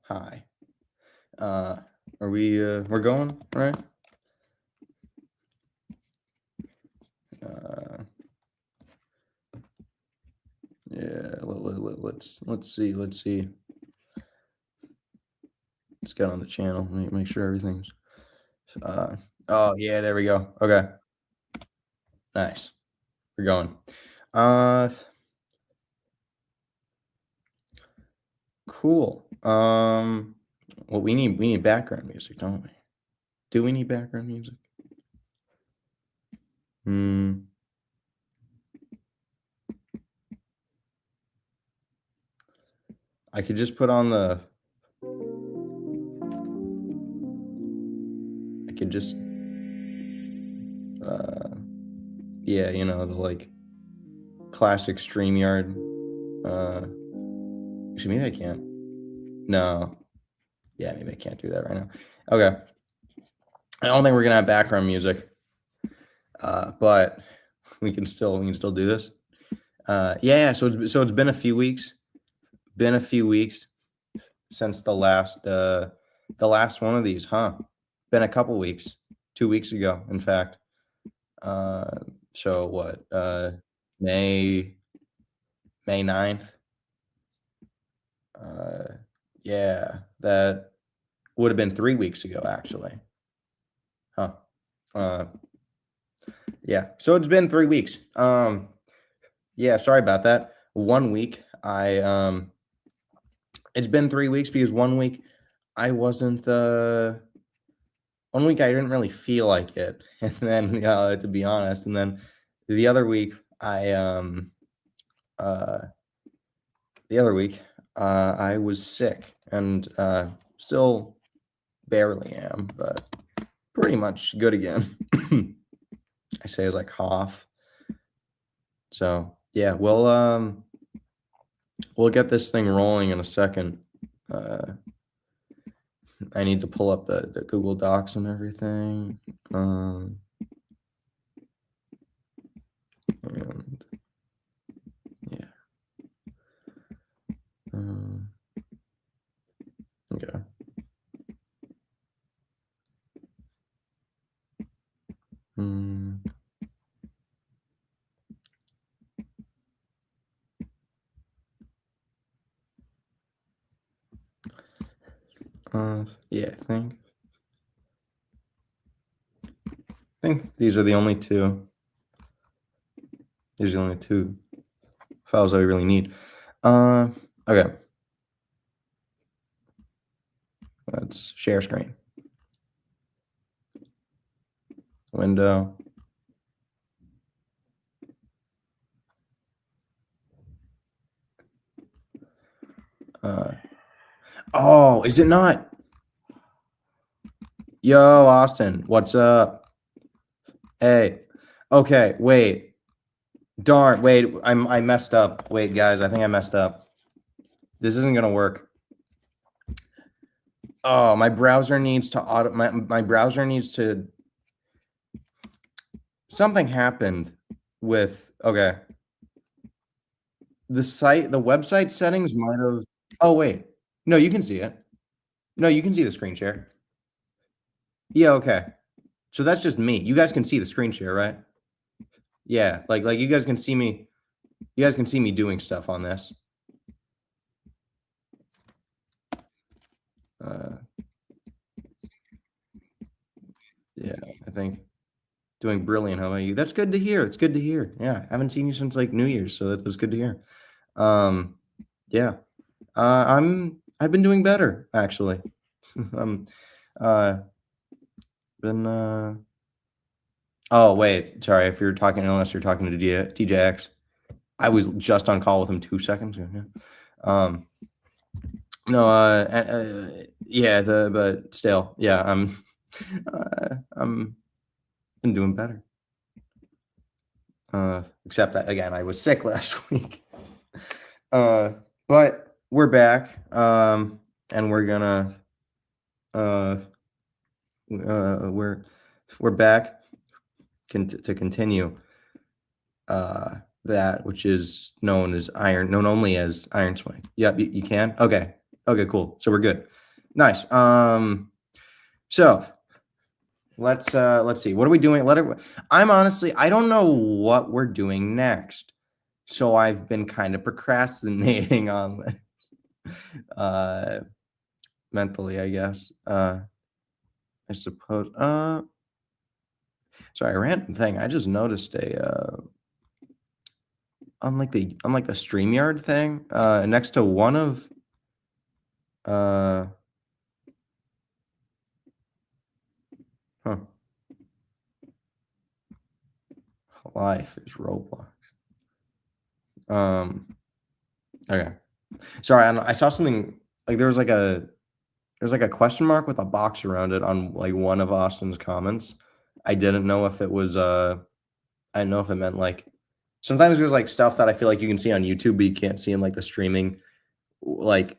Hi. Are we we're going, right? Uh yeah, let's see. Let's get on the channel. Make sure everything's oh yeah, there we go. Okay. Nice. We're going. Uh cool. Well, we need background music, don't we? Do we need background music? Hmm. I could just put on the I could just uh yeah, the like classic StreamYard. Actually, maybe I can't. No. Yeah, maybe I can't do that right now. Okay. I don't think we're gonna have background music, but we can still do this. Yeah. So it's been a few weeks. Been a few weeks since the last one of these, huh? Been a couple weeks. 2 weeks ago, in fact. Uh, so what? May May 9th. Uh, yeah, that would have been 3 weeks ago, actually. Huh. Uh, yeah. So it's been 3 weeks. Yeah, sorry about that. One week, it's been 3 weeks because I wasn't, one week I didn't really feel like it. And then, to be honest, and then the other week, uh, I was sick and, still barely am, but pretty much good again. I say as I cough. So yeah, we'll get this thing rolling in a second. Uh, I need to pull up the Google Docs and everything. And yeah. Okay. Mm, yeah, I think these are the only two. These are the only two files I really need. Okay. Let's share screen. Window. Oh, is it not? Yo, Austin, what's up? Hey. Okay, wait. Darn, wait, I messed up. Wait, guys, I think I messed up. This isn't gonna work. Oh, my browser needs to my browser needs to something happened with okay. The website settings might have oh wait. No, you can see it. No, you can see the screen share. Yeah, okay. So that's just me. You guys can see the screen share, right? Yeah, like you guys can see me. You guys can see me doing stuff on this. Yeah, I think doing brilliant. How about you? That's good to hear. It's good to hear. Yeah, I haven't seen you since like New Year's, so that was good to hear. Um, yeah, I've been doing better actually. I'm uh been oh wait, sorry if you're talking unless you're talking to TJX. I was just on call with him 2 seconds ago. Yeah. No, yeah, but still, yeah, I'm been doing better. Except that again, I was sick last week. But we're back, and we're gonna, uh, we're back to continue that which is known only as Iron Swank. Yep, you can. Okay, Okay, cool. So we're good. Nice. So let's see. What are we doing? I don't know what we're doing next. So I've been kind of procrastinating on this. Mentally, I guess. I suppose sorry, a random thing. I just noticed on the StreamYard thing, next to one of huh. Life is Roblox. Okay. Sorry, I saw something like there's like a question mark with a box around it on like one of Austin's comments. I didn't know if it was I didn't know if it meant like sometimes there's like stuff that I feel like you can see on YouTube, but you can't see in like the streaming like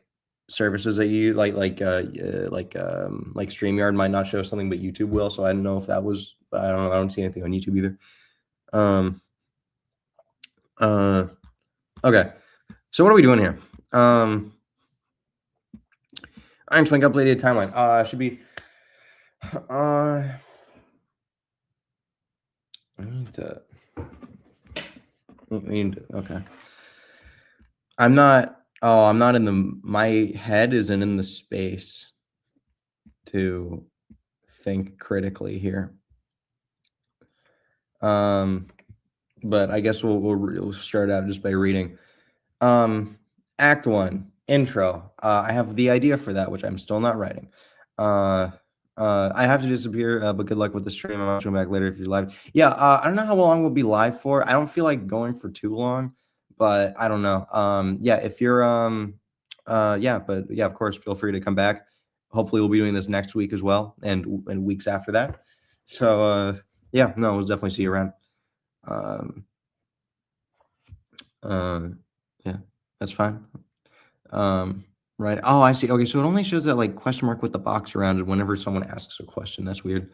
services that you like StreamYard might not show something, but YouTube will. So I don't know if that was I don't know. I don't see anything on YouTube either. Okay. So what are we doing here? Iron Swank updated timeline. Should be okay. I'm not in my head isn't in the space to think critically here. But I guess we'll start out just by reading. Act 1, intro. I have the idea for that, which I'm still not writing. I have to disappear, but good luck with the stream. I'm coming back later if you're live. Yeah, I don't know how long we'll be live for. I don't feel like going for too long, but I don't know. Yeah, if you're yeah, but yeah, of course, feel free to come back. Hopefully we'll be doing this next week as well, and weeks after that. So yeah, no, we'll definitely see you around. Yeah, that's fine. Right. Oh, I see. Okay, so it only shows that like question mark with the box around it whenever someone asks a question. That's weird.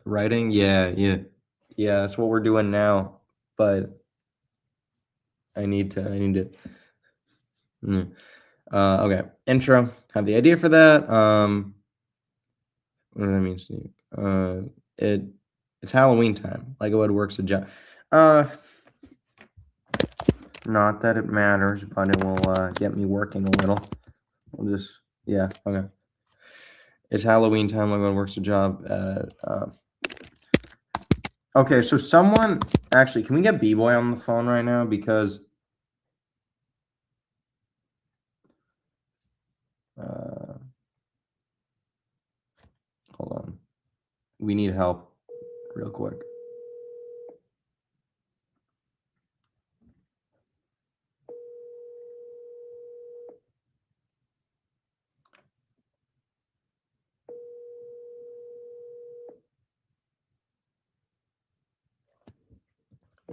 Writing. Yeah. That's what we're doing now. But I need to. Okay. Intro. Have the idea for that. What does that mean, Steve? It's Halloween time. Like what works a job. Not that it matters, but it will get me working a little. I'll just okay. It's Halloween time. Like what works a job. Okay, so someone actually, can we get B-Boy on the phone right now? Because hold on. We need help real quick.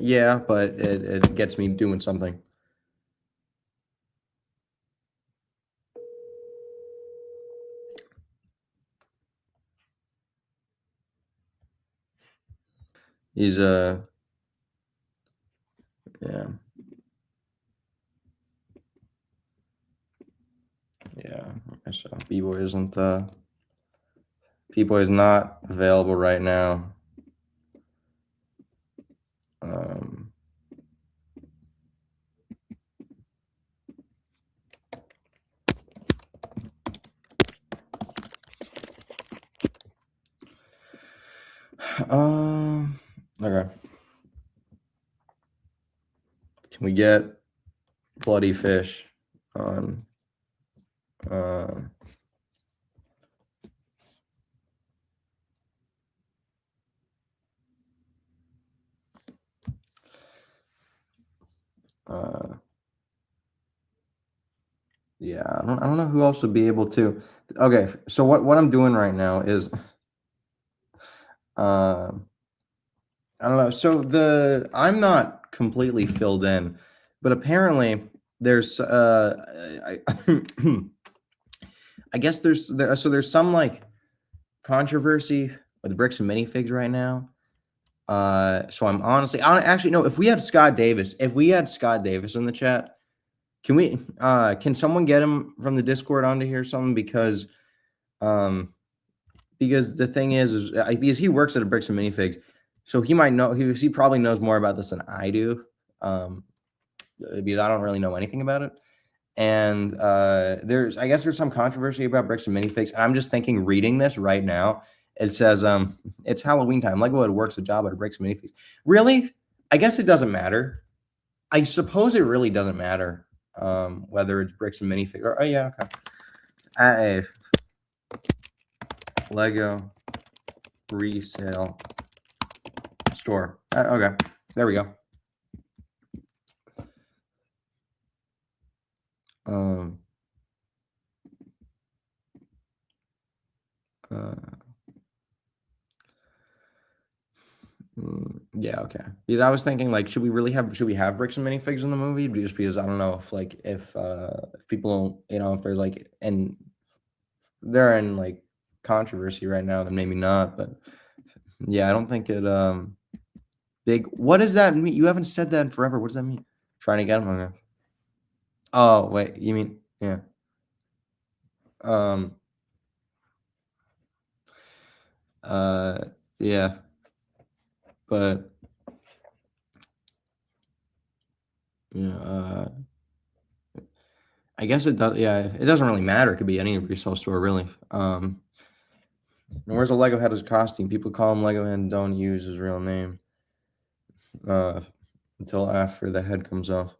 Yeah, but it gets me doing something. He's yeah. So B-Boy isn't B-Boy is not available right now. Okay. Can we get Bloody Fish on? Yeah, I don't know who else would be able to. Okay, so what I'm doing right now is I don't know. So I'm not completely filled in, but apparently there's I guess there's some like controversy with bricks and minifigs right now. So I'm honestly, I don't actually know if we had Scott Davis in the chat, Can we? Can someone get him from the Discord onto here? Or something um, because the thing is because he works at a Bricks and Minifigs, so he might know. He probably knows more about this than I do. Because I don't really know anything about it. And I guess there's some controversy about Bricks and Minifigs. And I'm just thinking, reading this right now, it says it's Halloween time. Lego works a job at a Bricks and Minifigs. Really? I guess it doesn't matter. I suppose it really doesn't matter whether it's Bricks and Minifigs or yeah, okay. At a Lego resale store. Okay, there we go. Yeah, okay. Because I was thinking, like, should we have Bricks and Minifigs in the movie? Just because I don't know if people, if there's like, and they're in like controversy right now, then maybe not. But yeah, I don't think it big. What does that mean? You haven't said that in forever. What does that mean? Trying to get them. Okay. Oh wait, you mean yeah. Um. Yeah, but yeah. I guess it does. Yeah, it doesn't really matter. It could be any resale store, really. And where's a Lego head as a costume? People call him Lego head and don't use his real name until after the head comes off.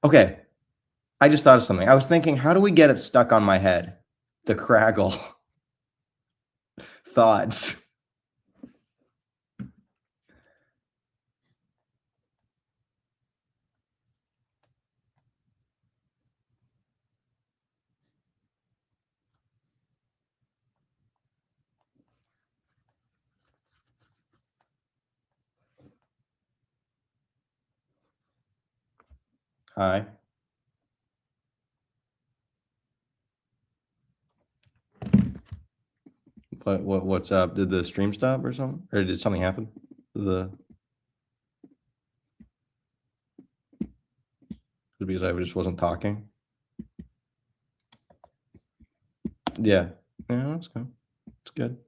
Okay, I just thought of something. I was thinking, how do we get it stuck on my head? The Craggle. Thoughts. Hi. What's up? Did the stream stop or something? Or did something happen? Because I just wasn't talking. Yeah. Yeah, that's good. It's good.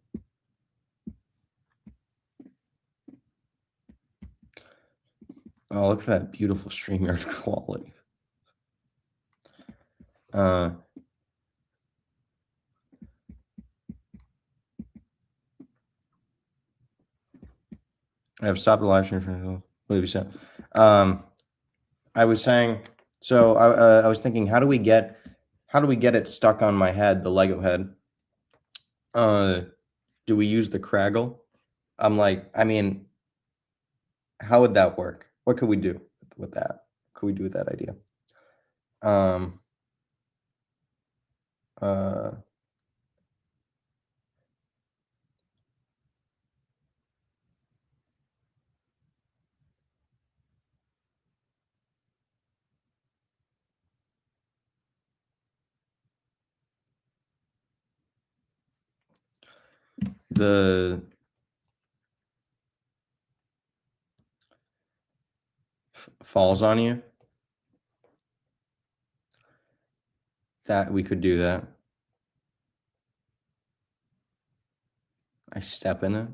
Oh, look at that beautiful StreamYard quality. I have stopped the live stream. What did you say? I was saying, so I was thinking, how do we get it stuck on my head, the Lego head? Do we use the Craggle? I'm like, I mean, how would that work? What could we do with that? What could we do with that idea? The falls on you. That we could do that. I step in it.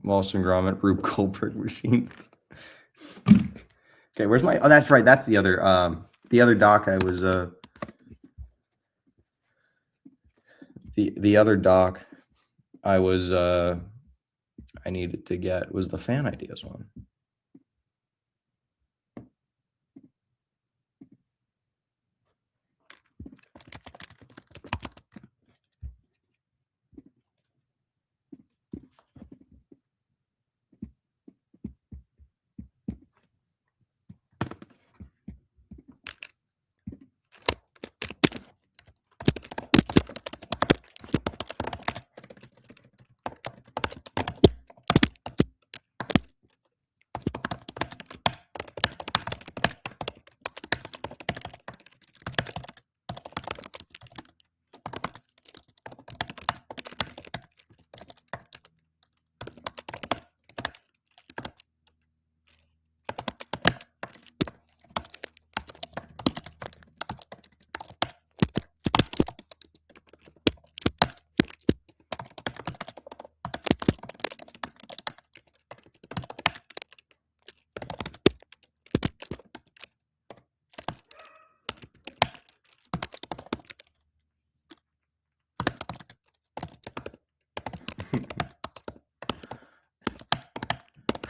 Wallace and Gromit, Rube Goldberg machines. Okay, where's my? Oh, that's right. That's the other doc I was the other doc I was I needed to get was the fan ideas one.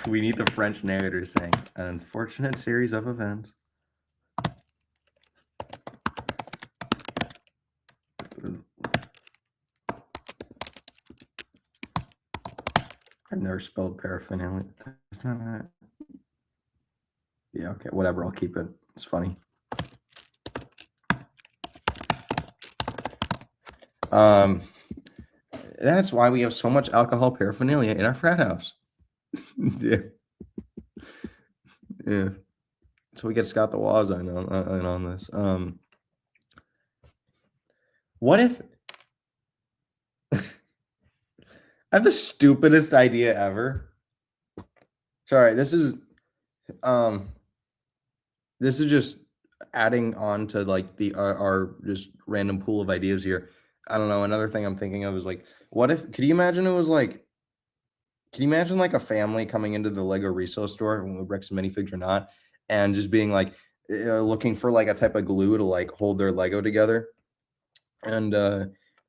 We need the French narrator saying, an unfortunate series of events. I've never spelled paraphernalia. That's not it. Yeah, okay, whatever. I'll keep it. It's funny. That's why we have so much alcohol paraphernalia in our frat house. Yeah. Yeah. So we get Scott the Waz on this. What if I have the stupidest idea ever? Sorry, this is just adding on to like our just random pool of ideas here. I don't know. Another thing I'm thinking of is like, what if? Could you imagine it was like? Can you imagine like a family coming into the Lego resale store, bricks and minifigs or not, and just being like looking for like a type of glue to like hold their Lego together, and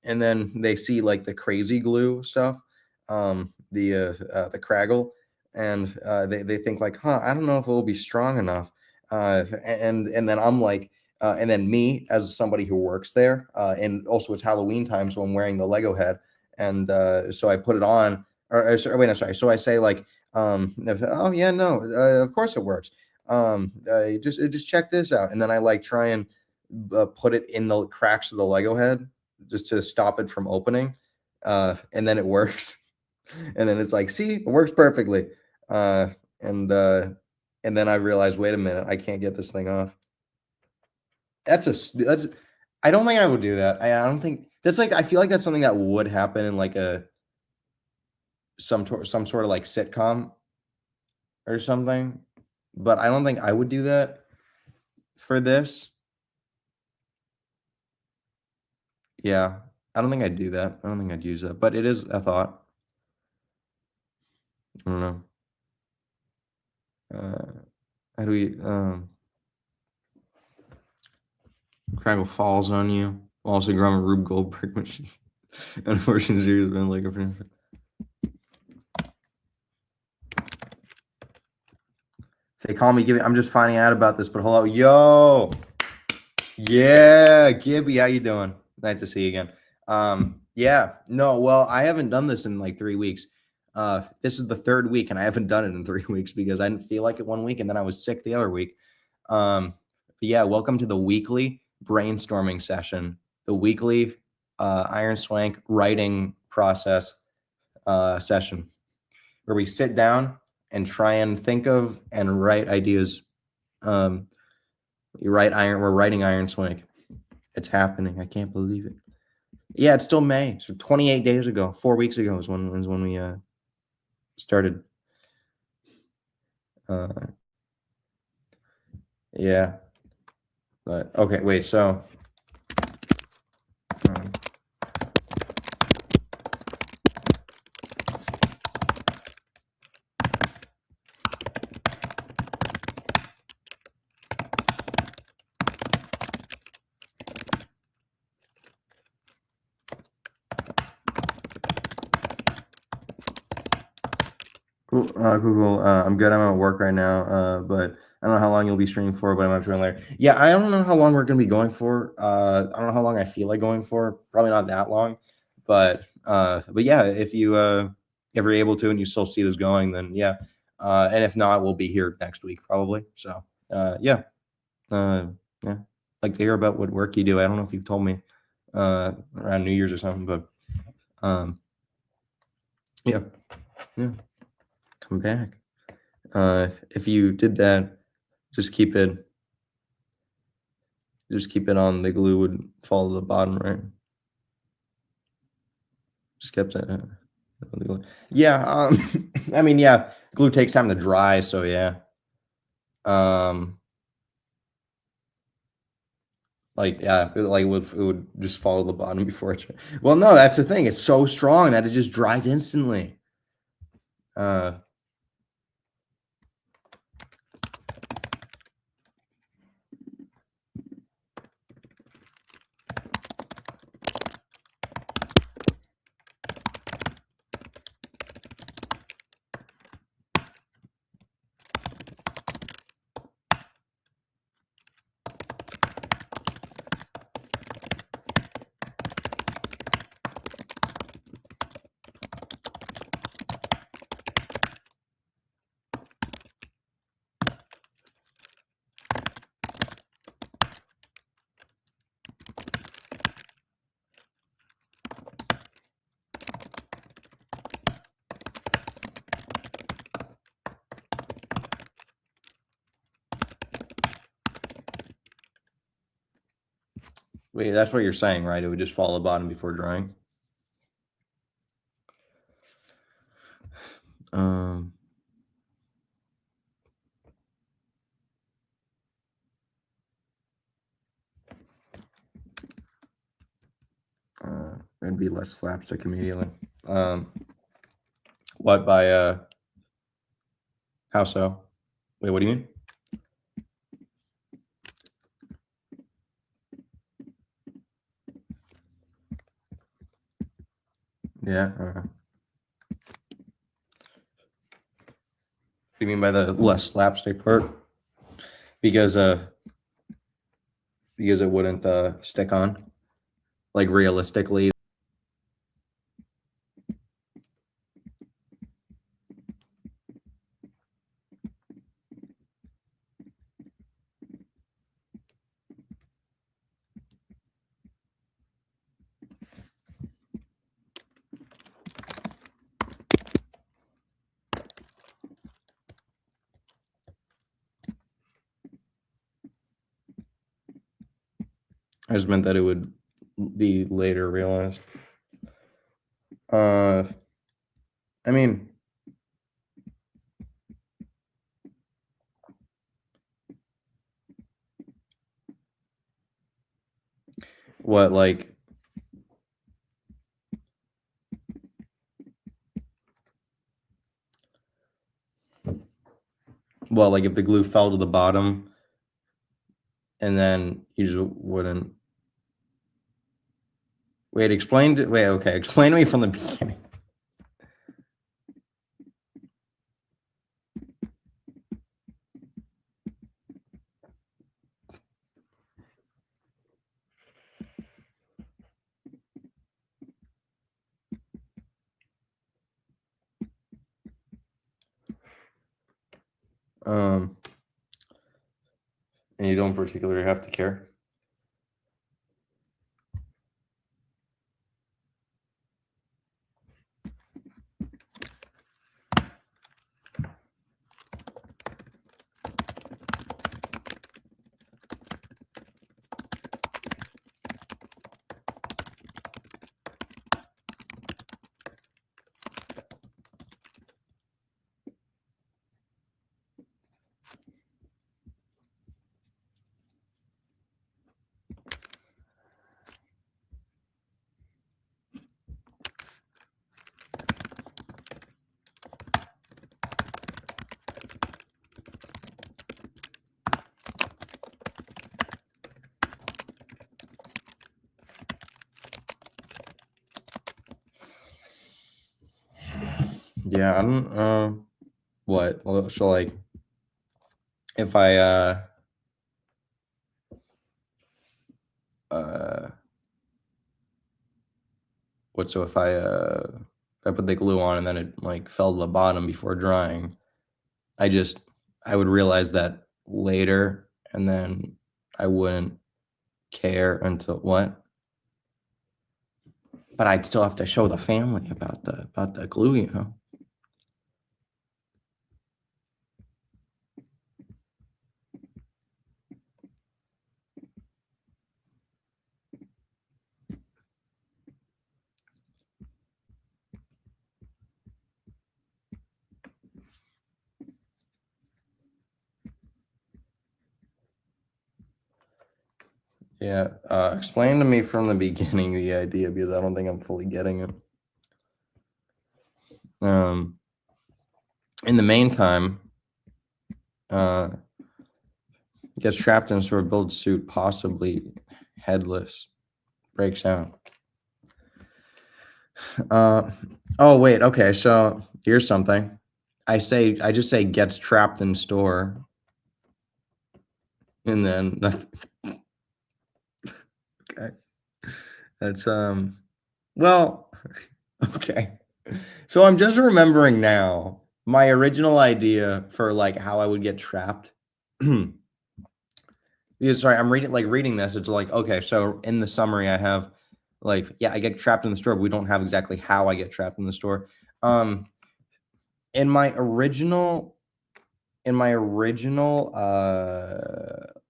then they see like the crazy glue stuff, the Craggle, and they think like, huh, I don't know if it will be strong enough, and then I'm like, and then me as somebody who works there, and also it's Halloween time, so I'm wearing the Lego head, and so I put it on, wait, no, sorry, so I say like, oh yeah, no, of course it works, just check this out, and then I like try and put it in the cracks of the Lego head just to stop it from opening, and then it works. And then it's like, see, it works perfectly. Uh, and uh, and then I realized, wait a minute, I can't get this thing off. That's. I don't think I would do that. I don't think that's like. I feel like that's something that would happen in like some sort of like sitcom or something, but I don't think I would do that for this. Yeah, I don't think I'd do that. I don't think I'd use that, but it is a thought. I don't know. How do we Craggle falls on you? Also, Grummer Rube Goldberg machine. Unfortunate series been like a friend. They call me Gibby. I'm just finding out about this, but hello, yo, yeah, Gibby, how you doing? Nice to see you again. Yeah, no, well, I haven't done this in like 3 weeks. This is the third week, and I haven't done it in 3 weeks because I didn't feel like it one week, and then I was sick the other week. But yeah, welcome to the weekly brainstorming session, the weekly Iron Swank writing process session, where we sit down and try and think of and write ideas. We're writing Iron Swank. It's happening. I can't believe it. Yeah, it's still May. So 28 days ago, 4 weeks ago is when we started. Yeah. But okay, wait, so cool. I'm good. I'm at work right now, but I don't know how long you'll be streaming for, but I'm not sure later. Yeah, I don't know how long we're gonna be going for. I don't know how long I feel like going for. Probably not that long, but yeah, if you're able to and you still see this going, then yeah. And if not, we'll be here next week probably. So yeah, yeah. Like to hear about what work you do. I don't know if you've told me around New Year's or something, but yeah. Come back. If you did that, just keep it on. The glue would fall to the bottom, right? Just kept it. Yeah. I mean, yeah. Glue takes time to dry, so yeah. Like yeah, it would just fall to the bottom before it. Well, no, that's the thing. It's so strong that it just dries instantly. Wait, that's what you're saying, right? It would just fall to the bottom before drying. It'd be less slapstick immediately. What by how so? Wait, what do you mean? Yeah. What do you mean by the less slapstick part? Because it wouldn't stick on, like realistically. I just meant that it would be later realized. I mean, what, like, well, like if the glue fell to the bottom and then you just wouldn't. Wait, okay, explain to me from the beginning. And you don't particularly have to care. Yeah, I don't what? Well, so like if I so if I put the glue on and then it like fell to the bottom before drying, I would realize that later and then I wouldn't care until what? But I'd still have to show the family about the glue, you know. Yeah, explain to me from the beginning the idea because I don't think I'm fully getting it. In the meantime, gets trapped in a sort of build suit, possibly headless, breaks out. Oh wait, okay. So here's something. I just say gets trapped in store, and then okay, that's well, okay. So I'm just remembering now my original idea for like how I would get trapped. Because sorry, I'm reading this. It's like, okay, so in the summary, I have like, yeah, I get trapped in the store, but we don't have exactly how I get trapped in the store. In my original,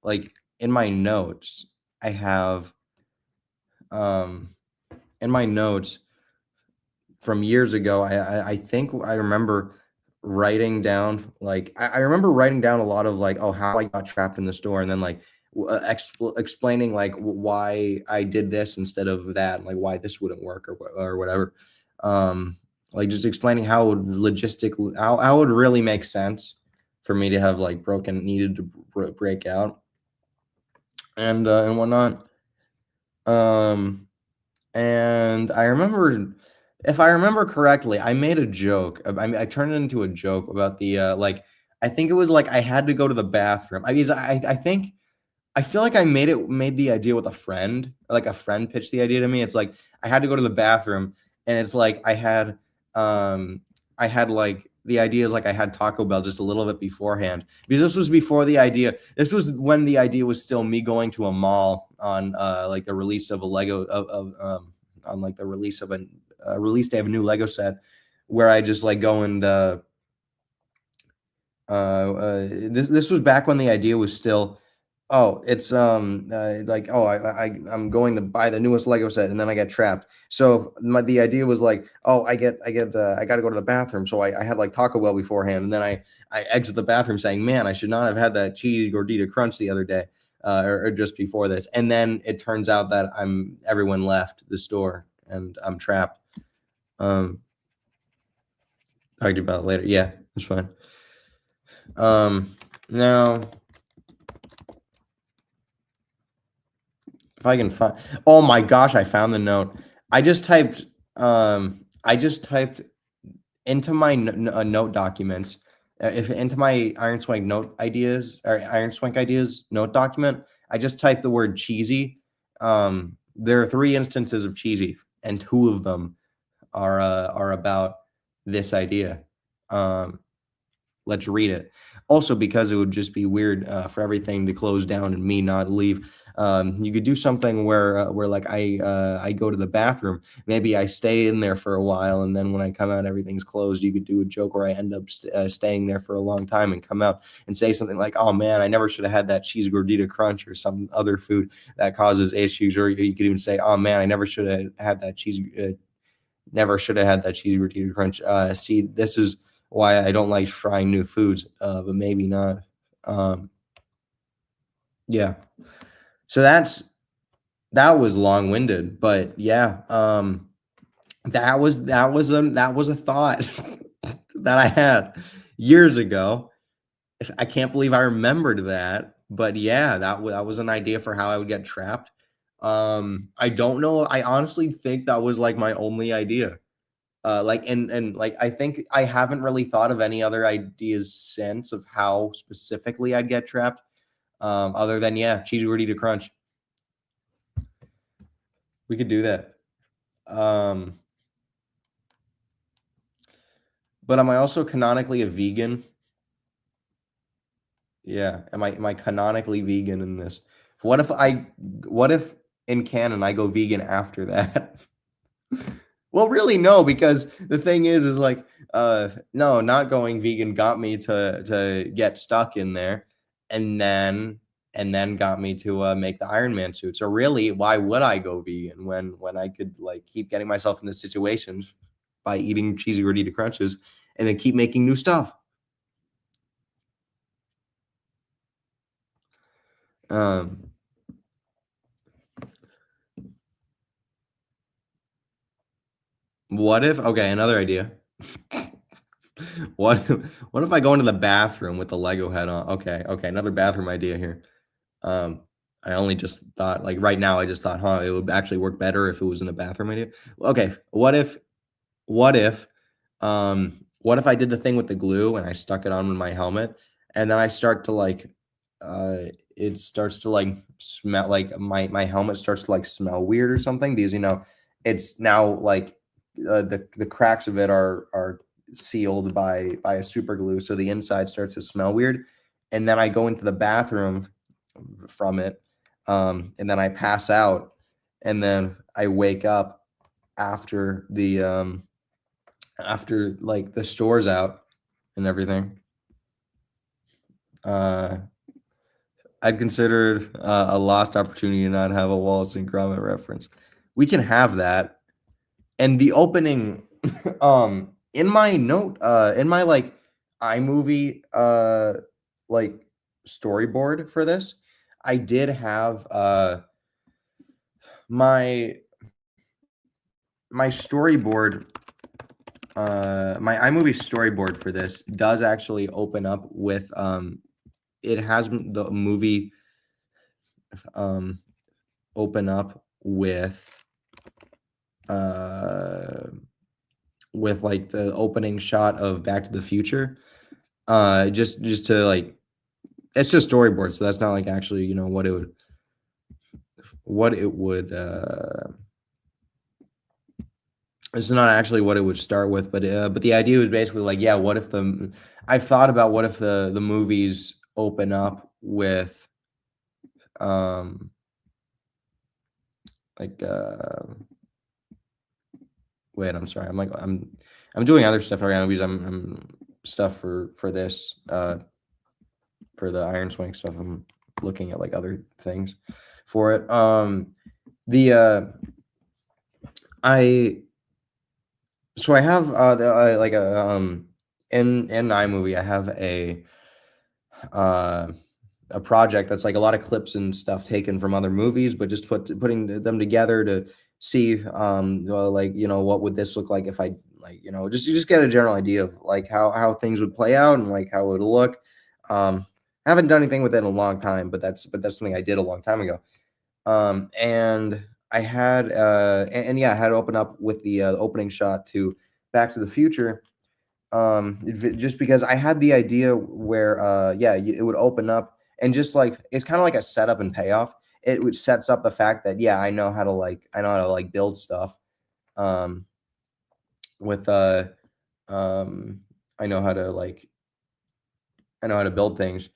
like in my notes, I have in my notes from years ago, I think I remember writing down like I remember writing down a lot of like, oh, how I got trapped in the store, and then like explaining like why I did this instead of that, and like why this wouldn't work or whatever. Um, like just explaining how it would logistically how it would really make sense for me to have like needed to break out and whatnot. Um, and I remember, if I remember correctly, I made a joke. I mean, I turned it into a joke about the like. I think it was like I had to go to the bathroom. I think I feel like I made the idea with a friend. Like a friend pitched the idea to me. It's like I had to go to the bathroom, and it's like I had like the idea is like I had Taco Bell just a little bit beforehand, because this was before the idea. This was when the idea was still me going to a mall on like the release of a Lego of on like the release of a release day of a new Lego set, where I just like go in the this was back when the idea was still, oh, it's like, oh, I'm going to buy the newest Lego set, and then I get trapped. So the idea was like, oh, I got to go to the bathroom, so I had like Taco Bell beforehand, and then I exit the bathroom saying, man, I should not have had that cheese gordita crunch the other day, or just before this, and then it turns out that everyone left the store and I'm trapped. Talk about it later. Yeah, it's fine. Now, if I can find, oh my gosh, I found the note. I just typed into my note documents, if into my Iron Swank note ideas or Iron Swank ideas note document, I just typed the word cheesy. There are 3 instances of cheesy, and 2 of them are about this idea. Let's read it. Also, because it would just be weird for everything to close down and me not leave. You could do something where like I go to the bathroom, maybe I stay in there for a while, and then when I come out, everything's closed. You could do a joke where I end up staying there for a long time and come out and say something like, "Oh man, I never should have had that cheese gordita crunch," or some other food that causes issues. Or you could even say, "Oh man, I never should have had that cheese." Never should have had that cheesy gordita crunch. See, this is why I don't like trying new foods, but maybe not. Yeah. So that was long-winded, but yeah, that was a thought that I had years ago. I can't believe I remembered that, but yeah, that was an idea for how I would get trapped. I don't know. I honestly think that was like my only idea. Like and like I think I haven't really thought of any other ideas since of how specifically I'd get trapped. Other than, yeah, cheesy gordita crunch. We could do that. But am I also canonically a vegan? Yeah. Am I canonically vegan in this? What if in canon I go vegan after that? Well, really, no, because the thing is like, no, not going vegan got me to get stuck in there, and then got me to make the Iron Man suit. So really, why would I go vegan when I could like keep getting myself in this situations by eating cheesy gordita crunches and then keep making new stuff? What if? Okay, another idea. What what if I go into the bathroom with the Lego head on? Okay, another bathroom idea here. I only just thought, like right now, I just thought, huh, it would actually work better if it was in a bathroom idea. Okay, what if, what if I did the thing with the glue and I stuck it on my helmet, and then I start to like, it starts to like smell like my helmet starts to like smell weird or something, because it's now like the cracks of it are sealed by a super glue, so the inside starts to smell weird, and then I go into the bathroom from it, and then I pass out, and then I wake up after after like the store's out and everything. I'd considered a lost opportunity to not have a Wallace and Gromit reference. we can have that. And the opening, in my note, in my like iMovie, like storyboard for this, I did have my my storyboard, my iMovie storyboard for this does actually open up with it has the movie open up with like the opening shot of Back to the Future. Just to like, it's just storyboard, so that's not like actually, you know, what it would it's not actually what it would start with, but the idea was basically like, yeah, what if I thought about what if the movies open up with like wait, I'm sorry. I'm doing other stuff around movies. I'm stuff for this for the Iron Swank stuff. I'm looking at like other things for it. I so I have like in iMovie I have a project that's like a lot of clips and stuff taken from other movies, but just putting them together to see like, you know, what would this look like if I, like, you know, just you just get a general idea of like how things would play out and like how it would look. I haven't done anything with it in a long time, but that's something I did a long time ago. And I had and yeah, I had to open up with the opening shot to Back to the Future, just because I had the idea where yeah, it would open up and just like it's kind of like a setup and payoff. It would sets up the fact that yeah, I know how to like build stuff with I know how to like I know how to build things.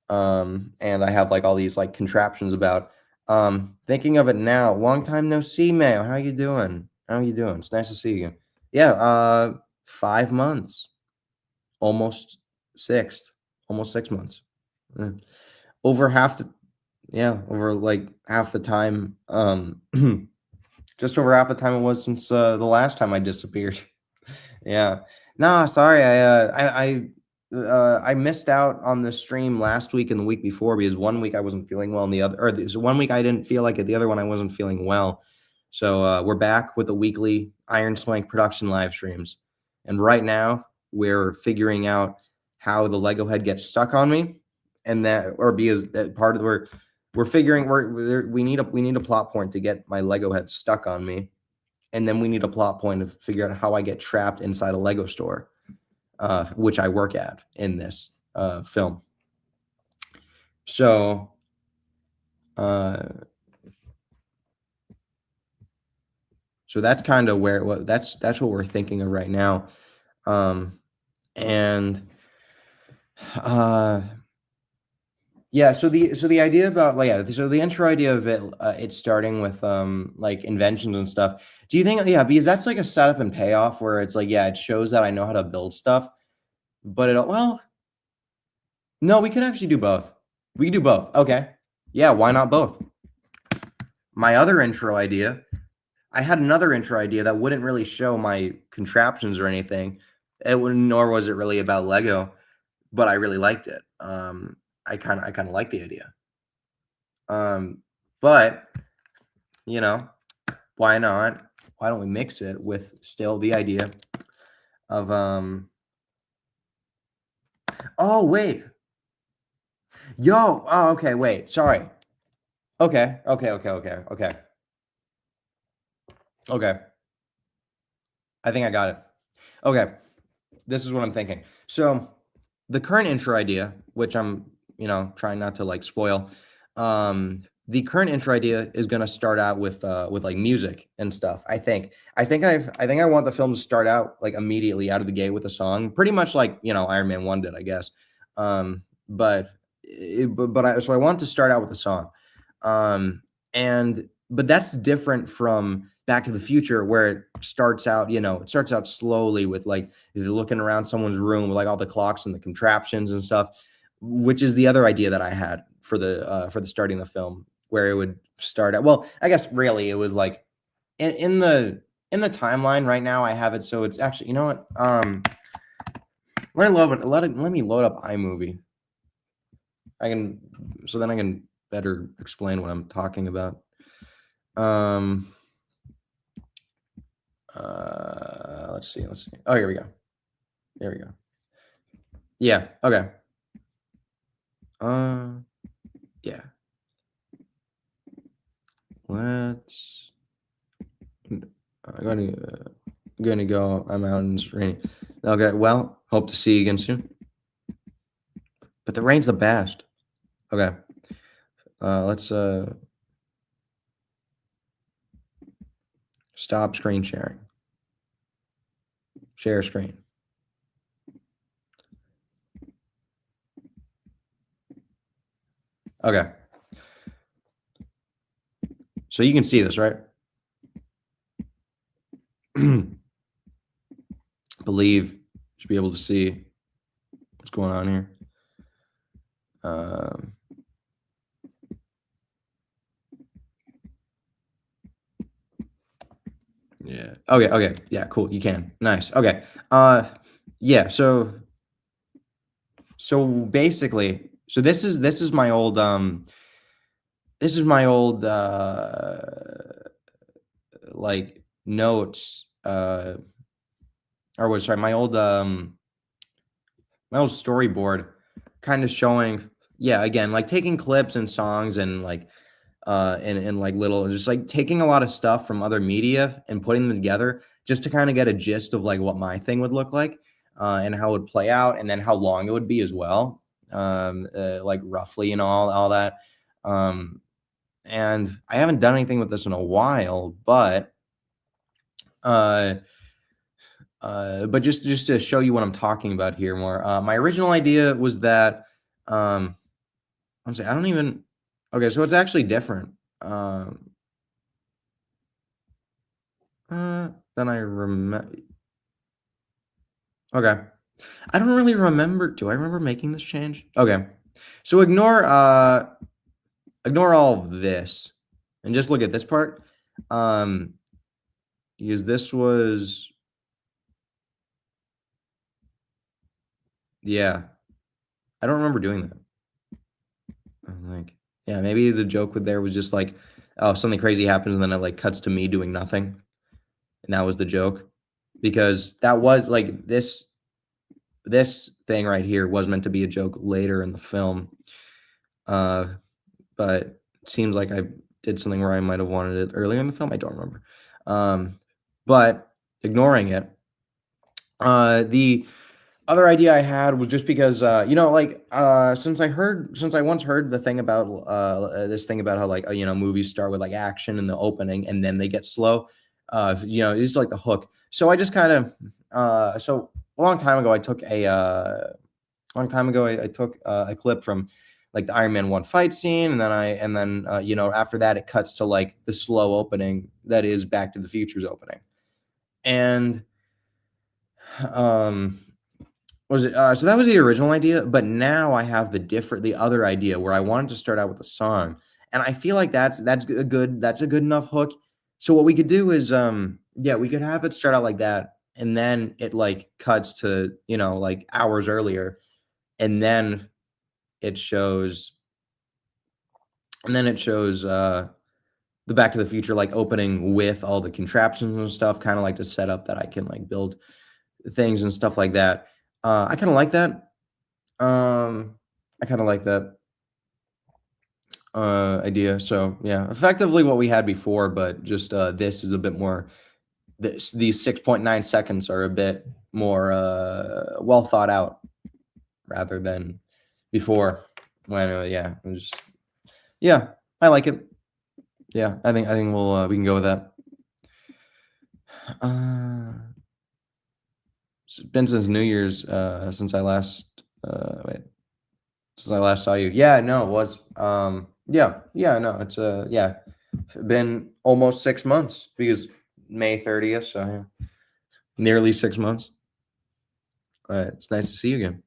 And I have like all these like contraptions about. Thinking of it now, long time no see, Mayo. How you doing? How you doing? It's nice to see you. Yeah, 5 months, almost almost 6 months. Over half the yeah, over like half the time, just over half the time it was since the last time I disappeared. Yeah. No, sorry. I missed out on the stream last week and the week before because one week I wasn't feeling well, and the other, or this one week I didn't feel like it. The other one I wasn't feeling well. So we're back with the weekly Iron Swank Production live streams, and right now we're figuring out how the Lego head gets stuck on me, and that or because that part of we're figuring we need a plot point to get my Lego head stuck on me, and then we need a plot point to figure out how I get trapped inside a Lego store, which I work at in this film. So, so that's kind of where that's what we're thinking of right now, and yeah. So the idea about like yeah, so the intro idea of it starting with like inventions and stuff. Do you think yeah, because that's like a setup and payoff where it's like yeah, it shows that I know how to build stuff, but well, no, we could actually do both. We could do both. Okay. Yeah, why not both? My other intro idea, I had another intro idea that wouldn't really show my contraptions or anything. It would, nor was it really about Lego, but I really liked it. I kind of like the idea. But you know, why not? Why don't we mix it with still the idea of oh wait. Yo, oh okay, wait, sorry. Okay. Okay. I think I got it. Okay. This is what I'm thinking. So the current intro idea, which I'm, you know, trying not to like spoil, the current intro idea is going to start out with like music and stuff. I think I want the film to start out like immediately out of the gate with a song, pretty much like, you know, Iron Man 1 did, I guess. So I want to start out with a song. But that's different from Back to the Future, where it starts out, you know, it starts out slowly with like you're looking around someone's room with like all the clocks and the contraptions and stuff, which is the other idea that I had for the starting the film, where it would start out. Well, I guess really it was like in the timeline right now, I have it so it's actually, you know what? Let me load up iMovie. I can so then I can better explain what I'm talking about. Let's see. Oh, here we go. There we go. Yeah. Okay. Yeah. Let's. I'm gonna go. I'm out and it's raining. Okay. Well, hope to see you again soon. But the rain's the best. Okay. Let's stop screen sharing. Share screen. Okay. So you can see this, right? Believe you should be able to see what's going on here. Yeah. Okay. Okay. Yeah. Cool. You can. Nice. Okay. Yeah. So basically, so this is my old like notes or was sorry my old storyboard kind of showing, yeah, again, like taking clips and songs and like and like little just like taking a lot of stuff from other media and putting them together just to kind of get a gist of like what my thing would look like, and how it would play out and then how long it would be as well, like roughly and all that. And I haven't done anything with this in a while, uh but just to show you what I'm talking about here more. My original idea was that, I'm sorry, I don't even. Okay, so it's actually different. Than I remember. Okay, I don't really remember. Do I remember making this change? Okay, so ignore all of this and just look at this part. Because this was, yeah, I don't remember doing that. I'm like, yeah, maybe the joke with there was just like, oh, something crazy happens and then it like cuts to me doing nothing, and that was the joke, because that was like this thing right here was meant to be a joke later in the film, but it seems like I did something where I might have wanted it earlier in the film. I don't remember, but ignoring it, the other idea I had was just because, like, since I once heard the thing about this thing about how like, movies start with like action in the opening and then they get slow. It's like the hook. So I just kind of so a long time ago I took a clip from like the Iron Man 1 fight scene, and then after that it cuts to like the slow opening that is Back to the Future's opening. And um was it so that was the original idea, but now I have the other idea where I wanted to start out with a song, and I feel like that's a good enough hook. So what we could do is, yeah, we could have it start out like that, and then it like cuts to, like hours earlier, and then it shows the Back to the Future like opening with all the contraptions and stuff, kind of like to set up that I can like build things and stuff like that. I kind of like that. I kind of like that idea. So yeah, effectively what we had before, but just this is a bit more. These 6.9 seconds are a bit more well thought out rather than before. When yeah, yeah, I like it. Yeah, I think we can go with that. It's been since New Year's since I last saw you. Yeah, no, it was. Yeah, no, it's yeah, been almost 6 months because May 30th, so yeah, nearly 6 months. It's nice to see you again.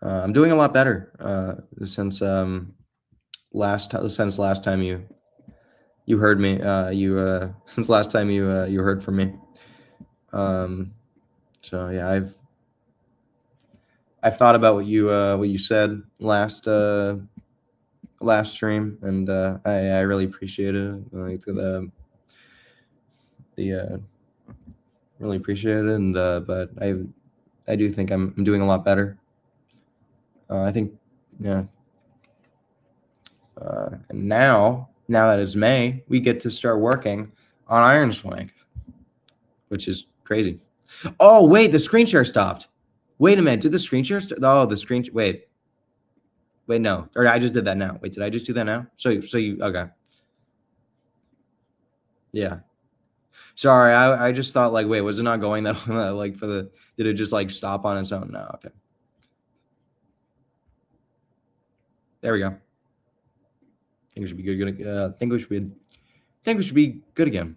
I'm doing a lot better since last time you you heard me. Since last time you heard from me. So yeah, I've thought about what you said last stream, and I really appreciate it. Like the really appreciate it, and but I do think I'm doing a lot better. I think, yeah. And now that it's May, we get to start working on Iron Swank, which is crazy. Oh wait, the screen share stopped. Wait a minute, did the screen share? Oh, the screen. Wait, no, or I just did that now. Wait, did I just do that now? So you okay? Yeah. Sorry, I just thought like, wait, was it not going that like for the? Did it just like stop on its own? No, okay. There we go. I think we should be good. I think we should be good again.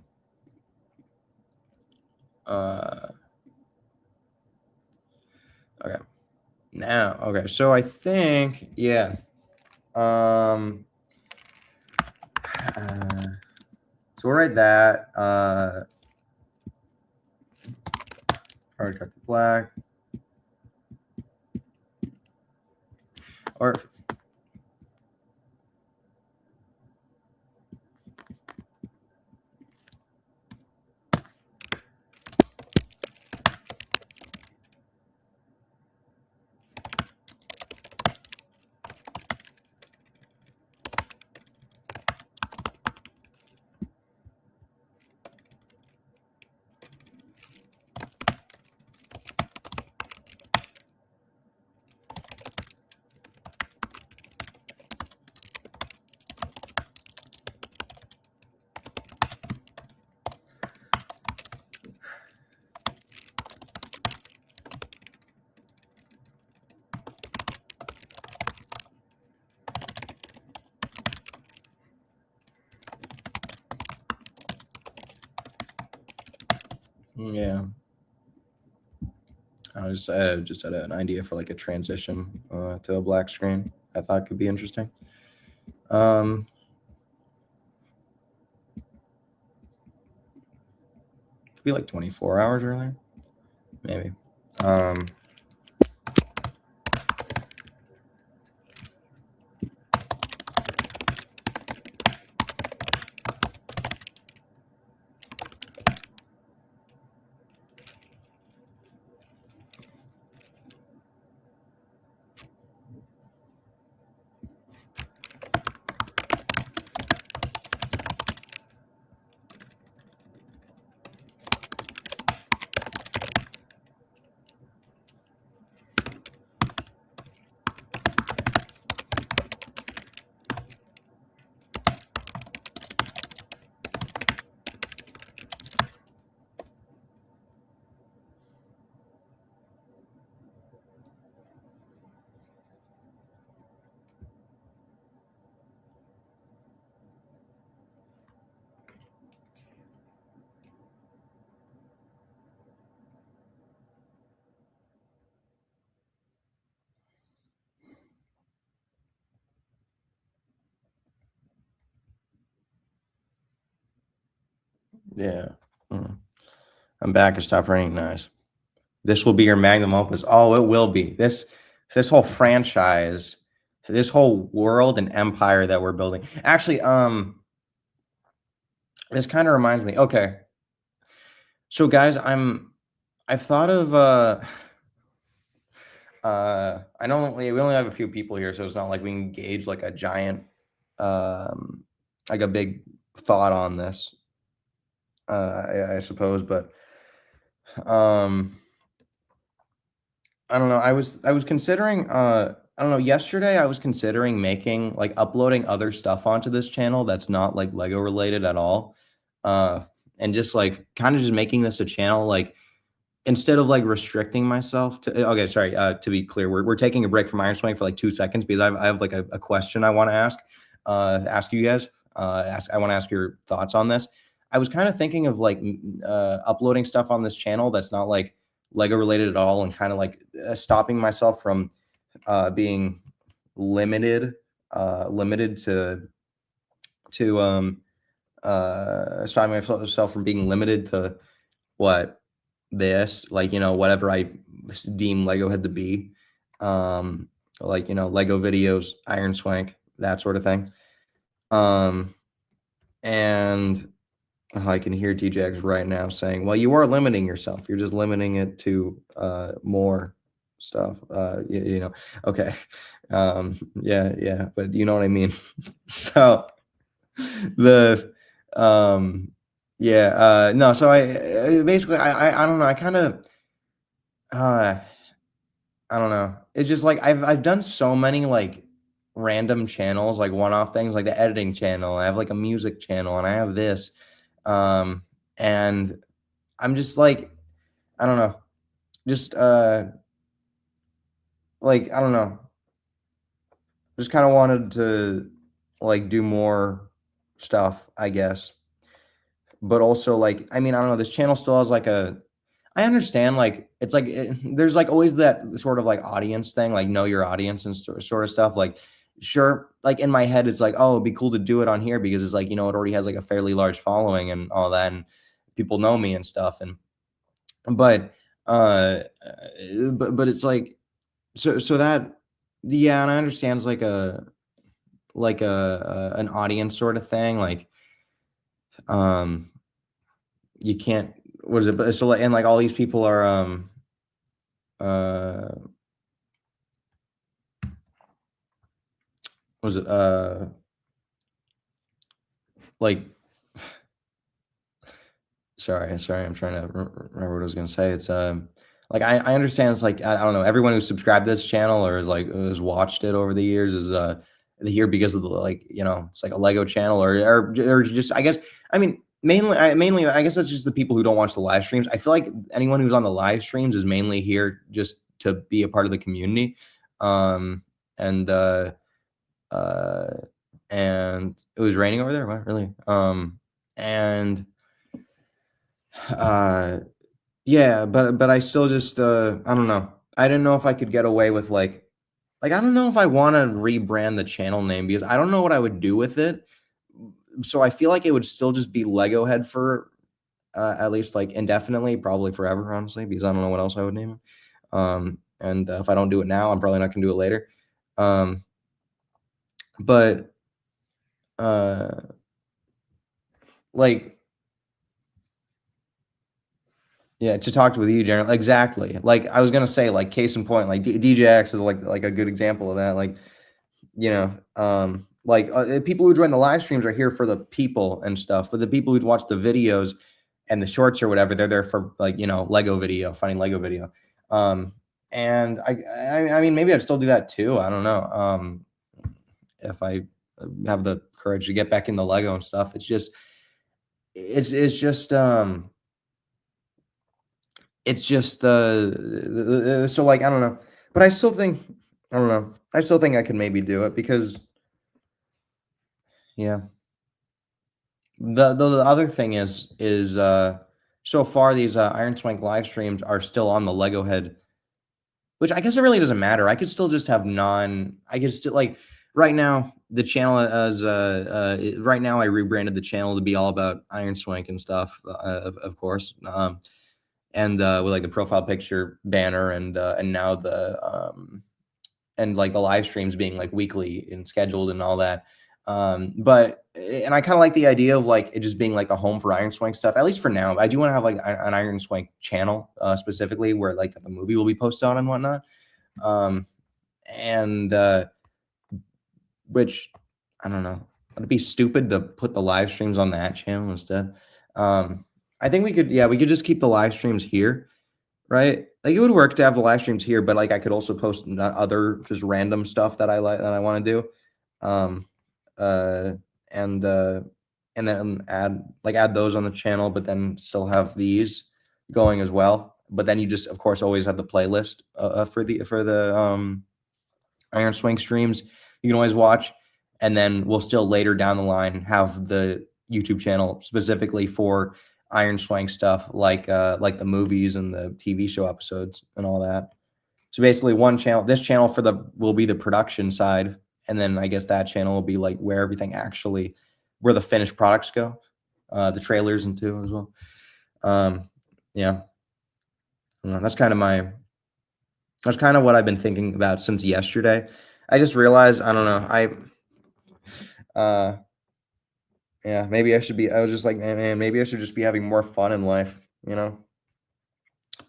Okay. Now, okay. So I think, yeah. So we'll write that. Hard cut to black. Or yeah. I just had an idea for like a transition to a black screen. I thought could be interesting. Could be like 24 hours earlier, maybe. Yeah. I'm back and stop raining. Nice. This will be your magnum opus. Oh, it will be. This whole franchise, this whole world and empire that we're building. Actually, this kind of reminds me. Okay. So guys, I've thought of I know we only have a few people here, so it's not like we can gauge like a giant like a big thought on this. I suppose, but I don't know. I was considering I don't know, yesterday I was considering making like uploading other stuff onto this channel that's not like Lego related at all. And just like kind of just making this a channel like instead of like restricting myself to okay, sorry, to be clear, we're taking a break from Iron Swank for like 2 seconds because I have like a question I want to ask you guys. I want to ask your thoughts on this. I was kind of thinking of like uploading stuff on this channel that's not like Lego related at all, and kind of like stopping myself from being limited to stopping myself from being limited to what this, like, you know, whatever I deem Lego had to be. Like, you know, Lego videos, Iron Swank, that sort of thing. And I can hear DJX right now saying, well, you are limiting yourself. You're just limiting it to more stuff. You know, okay. Yeah, but you know what I mean? So the no, so basically I don't know, I kind of uh I don't know. It's just like I've done so many like random channels, like one-off things, like the editing channel. I have like a music channel, and I have this. Um, and I'm just like, I don't know, just like I don't know, just kind of wanted to like do more stuff, I guess. But also like, I mean, I don't know, this channel still has like a I understand, like, it's like there's like always that sort of like audience thing, like know your audience and sort of stuff. Like, sure, like in my head, it's like, oh, it'd be cool to do it on here because it's like, you know, it already has like a fairly large following and all that, and people know me and stuff. And but but it's like so that yeah, and I understand it's like an audience sort of thing. Like, um, you can't what is it? But so like and like all these people are uh was it like sorry, I'm trying to remember what I was gonna say. It's like I understand it's like I don't know, everyone who's subscribed to this channel or is like has watched it over the years is here because of the like, you know, it's like a Lego channel or just I guess I mean mainly I guess that's just the people who don't watch the live streams. I feel like anyone who's on the live streams is mainly here just to be a part of the community. Um and uh and it was raining over there. What really? And uh yeah, but I still just I don't know. I didn't know if I could get away with like I don't know if I want to rebrand the channel name because I don't know what I would do with it. So I feel like it would still just be Lego Head for at least like indefinitely, probably forever, honestly, because I don't know what else I would name it. And if I don't do it now, I'm probably not gonna do it later. Um, but like yeah, to talk with you, generally, exactly. Like I was gonna say, like case in point, like DJX is like a good example of that. Like you know, like people who join the live streams are here for the people and stuff, but the people who'd watch the videos and the shorts or whatever, they're there for like you know Lego video, finding Lego video. Um, and I mean maybe I'd still do that too. I don't know. If I have the courage to get back into Lego and stuff, it's just it's just so like I don't know, but I still think I don't know. I still think I could maybe do it because yeah. The other thing is so far these Iron Swank live streams are still on the Lego Head, which I guess it really doesn't matter. I could still just have I could still like right now the channel as right now I rebranded the channel to be all about Iron Swank and stuff, of course. And with like the profile picture banner and now the and like the live streams being like weekly and scheduled and all that. But and I kind of like the idea of like it just being like the home for Iron Swank stuff, at least for now. I do want to have like an Iron Swank channel specifically where like the movie will be posted on and whatnot. Um, and which I don't know. It'd be stupid to put the live streams on that channel instead. I think we could just keep the live streams here, right? Like it would work to have the live streams here, but like I could also post other just random stuff that I like that I want to do. Um, uh, and uh, and then add those on the channel, but then still have these going as well. But then you just of course always have the playlist for the Iron Swank streams you can always watch, and then we'll still later down the line have the YouTube channel specifically for Iron Swank stuff like the movies and the TV show episodes and all that. So basically one channel, this channel will be the production side, and then I guess that channel will be like where everything actually where the finished products go. the trailers into as well. Yeah, that's kind of what I've been thinking about since yesterday. I just realized, I don't know, uh, yeah, maybe I should be. I was just like, man, maybe I should just be having more fun in life, you know.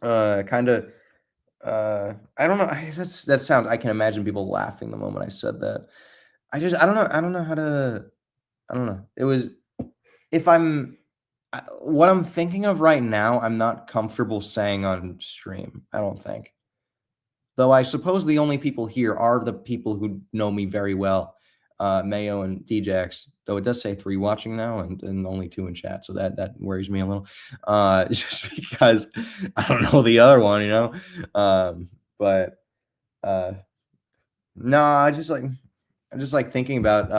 Kind of. I don't know. That sounds. I can imagine people laughing the moment I said that. I don't know. I don't know how to. I don't know. It was if I'm what I'm thinking of right now. I'm not comfortable saying on stream. I don't think. Though I suppose the only people here are the people who know me very well, Mayo and DJX. Though it does say 3 watching now and only 2 in chat, so that worries me a little. Just because I don't know the other one, you know. But uh, no, I'm just like thinking about.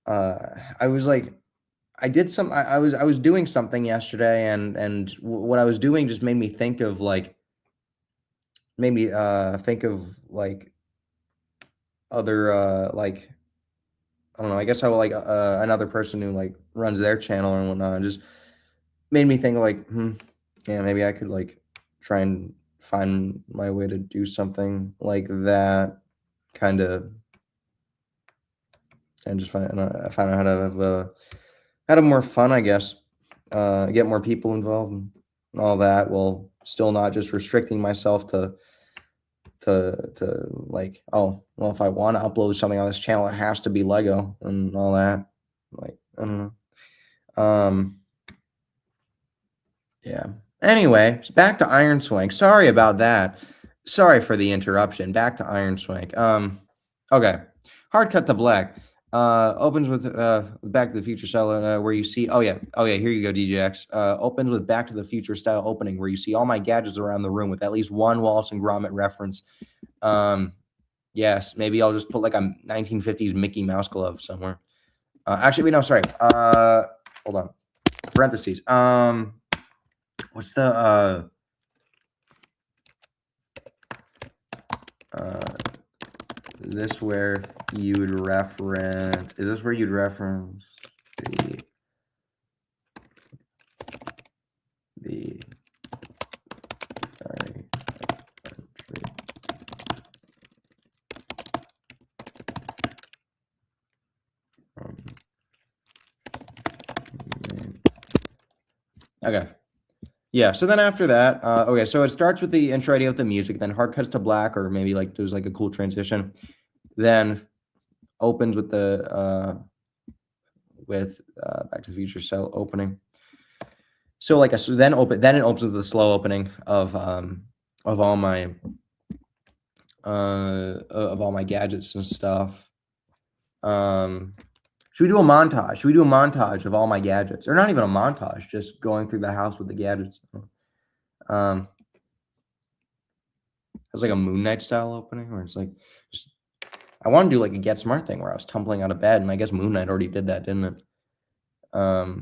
I was like, I did some. I was doing something yesterday, and what I was doing just made me think of like other like I don't know, I guess how like another person who like runs their channel and whatnot just made me think like yeah, maybe I could like try and find my way to do something like that, kind of, and just find out how to have more fun, I guess, get more people involved and all that, while still not just restricting myself to like, oh well, if I want to upload something on this channel it has to be Lego and all that. Like, I don't know. Yeah, anyway, back to Iron Swank. Sorry about that. Sorry for the interruption. Back to Iron Swank. Okay, hard cut to black. Opens with Back to the Future style, where you see, oh yeah, here you go, DJX. Opens with Back to the Future style opening where you see all my gadgets around the room with at least one Wallace and Gromit reference. Yes, maybe I'll just put like a 1950s Mickey Mouse glove somewhere. Actually, wait, no, sorry. Hold on. Parentheses. What's the this where you'd reference? Is this where you'd reference the sorry. Okay. Yeah, so then after that, okay, so it starts with the intro idea with the music, then hard cuts to black, or maybe like there's like a cool transition, then opens with the Back to the Future cell opening. So like then it opens with the slow opening of all my gadgets and stuff. Should we do a montage? Should we do a montage of all my gadgets? Or not even a montage, just going through the house with the gadgets. It's like a Moon Knight style opening where it's like, I want to do like a Get Smart thing where I was tumbling out of bed, and I guess Moon Knight already did that, didn't it? Yeah,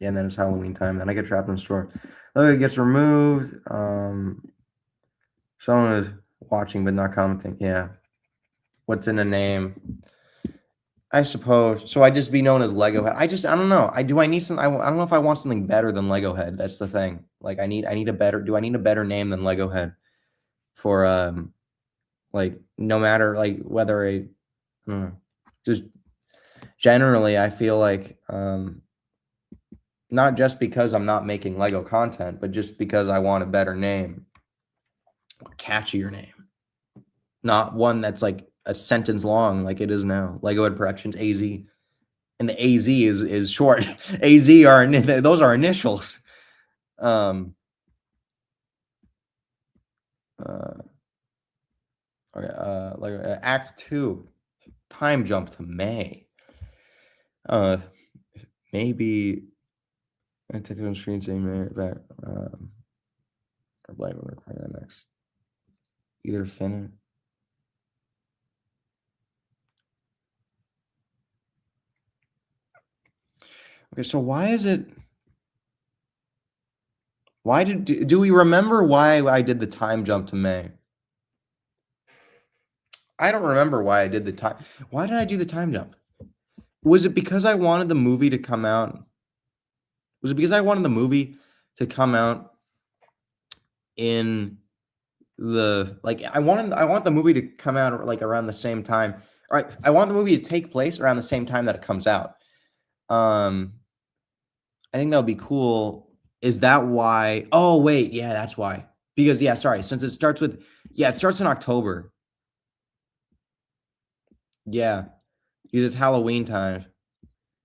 and then it's Halloween time. Then I get trapped in the store. Logo gets removed. Someone is watching but not commenting. Yeah. What's in the name? I suppose. So I just be known as Lego Head. I don't know. I need some. I don't know if I want something better than Lego Head. That's the thing. Like I need a better. Do I need a better name than Lego Head for like no matter like whether I don't know, just generally I feel like not just because I'm not making Lego content, but just because I want a better name, a catchier name, not one that's like a sentence long like it is now. Lego Head Productions, AZ, and the AZ is short. AZ are those are initials. Okay, like Act 2, time jump to May. Maybe I take it on screen saying back. Or blank, we'll record that next. Either finish. Okay, so why is it? Why do we remember why I did the time jump to May? I don't remember why I did the time. Why did I do the time jump? Was it because I wanted the movie to come out? Was it because I wanted the movie to come out in the like I want the movie to come out like around the same time. All right, I want the movie to take place around the same time that it comes out. I think that would be cool. Is that why? Oh, wait, yeah, that's why. Because yeah, sorry, since it starts with it starts in October. Yeah, because it's Halloween time.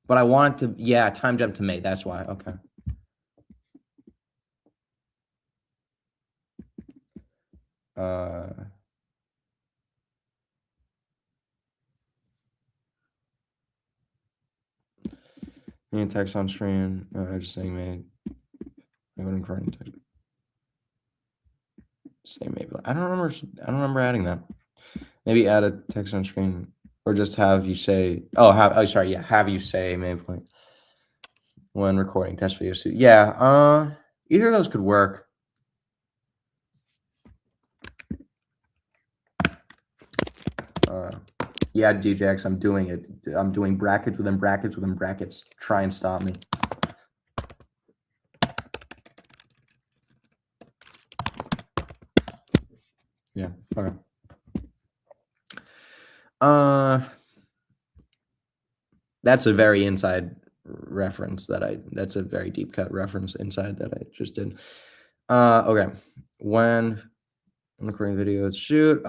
But I want to time jump to May. That's why. Okay. Text on screen. Just saying May. I wouldn't cry text. Say maybe. I don't remember adding that. Maybe add a text on screen, or just have you say. Have you say maybe when recording test video. So yeah. Either of those could work. Yeah, DJX, I'm doing it. I'm doing brackets within brackets within brackets. Try and stop me. Yeah. Okay. That's a very inside reference that's a very deep cut reference inside that I just did. Okay. When I'm recording videos, shoot,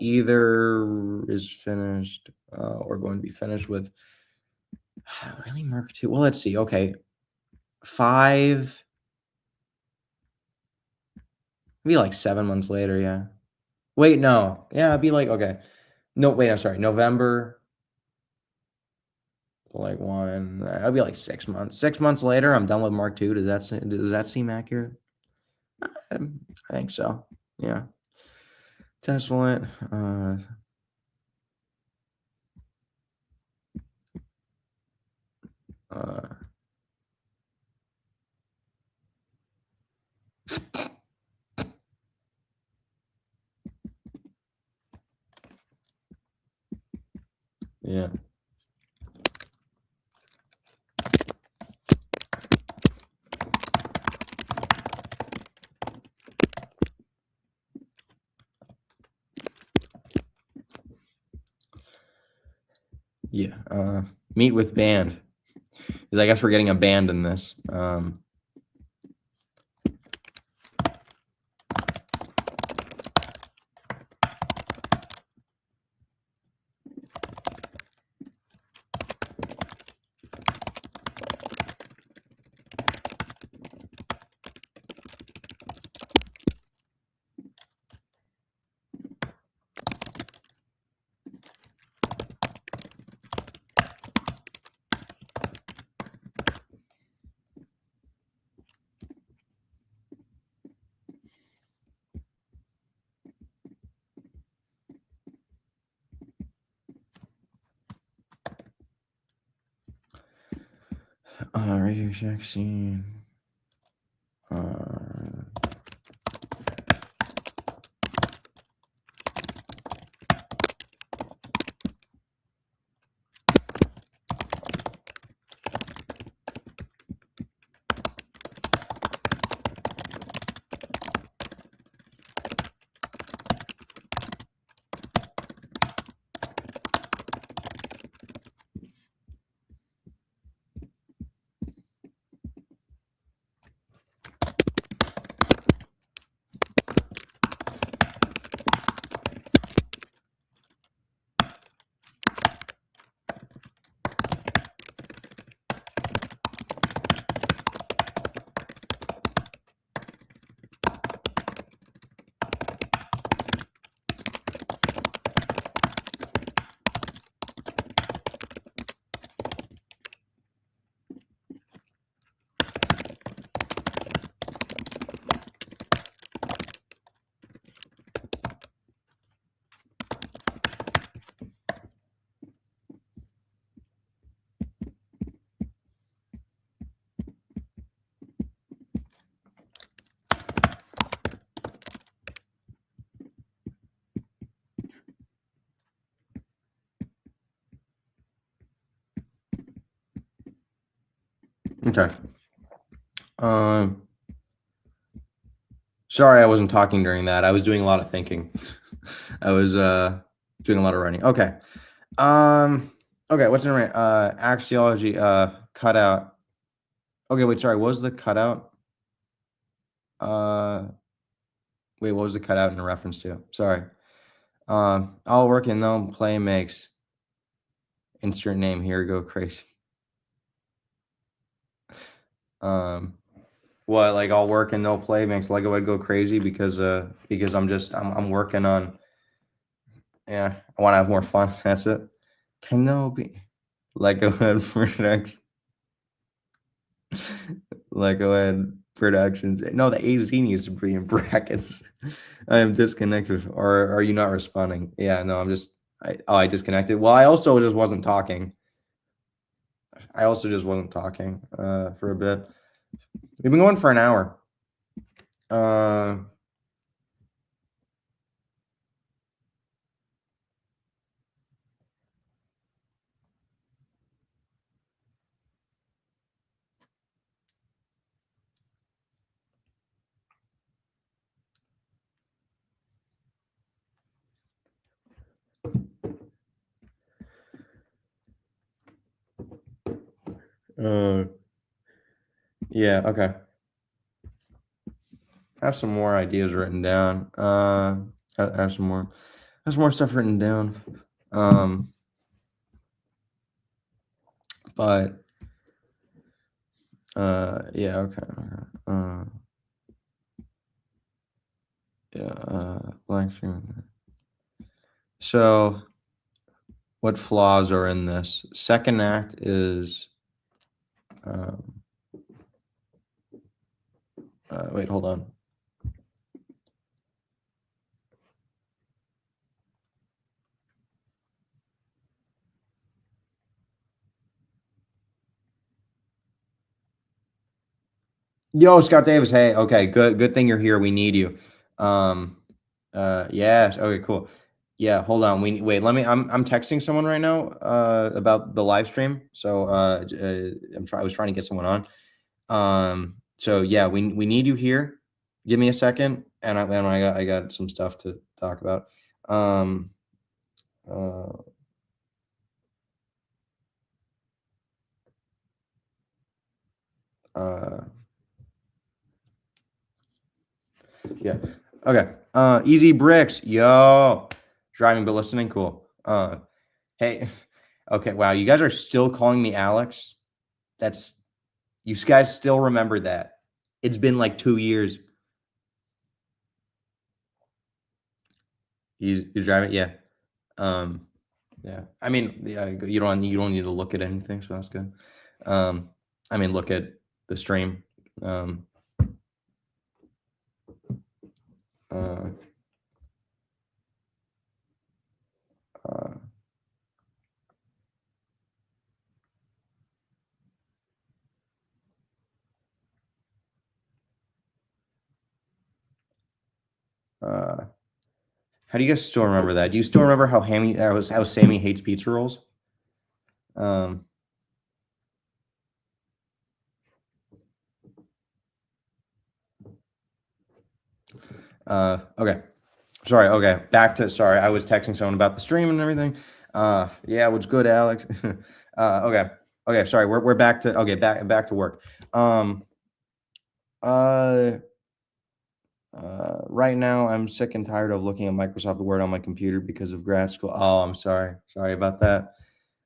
either is finished or going to be finished with really Merc 2. Well, let's see. Okay. 5 maybe like 7 months later, yeah. Wait, no. Yeah, it'd be like okay. No, wait, I'm sorry. November like one. I'll be like 6 months. 6 months later, I'm done with Mark II. Does that seem accurate? I think so. Yeah. Tesla. Yeah. Yeah. Meet with band. Because I guess we're getting a band in this. Radio Shack scene. Okay. Sorry, I wasn't talking during that. I was doing a lot of thinking. I was doing a lot of writing. Okay. Okay, what's in right? Axiology, cutout. Okay, wait, sorry. What was the cutout? Wait, what was the cutout in reference to? Sorry. I'll work in no play makes insert name here go crazy. What, like I'll work and no play makes Lego would go crazy because I'm working on, yeah, I want to have more fun. That's it. Kenobi. Lego Head Production. Lego Head Productions. No, the AZ needs to be in brackets. I am disconnected. Or are you not responding? Yeah, no, I disconnected. Well, I also just wasn't talking. For a bit. We've been going for an hour. Yeah, okay. I have some more ideas written down. I have some more stuff written down. But yeah, okay. Yeah, blank screen. So what flaws are in this? Second act is wait, hold on. Yo, Scott Davis. Hey, okay, good thing you're here. We need you. Yeah, okay, cool. Yeah, hold on. Wait, let me I'm texting someone right now about the live stream. So I was trying to get someone on. So yeah, we need you here. Give me a second, and I got some stuff to talk about. Uh, yeah. Okay. Easy bricks. Yo. Driving but listening. Cool. Hey. Okay. Wow. You guys are still calling me Alex. You guys still remember that. It's been like 2 years. You're driving. Yeah. Yeah. I mean, yeah, you don't need to look at anything, so that's good. I mean, look at the stream. Uh, how do you guys still remember that? Do you still remember how Sammy hates pizza rolls? Okay. Sorry. Okay. Sorry. I was texting someone about the stream and everything. Yeah, what's good, Alex? Okay. Okay. Sorry. We're back to, okay. Back to work. Right now I'm sick and tired of looking at Microsoft Word on my computer because of grad school. Oh, I'm sorry. Sorry about that.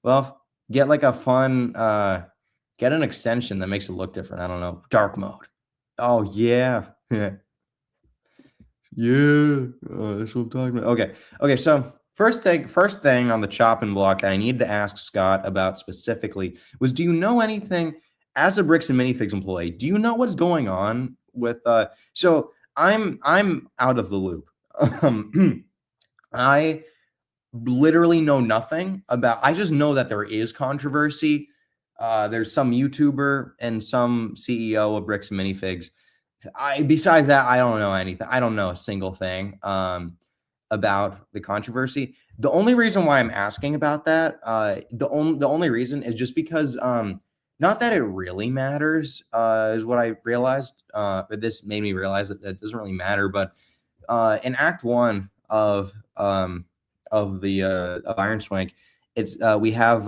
Well, get like a fun, get an extension that makes it look different. I don't know. Dark mode. Oh yeah. Yeah, that's what I'm talking about. Okay. Okay. So first thing on the chopping block that I needed to ask Scott about specifically was, do you know anything as a Bricks and Minifigs employee? Do you know what's going on with, so I'm out of the loop. I literally know nothing about, I just know that there is controversy. There's some YouTuber and some CEO of Bricks and Minifigs. Besides that, I don't know anything. I don't know a single thing about the controversy. The only reason why I'm asking about that, the only reason is just because Not that it really matters, is what I realized. But this made me realize that that doesn't really matter. But in Act One of the of Iron Swank, it's we have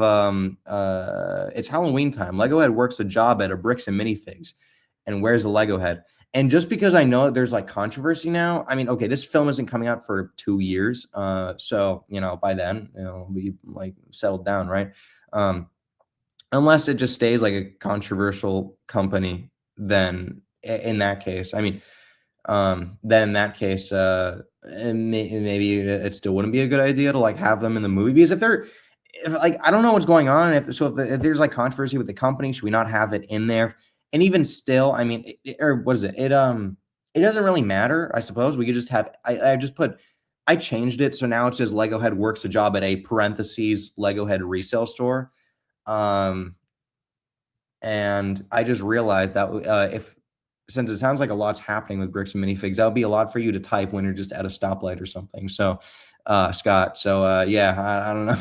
it's Halloween time. Lego Head works a job at a Bricks and Minifigs, and wears a Lego head. And just because I know there's like controversy now, I mean, okay, this film isn't coming out for 2 years, so by then, we like settled down, right? Um, Unless it just stays like a controversial company, then in that case, I mean, then in that case, maybe it still wouldn't be a good idea to like have them in the movie because if like I don't know what's going on. If there's like controversy with the company, should we not have it in there? And even still, I mean, or what is it? It doesn't really matter. I suppose we could just have. I changed it so now it says Lego Head works a job at a parentheses Lego Head resale store. Um, and I just realized that if since it sounds like a lot's happening with bricks and minifigs, that would be a lot for you to type when you're just at a stoplight or something. So, Scott, so yeah, I don't know.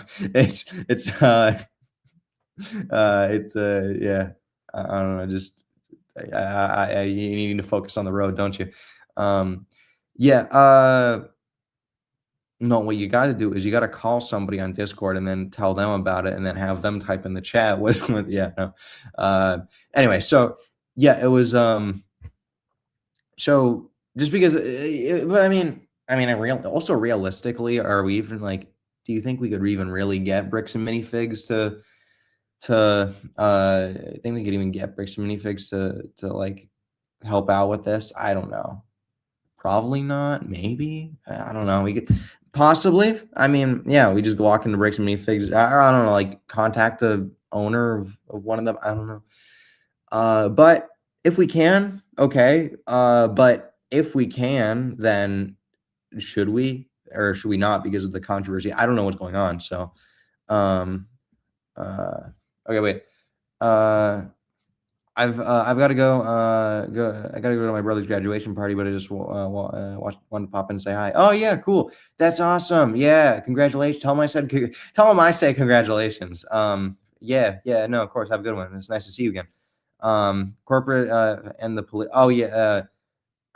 Yeah, I don't know. Just you need to focus on the road, don't you? Yeah. No, what you got to do is you got to call somebody on Discord and then tell them about it, and then have them type in the chat. Yeah, no. Anyway, so yeah, it was. So just because, but also realistically, are we even like? Do you think we could even really get bricks and minifigs to? I think we could even get bricks and minifigs to like help out with this. I don't know. Probably not. Maybe. I don't know. We could possibly. I mean, yeah, we just walk into Bricks and Minifigs. I don't know, like contact the owner of one of them. I don't know. But if we can, okay. But if we can, then should we or should we not because of the controversy? I don't know what's going on. So, um, okay, wait. I've got to go. I got to go to my brother's graduation party, but I just wanted to pop in and say hi. Oh yeah, cool. That's awesome. Yeah, congratulations. Tell him I say congratulations. Yeah, yeah. No, of course. Have a good one. It's nice to see you again. Corporate and the police. Oh yeah.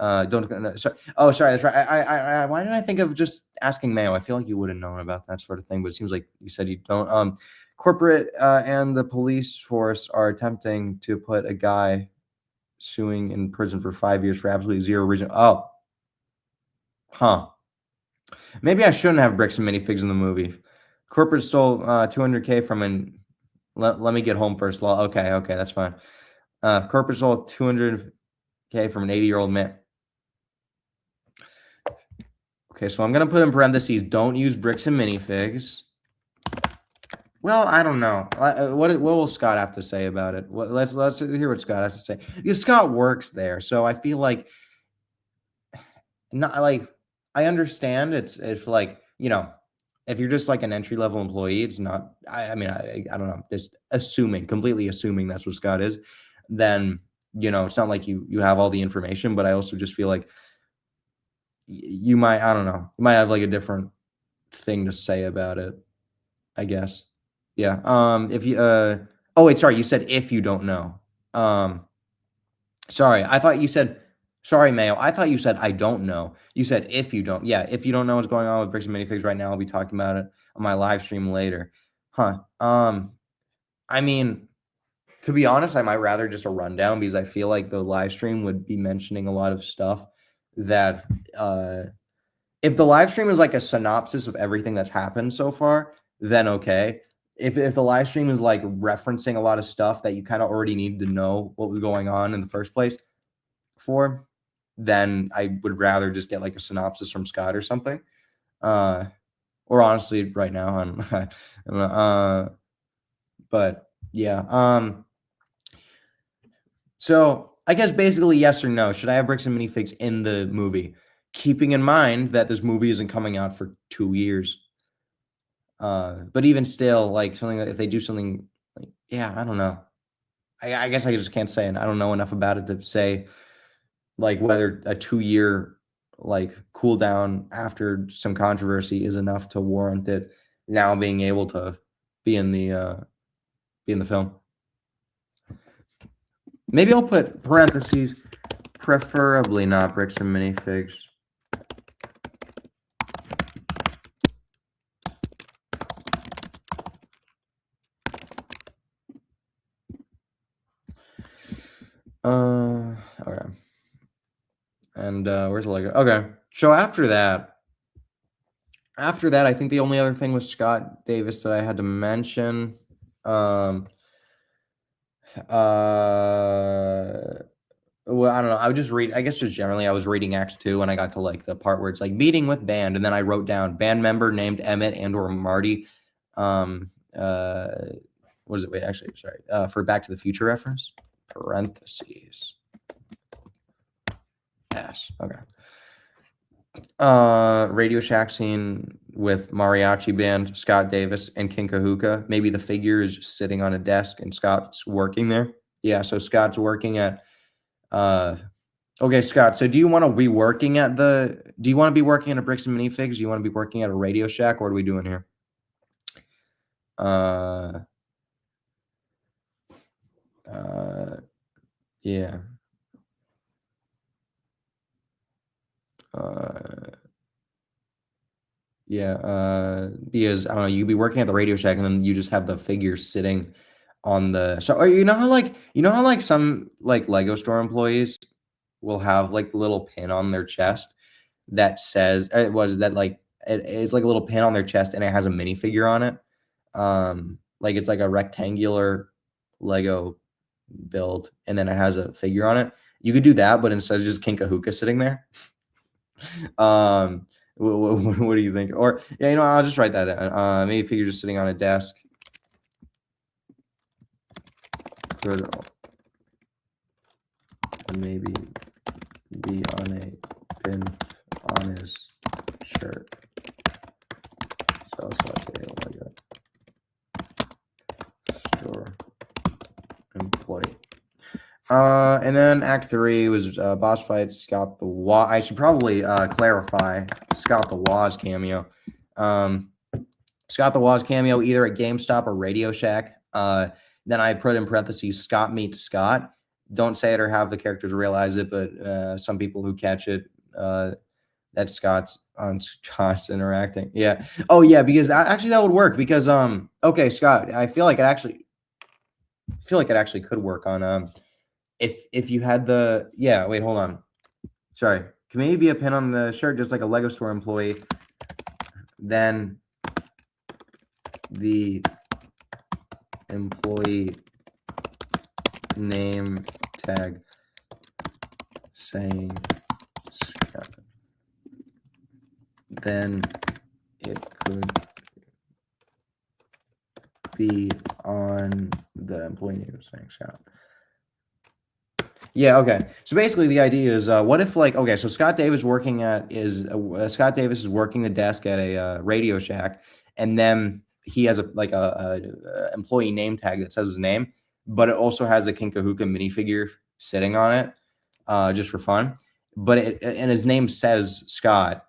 Don't. No, sorry. Oh, sorry. That's right. Why didn't I think of just asking Mayo? I feel like you would have known about that sort of thing, but it seems like you said you don't. Corporate and the police force are attempting to put a guy suing in prison for 5 years for absolutely zero reason. Oh, huh. Maybe I shouldn't have bricks and minifigs in the movie. Corporate stole 200K from an. Let me get home first. Okay, that's fine. Corporate stole 200K from an 80-year-old man. Okay, so I'm gonna put in parentheses. Don't use bricks and minifigs. Well, I don't know. What will Scott have to say about it? Let's hear what Scott has to say. Because Scott works there, so I feel like not like I understand. It's like if you're just like an entry level employee, it's not. I mean, I don't know. Just completely assuming that's what Scott is, then it's not like you have all the information. But I also just feel like you might. I don't know. You might have like a different thing to say about it, I guess. Yeah. If you oh wait, sorry, you said if you don't know. Sorry, I thought you said sorry, Mayo. I thought you said I don't know. You said if you don't. Yeah, if you don't know what's going on with bricks and minifigs right now, I'll be talking about it on my live stream later. Huh. I mean, to be honest, I might rather just a rundown because I feel like the live stream would be mentioning a lot of stuff that if the live stream is like a synopsis of everything that's happened so far, then okay. If the live stream is like referencing a lot of stuff that you kind of already needed to know what was going on in the first place for, then I would rather just get like a synopsis from Scott or something. Or honestly, right now, I don't know. But yeah. So I guess basically yes or no. Should I have bricks and minifigs in the movie? Keeping in mind that this movie isn't coming out for 2 years. But even still, like something that if they do something like, yeah, I don't know. I guess I just can't say, and I don't know enough about it to say like whether a 2 year like cool down after some controversy is enough to warrant it now being able to be in the film. Maybe I'll put parentheses, preferably not bricks and minifigs. Okay. And where's the Lego? Okay. So after that, I think the only other thing was Scott Davis that I had to mention. Well, I don't know. I would just read, I guess just generally, I was reading Acts 2 and I got to like the part where it's like meeting with band. And then I wrote down band member named Emmett and or Marty. What is it? Wait, actually, sorry. For Back to the Future reference, parentheses. S. Okay. Radio Shack scene with mariachi band, Scott Davis and King Kahuka. Maybe the figure is just sitting on a desk and Scott's working there. Yeah, so Scott's working at okay, Scott. So do you want to be working at Bricks and Minifigs? Do you want to be working at a Radio Shack? What are we doing here? Yeah. Yeah, because I don't know, you could be working at the Radio Shack and then you just have the figure sitting on the so you know how like some like Lego store employees will have like the little pin on their chest that says it's like a little pin on their chest and it has a minifigure on it. Like it's like a rectangular Lego build and then it has a figure on it. You could do that, but instead of just King Kahuka sitting there. What do you think? Or yeah, you know, I'll just write that down. Maybe figure just sitting on a desk. Could maybe be on a pin on his shirt. So it's like a store employee. And then Act 3 was boss fight. Scott the Waz. I should probably clarify Scott the Waz cameo. Scott the Waz cameo either at GameStop or Radio Shack. Then I put in parentheses Scott meets Scott. Don't say it or have the characters realize it, but some people who catch it, that's Scott's interacting. Yeah. Oh yeah, because actually that would work because okay, Scott, I feel like it actually could work on if you had the wait, hold on. Sorry. Can maybe be a pin on the shirt just like a Lego store employee. Then the employee name tag saying Scott. Then it could be on the employee name saying Scott. Yeah, okay. So basically the idea is what if like okay, so Scott Davis is working the desk at a Radio Shack and then he has a employee name tag that says his name, but it also has the King Kahuka minifigure sitting on it just for fun. But and his name says Scott.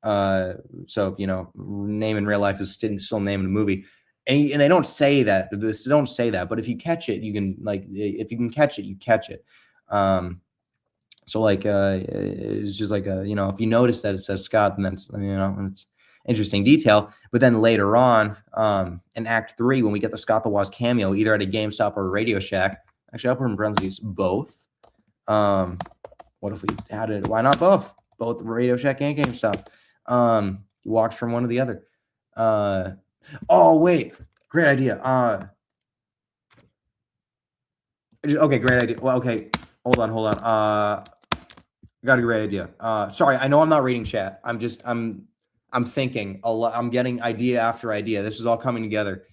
So you know, name in real life is still name in the movie. And they don't say that. Don't say that. But if you catch it, you can like if you can catch it, you catch it. So like it's just like you know, if you notice that it says Scott, then that's, you know, it's interesting detail. But then later on in Act 3, when we get the Scott the Waz cameo either at a GameStop or a Radio Shack, actually I'll put in parentheses both. What if we added, why not both Radio Shack and GameStop? He walks from one to the other. Oh wait, great idea. Okay, great idea. Well, okay, hold on. Got a great idea. Sorry, I know I'm not reading chat. I'm thinking a lot. I'm getting idea after idea. This is all coming together.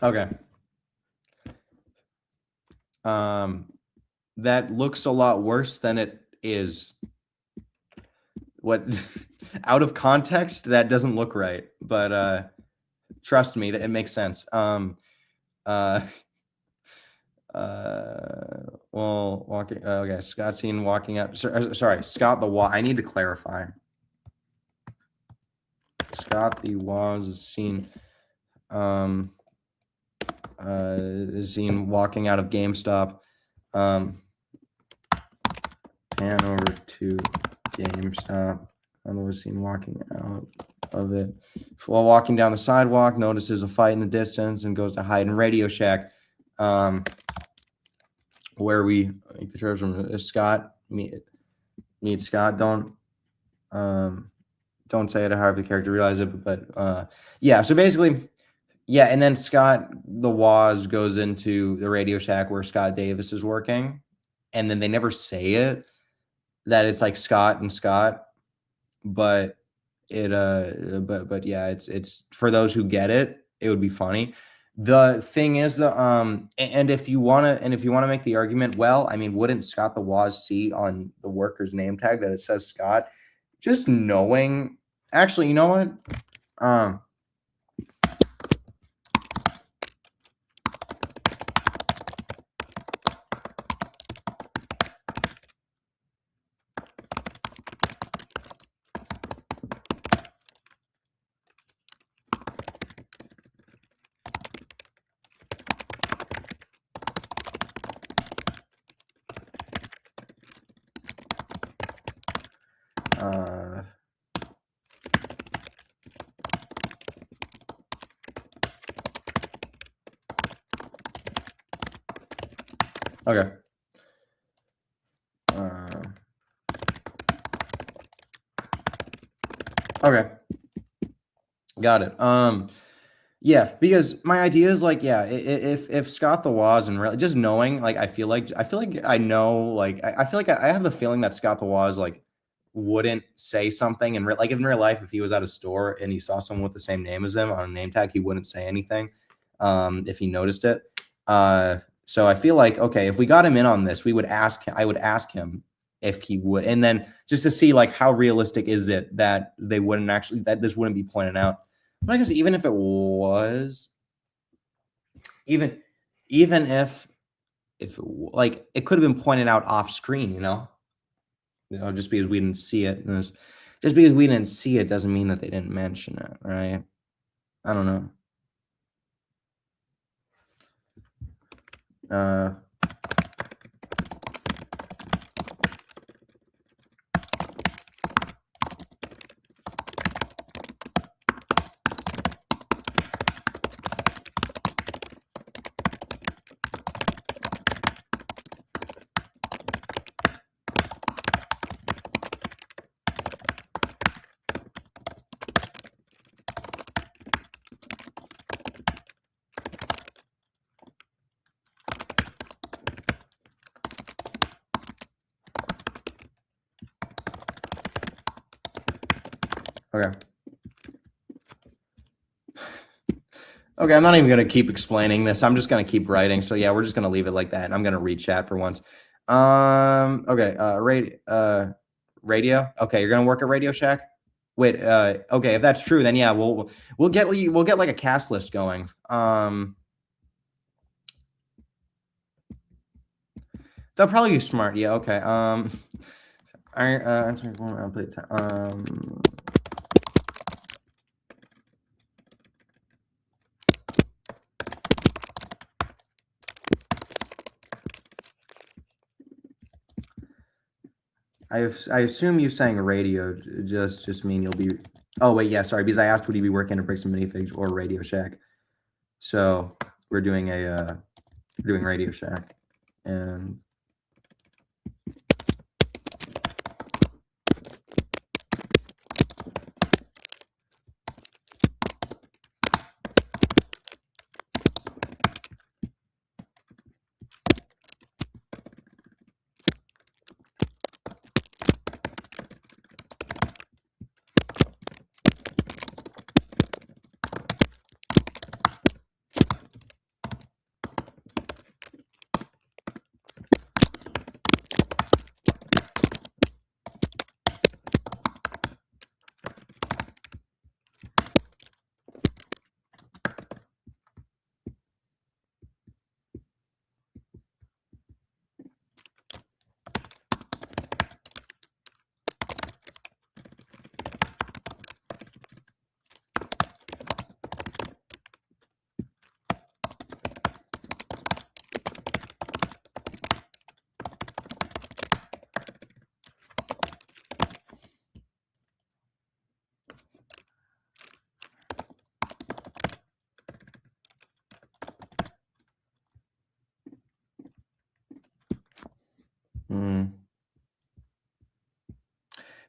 Okay. That looks a lot worse than it is. What out of context, that doesn't look right, but trust me, that it makes sense. Uh well, walking, okay, Scott seen walking out, sorry, Scott the Waz, I need to clarify. Scott the Waz is seen walking out of GameStop. Pan over to GameStop. Was seen walking out of it. While walking down the sidewalk, notices a fight in the distance and goes to hide in Radio Shack, where we make the terms from Scott meet Scott. Don't say it however the character realizes it, but yeah. So basically, yeah. And then Scott the Waz goes into the Radio Shack where Scott Davis is working, and then they never say it that it's like Scott and Scott, but it but yeah, it's for those who get it, it would be funny. The thing is, and if you want to make the argument, well, I mean, wouldn't Scott the Waz see on the worker's name tag that it says Scott? Just knowing, actually, you know what? Okay. Okay. Got it. Yeah, because my idea is like, yeah, if Scott the Waz and really just knowing, like, I feel like I know, like, I feel like I have the feeling that Scott the Waz like wouldn't say something, and like in real life, if he was at a store and he saw someone with the same name as him on a name tag, he wouldn't say anything, if he noticed it. So I feel like, okay, if we got him in on this, I would ask him if he would, and then just to see like how realistic is it that they wouldn't actually, that this wouldn't be pointed out. But I guess even if it was, even if like it could have been pointed out off screen, just because we didn't see it, just because we didn't see it doesn't mean that they didn't mention it, right? I don't know. Okay. Okay, I'm not even going to keep explaining this. I'm just going to keep writing. So yeah, we're just going to leave it like that. And I'm going to read chat for once. Okay. Radio. Okay. You're going to work at Radio Shack. Wait, okay. If that's true, then yeah, we'll get like a cast list going. They'll probably be smart. Yeah. Okay. I assume you saying radio just mean you'll be. Oh wait, yeah, sorry, because I asked would you be working at Bricks and Minifigs or Radio Shack. So we're doing doing Radio Shack, and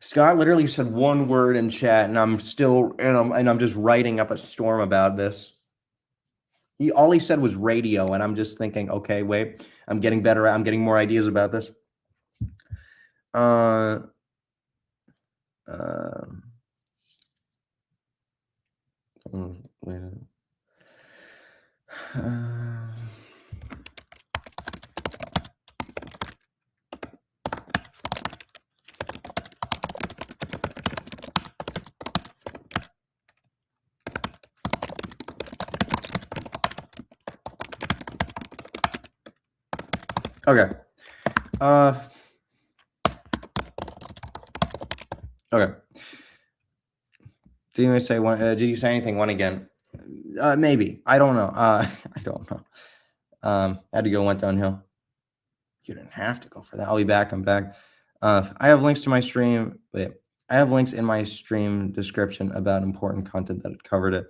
Scott literally said one word in chat, and I'm just writing up a storm about this. All he said was radio, and I'm just thinking, okay, wait, I'm getting better. I'm getting more ideas about this. Wait. Okay. Okay. Did you say one? Did you say anything? One again? Maybe. I don't know. I don't know. Had to go. Went downhill. You didn't have to go for that. I'll be back. I'm back. I have links to my stream. Wait. I have links in my stream description about important content that covered it.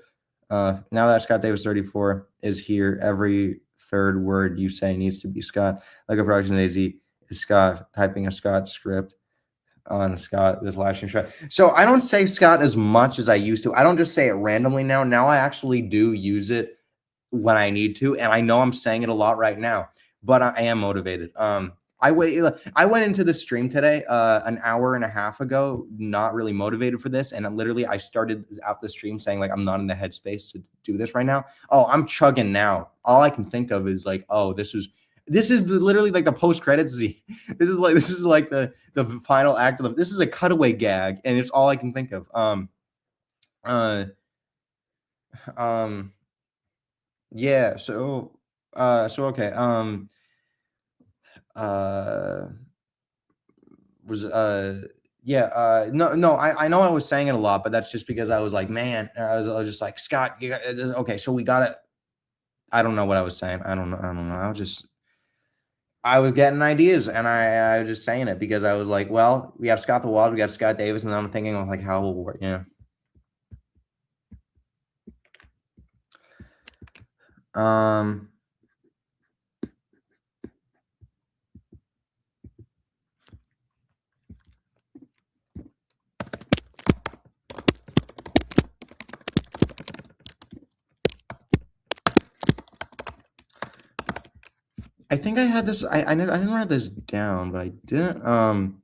Now that Scott Davis 34 is here, every third word you say needs to be Scott. Like a production daisy is Scott typing a Scott script on Scott this live stream. So I don't say Scott as much as I used to. I don't just say it randomly now. Now I actually do use it when I need to, and I know I'm saying it a lot right now, but I am motivated. I went into the stream today an hour and a half ago, not really motivated for this, and literally I started out the stream saying like I'm not in the headspace to do this right now. Oh, I'm chugging now. All I can think of is like, oh, this is literally like the post credits. This is like the final act of this is a cutaway gag, and it's all I can think of. Yeah. So okay. No, I know I was saying it a lot, but that's just because I was like, man, I was just like, Scott, you got, okay, so we got it. I don't know what I was saying. I don't know. I was getting ideas, and I was just saying it because I was like, well, we have Scott the Waz, we got Scott Davis, and then I'm thinking of like how will work. Yeah. I think I had this. I didn't write this down, but I didn't. I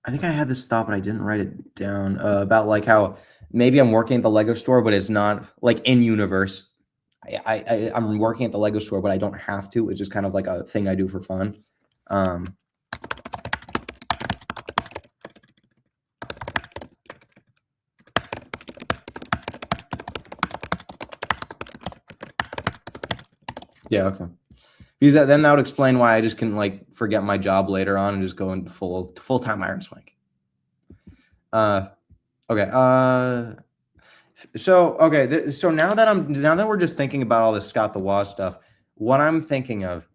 think I had this thought, but I didn't write it down about like how maybe I'm working at the Lego store, but it's not like in universe. I'm working at the Lego store, but I don't have to. It's just kind of like a thing I do for fun. Yeah, okay. Because then that would explain why I just can like forget my job later on and just go into full-time Iron Swank. Okay. So now that we're just thinking about all this Scott the Waz stuff, what I'm thinking of,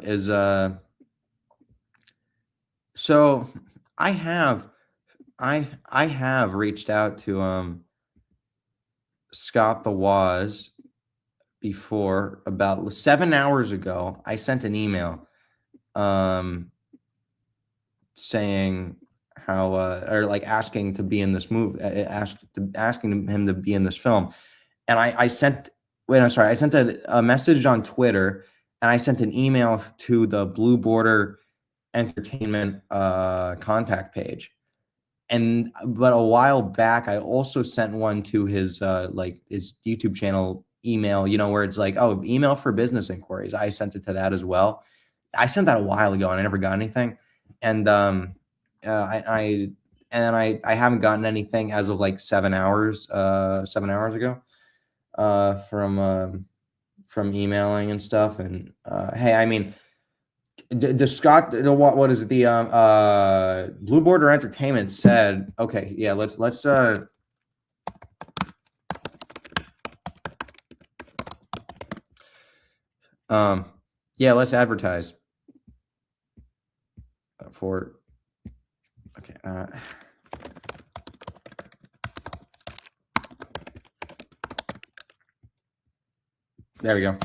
is so I have reached out to Scott the Waz before. About 7 hours ago, I sent an email saying how or like asking to be in this movie, asking him to be in this film. And I sent a message on Twitter, and I sent an email to the Blue Border Entertainment contact page. But a while back, I also sent one to his his YouTube channel email, where it's like, oh, email for business inquiries. I sent it to that as well. I sent that a while ago, and I never got anything. And I haven't gotten anything as of like 7 hours ago from emailing and stuff. And hey, I mean, does Scott, what is the Blue Border Entertainment said, okay, yeah, let's yeah, let's advertise. for okay. There we go.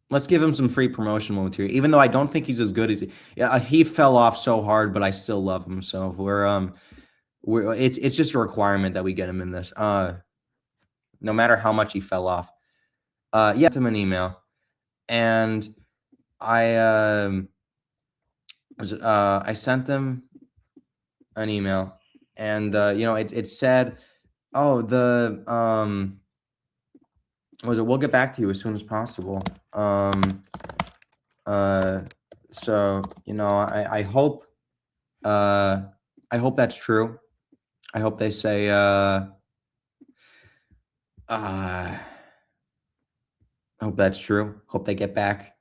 Let's give him some free promotional material, even though I don't think he's as good as he. Yeah, he fell off so hard, but I still love him. So we're it's just a requirement that we get him in this. No matter how much he fell off. Yeah, sent him an email, and I I sent him an email, and it said, oh, we'll get back to you as soon as possible. So I hope that's true. I hope they say I hope that's true. Hope they get back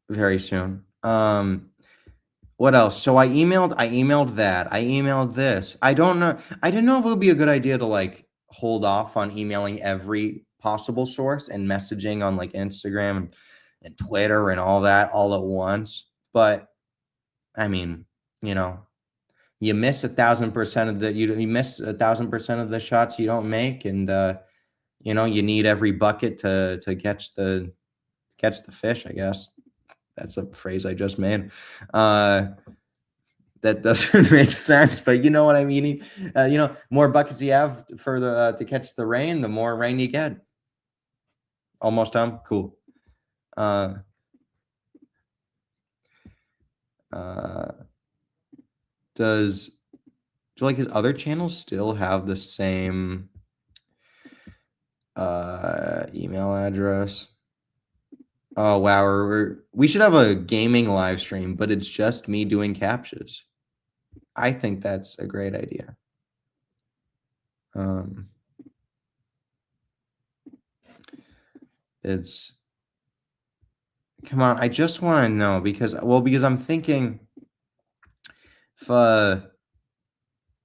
very soon. What else? So I emailed that. I emailed this. I don't know. I didn't know if it would be a good idea to like hold off on emailing every possible source and messaging on like Instagram and Twitter and all that all at once. But I mean, you miss 1,000% of the you miss 1,000% of the shots you don't make, and you need every bucket to catch the fish, I guess. That's a phrase I just made. That doesn't make sense, but you know what I mean. More buckets you have for the to catch the rain, the more rain you get. Almost done. Cool. Do like his other channels still have the same email address? Oh wow, we should have a gaming live stream, but it's just me doing captchas. I think that's a great idea. Come on, I just want to know because I'm thinking if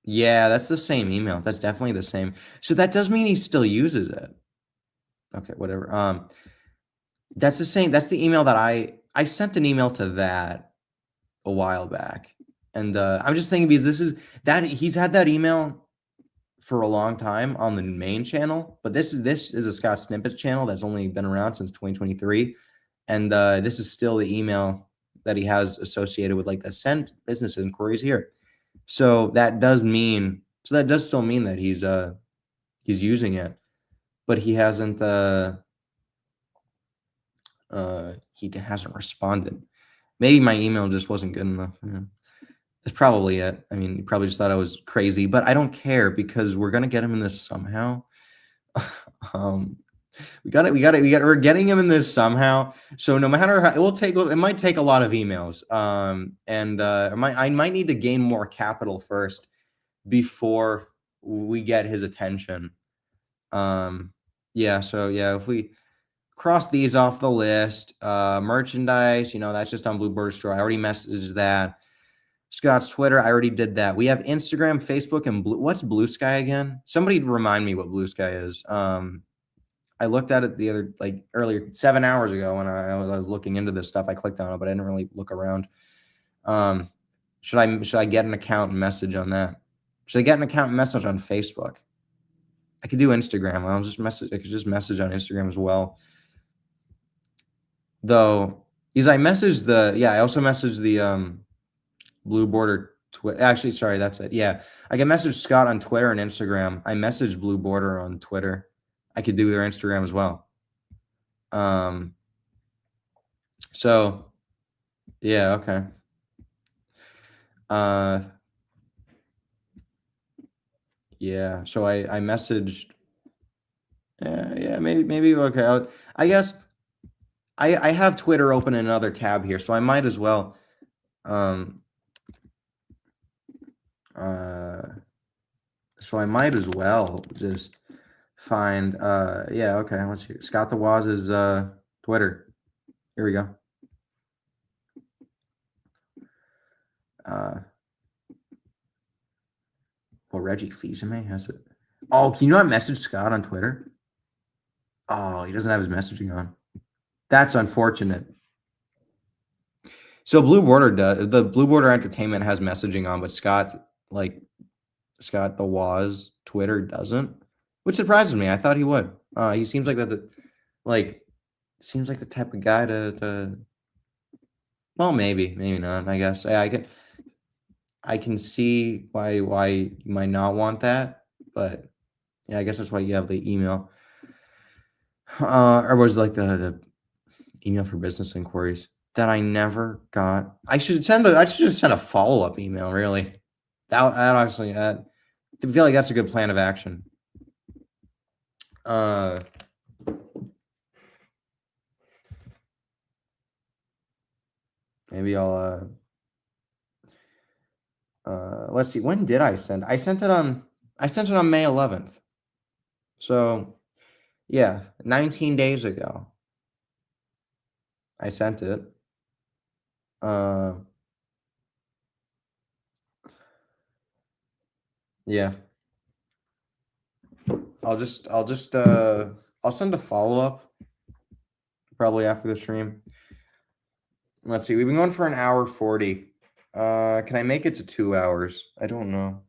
yeah, that's the same email. That's definitely the same. So that does mean he still uses it. Okay, whatever. That's the same. That's the email that I sent an email to that a while back. And I'm just thinking because he's had that email for a long time on the main channel, but this is a Scott Snippets channel that's only been around since 2023. And this is still the email that he has associated with like the sent business inquiries here. So that does still mean that he's using it, but he hasn't responded. Maybe my email just wasn't good enough. Yeah. That's probably it. I mean, he probably just thought I was crazy, but I don't care because we're gonna get him in this somehow. We're getting him in this somehow. So no matter how it might take a lot of emails. I might need to gain more capital first before we get his attention. Yeah. So yeah, if we cross these off the list, merchandise, that's just on Blue Border Store. I already messaged that. Scott's Twitter, I already did that. We have Instagram, Facebook, and what's Blue Sky again? Somebody remind me what Blue Sky is. I looked at it earlier, 7 hours ago when I was looking into this stuff. I clicked on it, but I didn't really look around. Should I get an account and message on that? Should I get an account and message on Facebook? I could do Instagram. I could just message on Instagram as well. Though, because I also messaged the Blue Border Twitter. Actually, sorry, that's it. Yeah, I can message Scott on Twitter and Instagram. I messaged Blue Border on Twitter. I could do their Instagram as well. So yeah, okay. Yeah, so I messaged. Yeah, maybe okay. I guess I have Twitter open in another tab here, so I might as well. So I might as well just find. Yeah, okay. Let's see. Scott the Waz's Twitter. Here we go. Well, Reggie Fils-Aimé has it. Oh, can you not message Scott on Twitter? Oh, he doesn't have his messaging on. That's unfortunate. So Blue Border does the Blue Border Entertainment has messaging on, but Scott the Waz Twitter doesn't, which surprises me. I thought he would. He seems like like seems like the type of guy to. Well, maybe not. I guess I can see why you might not want that, but yeah, I guess that's why you have the email. Or was like the email for business inquiries that I never got. I should just send a follow-up email, really. That actually I feel like that's a good plan of action. Maybe I'll let's see. When did I send? I sent it on May 11th. So, yeah, 19 days ago. I sent it. Yeah. I'll send a follow-up probably after the stream. Let's see. We've been going for an hour 40. Can I make it to 2 hours? I don't know.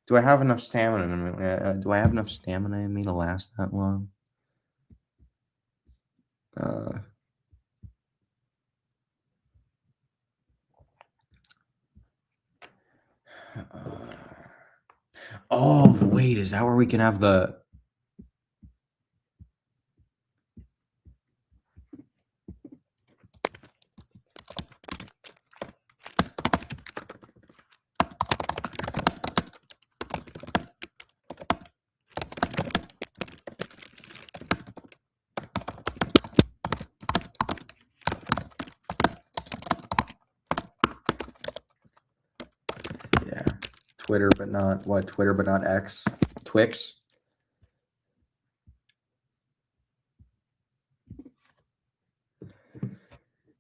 Do I have enough stamina in me? Do I have enough stamina in me to last that long? Oh, wait, is that where we can have the... Yeah, Twitter, but not what? Twitter, but not X? Twix?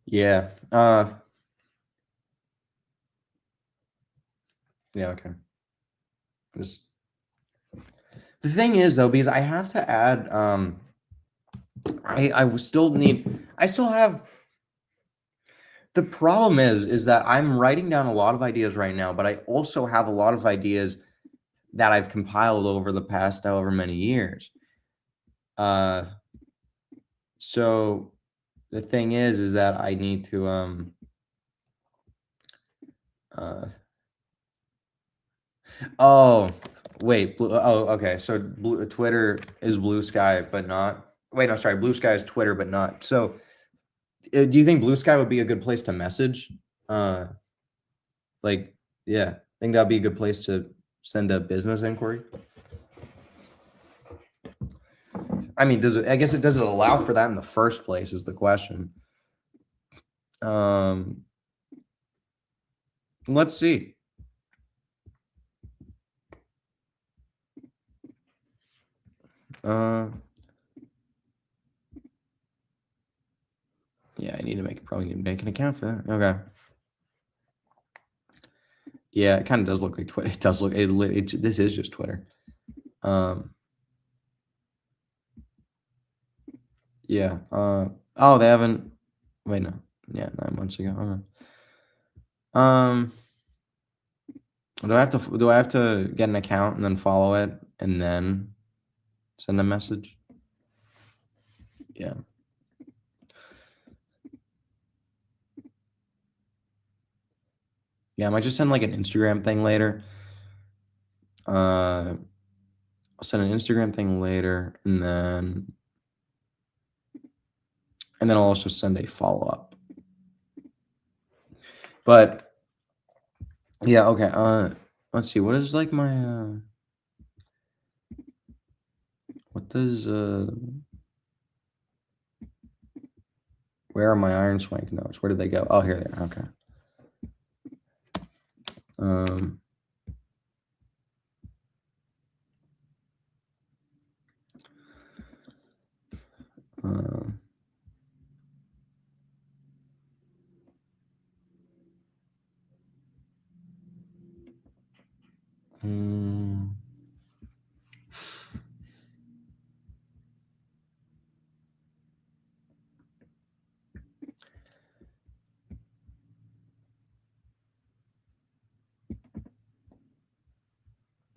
Yeah. Yeah, okay. Just the thing is though, because I have to add I still have the problem is that I'm writing down a lot of ideas right now, but I also have a lot of ideas that I've compiled over the past however many years. So the thing is that I need to oh wait, okay. So Twitter is Blue Sky, but not. Wait, no, sorry. Blue Sky is Twitter, but not. So, do you think Blue Sky would be a good place to message? Like, yeah, I think that'd be a good place to send a business inquiry. I mean, does it? I guess it doesn't allow for that in the first place. Is the question. Let's see. Yeah, I need to probably need to make an account for that. Okay. Yeah, it kind of does look like Twitter. It does look. This is just Twitter. Yeah. Oh, they haven't. Wait, no. Yeah, 9 months ago. Do I have to get an account and then follow it and then send a message? Yeah. Yeah, I might just send like an Instagram thing later. I'll send an Instagram thing later, and then I'll also send a follow-up. But yeah, okay. Let's see. What is like my what does where are my Iron Swank notes? Where did they go? Oh, here they are. Okay.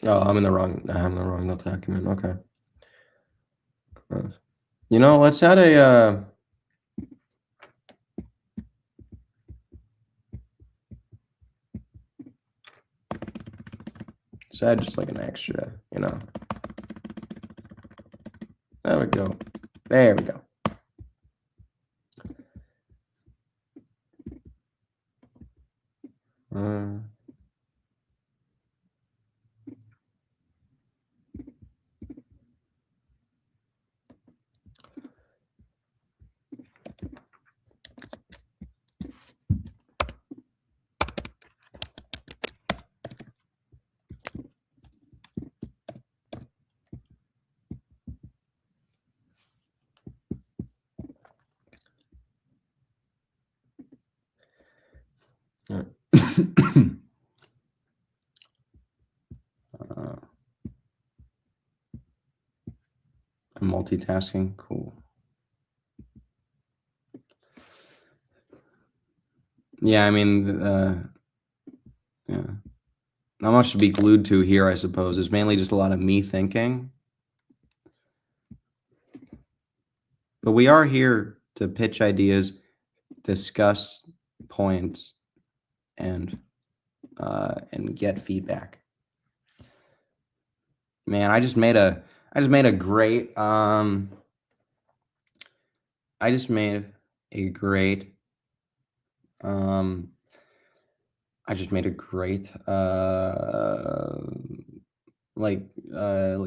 Oh, I'm in the wrong document. Okay. You know, let's add a let's add just like an extra, you know. There we go. There we go. Multitasking, cool. Yeah, I mean, yeah, not much to be glued to here, I suppose. It's mainly just a lot of me thinking. But we are here to pitch ideas, discuss points, and get feedback. Man, I just made a great like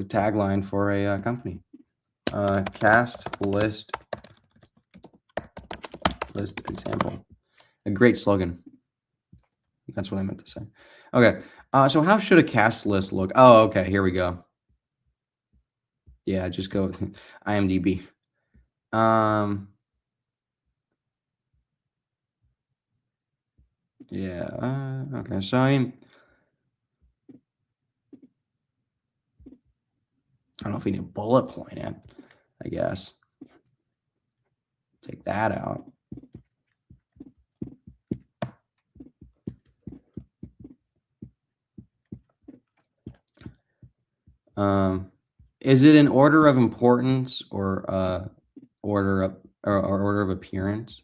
tagline for a company. Cast list example. A great slogan. That's what I meant to say. Okay. So how should a cast list look? Oh, okay. Here we go. Yeah, just go IMDb. Yeah. Okay. So I mean, I don't know if we need a bullet point it. I guess. Take that out. Is it in order of importance or order of appearance?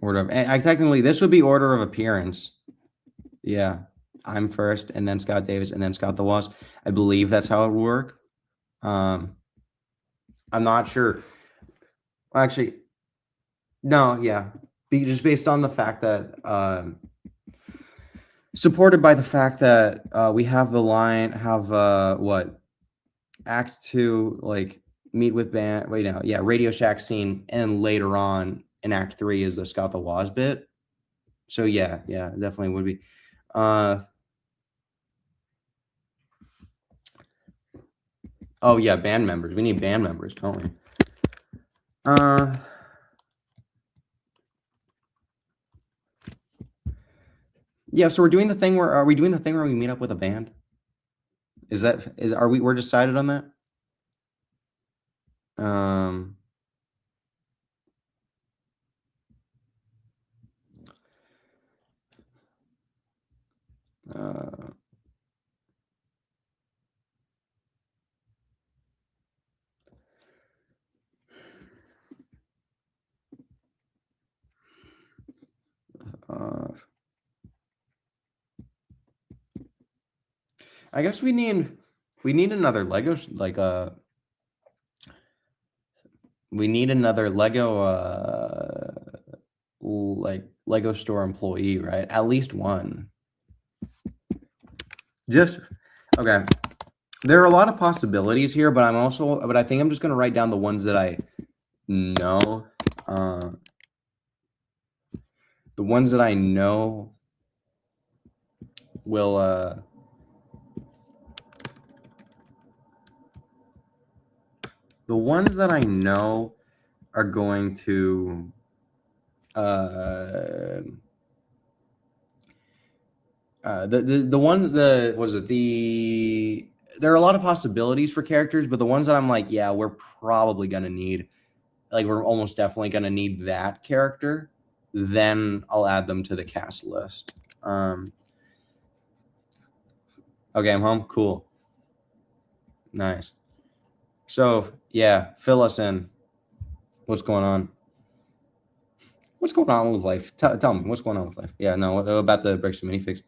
Technically, this would be order of appearance. Yeah, I'm first, and then Scott Davis, and then Scott the Wasp. I believe that's how it would work. I'm not sure. Actually, no, yeah, just based on the fact that supported by the fact that we have the line, what Act 2, like meet with band. Wait, no, yeah, Radio Shack scene, and later on in Act 3 is the Scott the Wasp bit. So yeah, definitely would be. Oh yeah, band members. We need band members, don't we? Yeah. So we're doing the thing where are we doing the thing where we meet up with a band? We're decided on that? I guess we need another Lego we need another Lego store employee, right? At least one. Just okay. There are a lot of possibilities here, but I think I'm just gonna write down the ones that I know. The ones that I know will the ones that I know are going to the ones there are a lot of possibilities for characters, but the ones that I'm like, yeah, we're probably gonna need, like, we're almost definitely gonna need that character, then I'll add them to the cast list. Okay, I'm home. Cool. Nice. So yeah, fill us in. What's going on? What's going on with life? Tell me what's going on with life. Yeah, no. What about the bricks and minifix?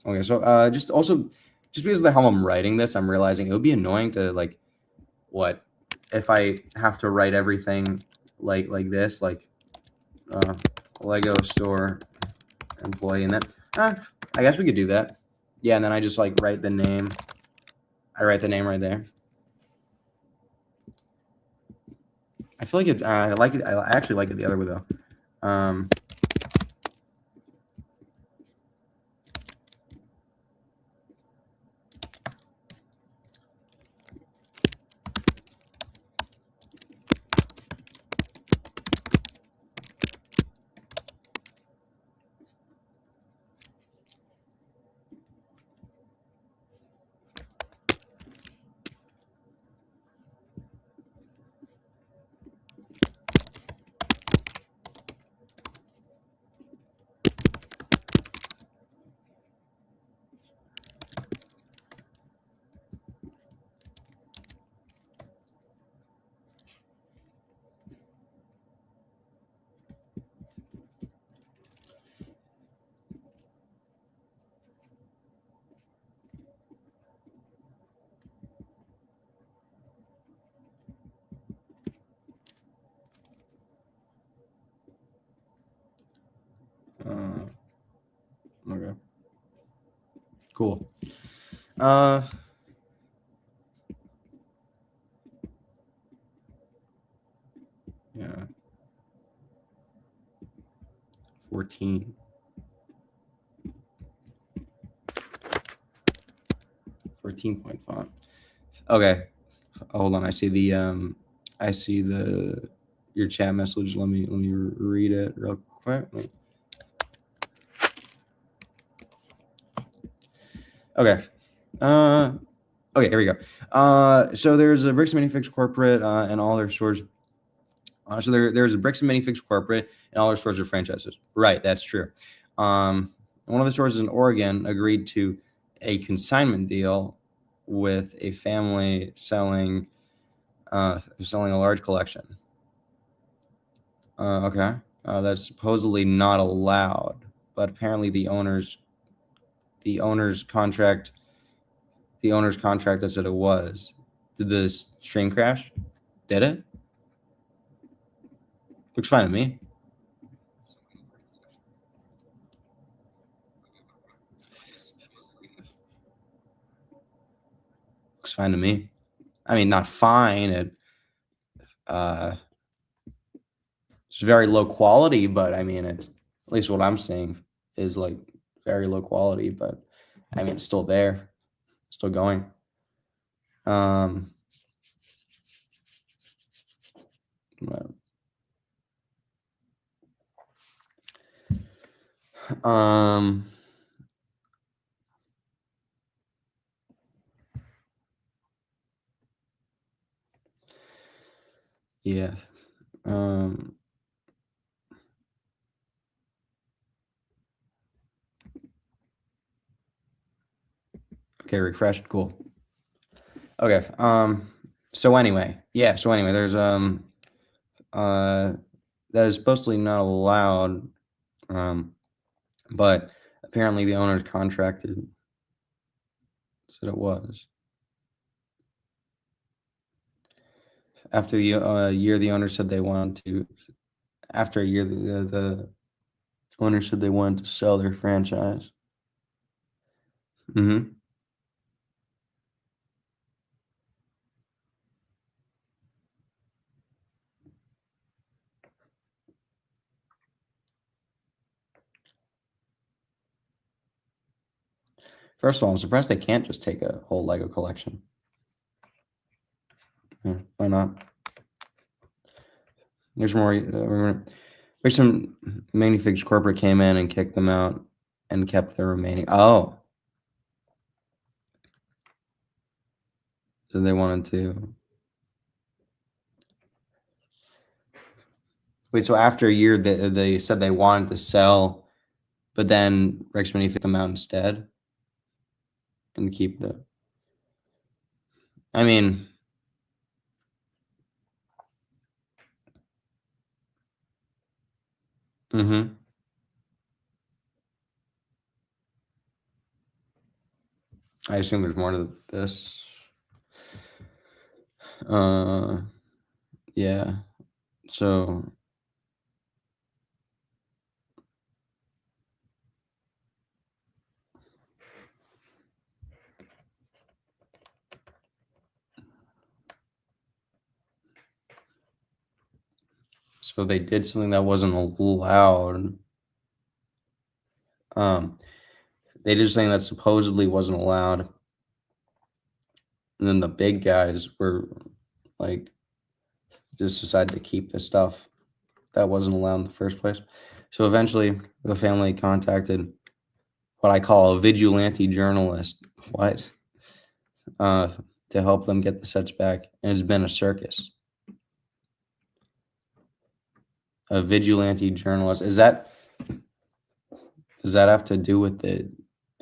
Okay, so just because of how I'm writing this, I'm realizing it would be annoying to like what if I have to write everything like this, like Lego store employee, and then I guess we could do that. Yeah, and then I just like write the name. I write the name right there. I feel like it. I like it. I actually like it the other way though. Okay. Cool. Yeah. 14. 14-point font. Okay. Hold on. I see your chat message. Let me read it real quick. Okay. Okay, here we go. So there's a Bricks and Minifix corporate and all their stores. So there's a Bricks and Minifix corporate and all their stores are franchises. Right, that's true. One of the stores in Oregon agreed to a consignment deal with a family selling a large collection. Okay, that's supposedly not allowed, but apparently the owner's contract that said it was. Did the stream crash? Did it? Looks fine to me. Looks fine to me. I mean, not fine. It's very low quality, but I mean, it's at least what I'm seeing is like very low quality, but I mean, it's still there, still going. Um, um, yeah. Um, okay, refreshed. Cool. Okay. So anyway, yeah. So anyway, there's that is supposedly not allowed. But apparently the owners contracted said it was. After the year, the owner said they wanted to. After a year, the owner said they wanted to sell their franchise. Mm-hmm. First of all, I'm surprised they can't just take a whole Lego collection. Yeah, why not? There's more. There's some Minifigs corporate came in and kicked them out and kept the remaining. Oh, so they wanted to. Wait, so after a year, they said they wanted to sell, but then Rex Minifig them out instead. and keep the. I mean, mm-hmm. I assume there's more to this. Yeah. So they did something that wasn't allowed. They did something that supposedly wasn't allowed. And then the big guys were like just decided to keep the stuff that wasn't allowed in the first place. So eventually the family contacted what I call a vigilante journalist. What? To help them get the sets back. And it's been a circus. A vigilante journalist. Does that have to do with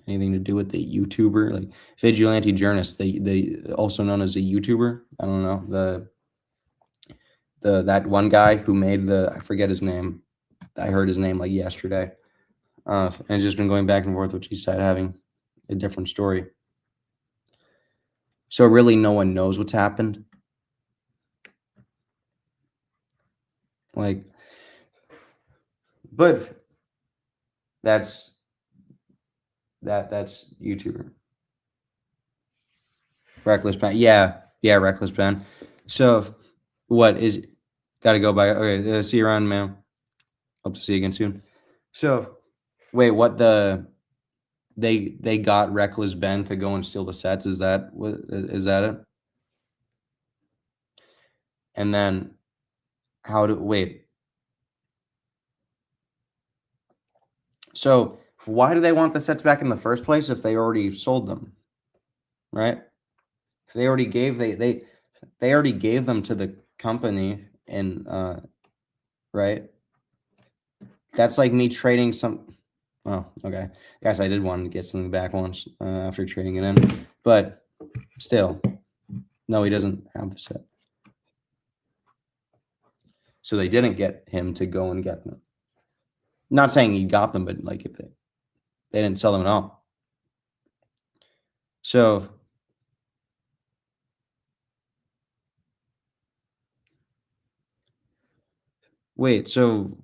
anything to do with the YouTuber? Like vigilante journalist, they also known as a YouTuber. I don't know. That one guy who made I forget his name. I heard his name like yesterday. And it's just been going back and forth with each side having a different story. So really no one knows what's happened. Like, but that's YouTuber. Reckless Ben. Yeah, Reckless Ben. So what is got to go by? Okay, see you around, man. Hope to see you again soon. So wait, what they got Reckless Ben to go and steal the sets? Is that it? And then wait? So why do they want the sets back in the first place if they already sold them? Right? If they already gave they already gave them to the company and right? That's like me trading some. Oh, okay. Guys, I did want to get something back once after trading it in, but still, no, he doesn't have the set. So they didn't get him to go and get them. Not saying he got them, but like if they didn't sell them at all. So wait, so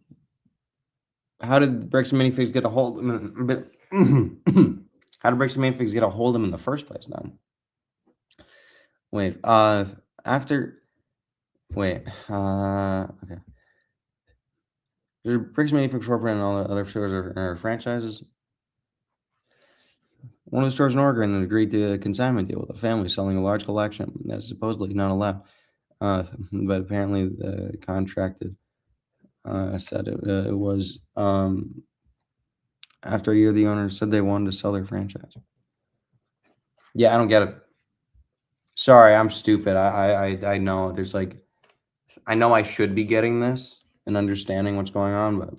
how did Bricks and Minifigs get a hold? How did Bricks and Minifigs get a hold of him in the first place then? Wait, after. Wait, okay. There's Bricks and Minifigs Corporate and all the other stores are franchises. One of the stores in Oregon agreed to a consignment deal with a family selling a large collection that is supposedly not allowed. But apparently the contracted said it was after a year the owner said they wanted to sell their franchise. Yeah, I don't get it. Sorry, I'm stupid. I know there's like I know I should be getting this and understanding what's going on, but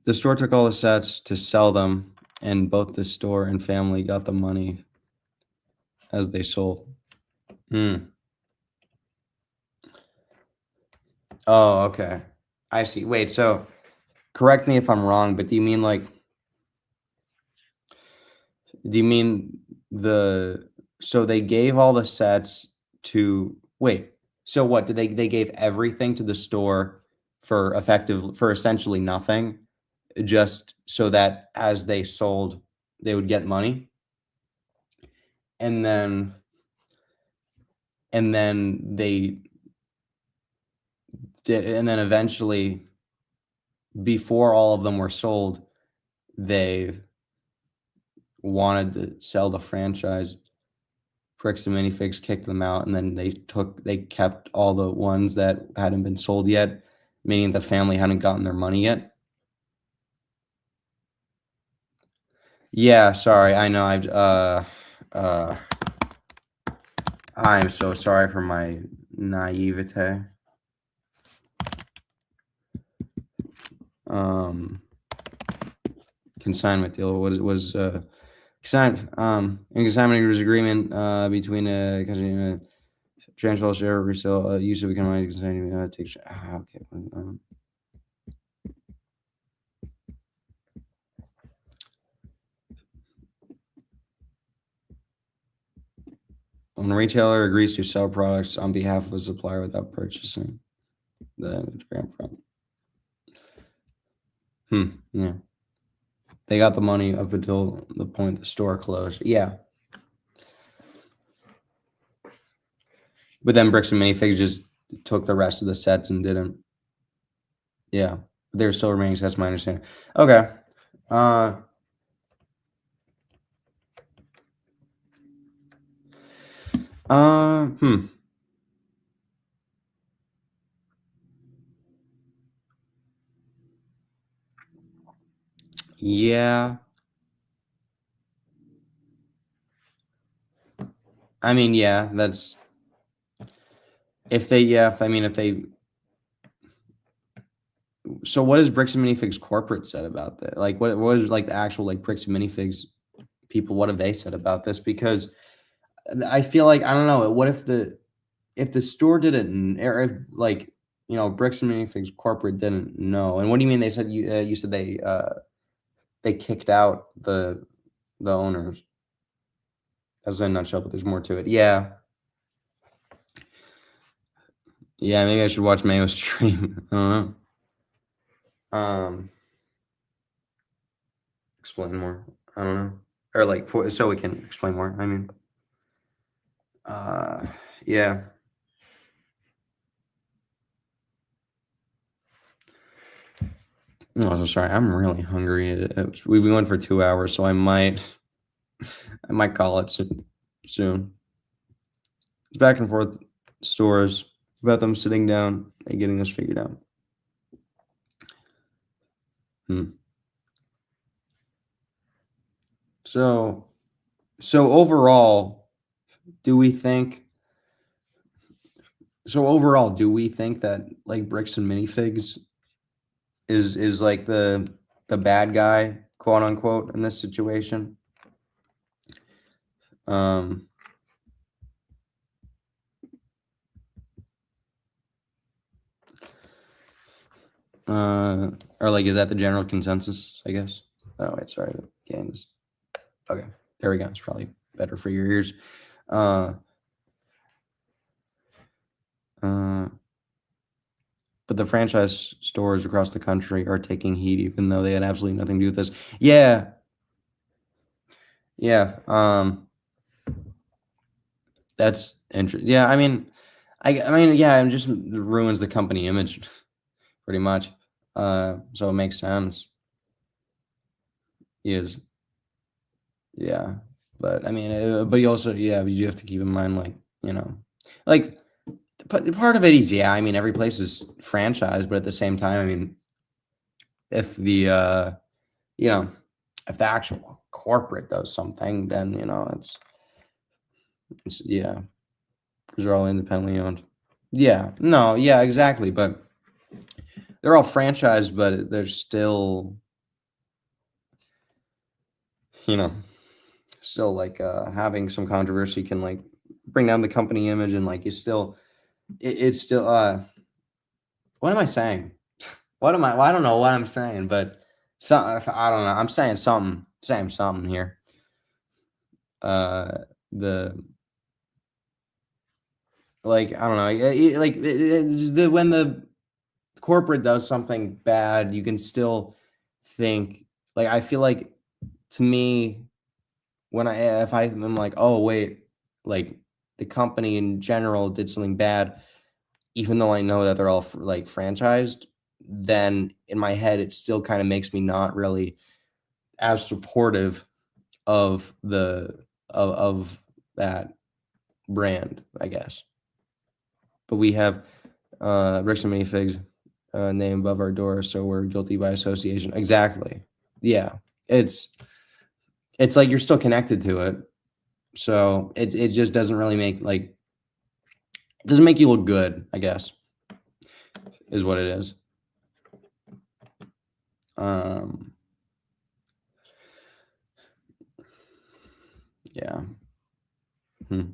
the store took all the sets to sell them, and both the store and family got the money as they sold. Oh, okay. I see. Wait, so correct me if I'm wrong, but do you mean so they gave all the sets to wait, so what did they gave everything to the store for essentially nothing, just so that as they sold they would get money, and then they did, and then eventually before all of them were sold they wanted to sell the franchise. Bricks and Minifigs kicked them out, and then they kept all the ones that hadn't been sold yet, meaning the family hadn't gotten their money yet. Yeah, sorry. I know. I'm so sorry for my naivete. Consignment deal was consignment agreement between transfer share resale use of a commodity consignment takes okay. When a retailer agrees to sell products on behalf of a supplier without purchasing the gram from. Yeah. They got the money up until the point the store closed. Yeah. But then Bricks and Minifigs just took the rest of the sets and didn't. Yeah. They're still remaining sets, my understanding. Okay. Hmm. Yeah. I mean, yeah, that's if they, yeah, if they, so what has Bricks and Minifigs corporate said about that? Like, what is like the actual like Bricks and Minifigs people? What have they said about this? Because I feel like, I don't know, what if the store didn't, or if like, Bricks and Minifigs corporate didn't know? And what do you mean they said, you said they kicked out the owners? That's in a nutshell, but there's more to it. Yeah. Yeah, maybe I should watch Mayo's stream. I don't know. Explain more. I don't know. Or like so we can explain more. I mean, yeah. No, so sorry. I'm really hungry. We've been going for 2 hours, so I might call it soon. It's back and forth stores about them sitting down and getting this figured out. So overall, do we think? So overall, do we think that like Bricks and Minifigs is like the bad guy, quote unquote, in this situation? Or like, is that the general consensus, I guess? Oh wait, sorry, the games. Okay, there we go. It's probably better for your ears. But the franchise stores across the country are taking heat, even though they had absolutely nothing to do with this. Yeah. Yeah. That's interesting. Yeah, I mean, yeah, it just ruins the company image pretty much. So it makes sense. Is Yeah, but I mean, but you also, yeah, you have to keep in mind, like, like part of it is, yeah, I mean, every place is franchise, but at the same time, I mean, if the if the actual corporate does something, then it's yeah, because they're all independently owned. Yeah, no, yeah, exactly, but they're all franchised, but they're still, you know, still like having some controversy can like bring down the company image, and like it's still what am I saying? What am I? Well, I don't know what I'm saying, but I don't know. I'm saying something here. The Like, I don't know, when the corporate does something bad, you can still think, like, I feel like, to me, when if I'm like, oh wait, like the company in general did something bad, even though I know that they're all like franchised, then in my head it still kind of makes me not really as supportive of of that brand, I guess. But we have Bricks and Minifigs name above our door, so we're guilty by association. Exactly. Yeah, it's it's like you're still connected to it. So it just doesn't really make like it doesn't make you look good, I guess, is what it is. Yeah. Hmm.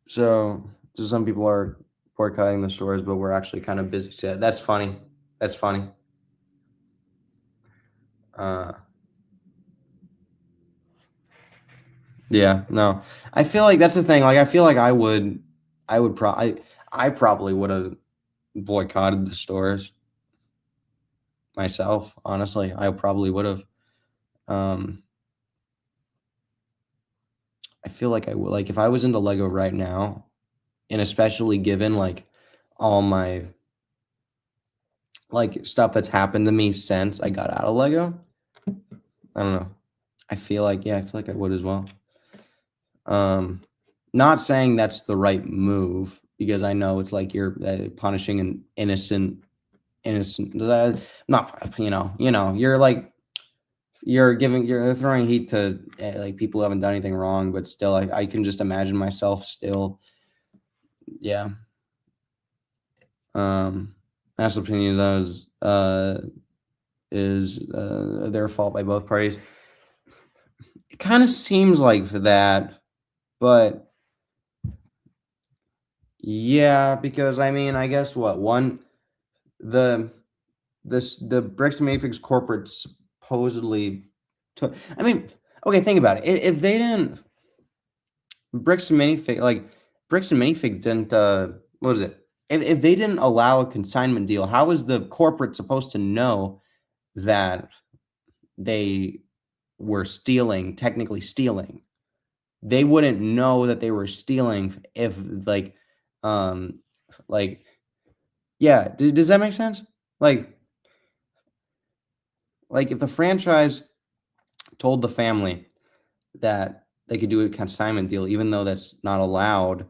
So some people are boycotting the stores, but we're actually kind of busy. So that's funny. That's funny. Uh, yeah, no, I feel like that's the thing. Like, I feel like I would I probably would have boycotted the stores myself. Honestly, I probably would have. Um, I feel like I would, like, if I was into Lego right now, and especially given like all my like stuff that's happened to me since I got out of Lego. I don't know. I feel like, yeah, I feel like I would as well. Not saying that's the right move because I know it's like you're punishing an innocent. Not you're like you're throwing heat to like people who haven't done anything wrong, but still, I can just imagine myself still, yeah. National opinion is their fault by both parties. It kind of seems like that, but yeah, because I mean, I guess what one the the Bricks and Mayfigs corporate supposedly took. I mean, okay, think about it. If they didn't Bricks and Minifig like Bricks and Minifigs didn't what was it? If they didn't allow a consignment deal, how is the corporate supposed to know that they were stealing, technically stealing? They wouldn't know that they were stealing if um like yeah, does that make sense? Like if the franchise told the family that they could do a consignment deal even though that's not allowed,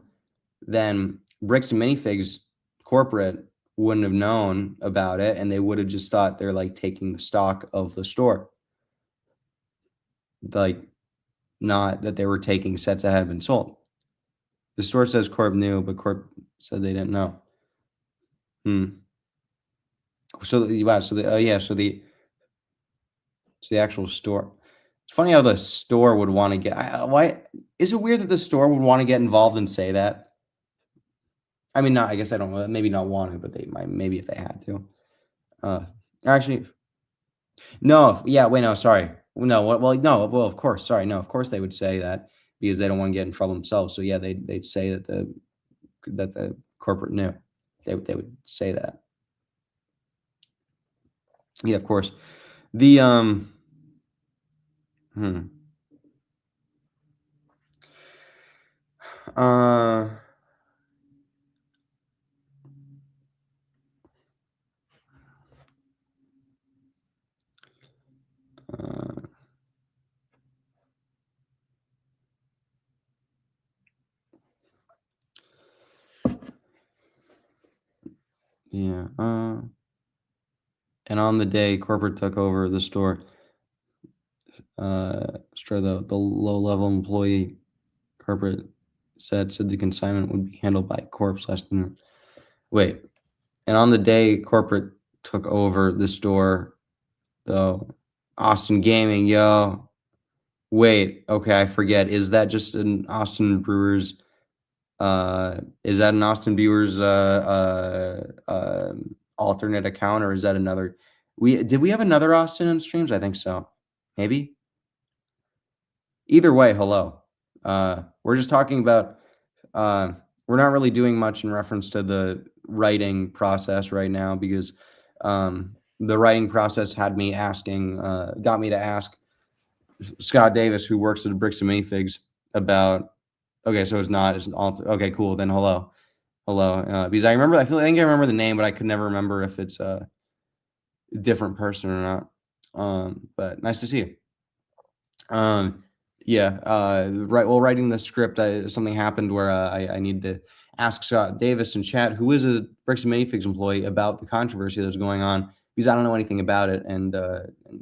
then Bricks and Minifigs corporate wouldn't have known about it and they would have just thought they're like taking the stock of the store. Like, not that they were taking sets that had been sold. The store says Corp knew, but Corp said they didn't know. Hmm. So wow. So the yeah. So the actual store. It's funny how the store would want to get. Why is it weird that the store would want to get involved and say that? I mean, not. I guess I don't know. Maybe not want to, but they might. Maybe if they had to. Uh, actually, no. Yeah. Wait. No. Sorry. No. Well. No. Well. Of course. Sorry. No. Of course they would say that because they don't want to get in trouble themselves. So yeah, they'd say that the corporate knew. They would say that. Yeah. Of course. The Hmm. Uh. uh yeah. And on the day corporate took over the store, the low level employee corporate said the consignment would be handled by corpse less than wait. And on the day corporate took over the store, though, Austin Gaming, yo. Wait, okay, I forget. Is that just an Austin Brewers? Is that an Austin Brewers alternate account, or is that another? We have another Austin in streams? I think so. Maybe. Either way, hello. We're just talking about. We're not really doing much in reference to the writing process right now because the writing process had me asking, got me to ask Scott Davis, who works at the Bricks and Minifigs, about. Okay, so it's not. It's all okay. Cool. Then hello, because I think I remember the name, but I could never remember if it's different person or not. But nice to see you. Yeah. Right. While writing the script, something happened where I need to ask Scott Davis in chat, who is a Bricks and Minifigs employee, about the controversy that's going on, because I don't know anything about it, and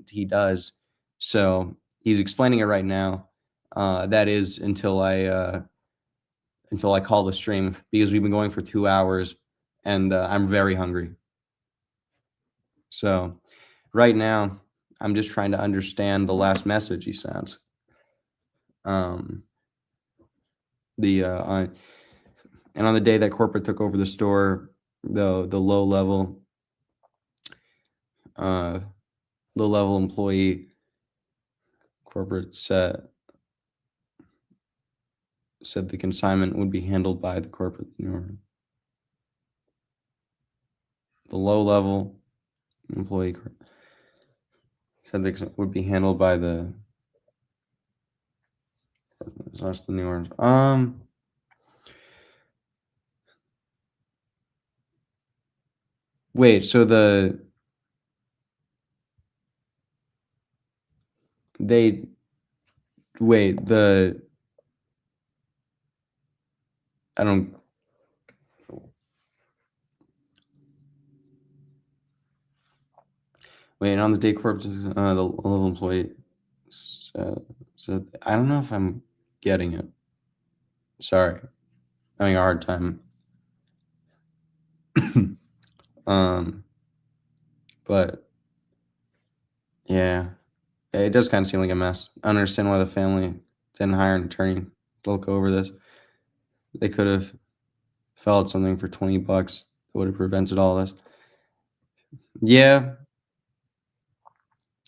he does. So he's explaining it right now. That is until I call the stream, because we've been going for 2 hours, and I'm very hungry. So right now, I'm just trying to understand the last message he sent. And on the day that corporate took over the store, the low level employee, corporate said the consignment would be handled by the corporate. The low level employee said they would be handled by the. That's the New Orleans. Wait. So I don't. Wait, on the day corp, the level employee said, I don't know if I'm getting it. Sorry, I'm having a hard time. But yeah, it does kind of seem like a mess. I understand why the family didn't hire an attorney to look over this. They could have filed something for $20 that would have prevented all this. Yeah,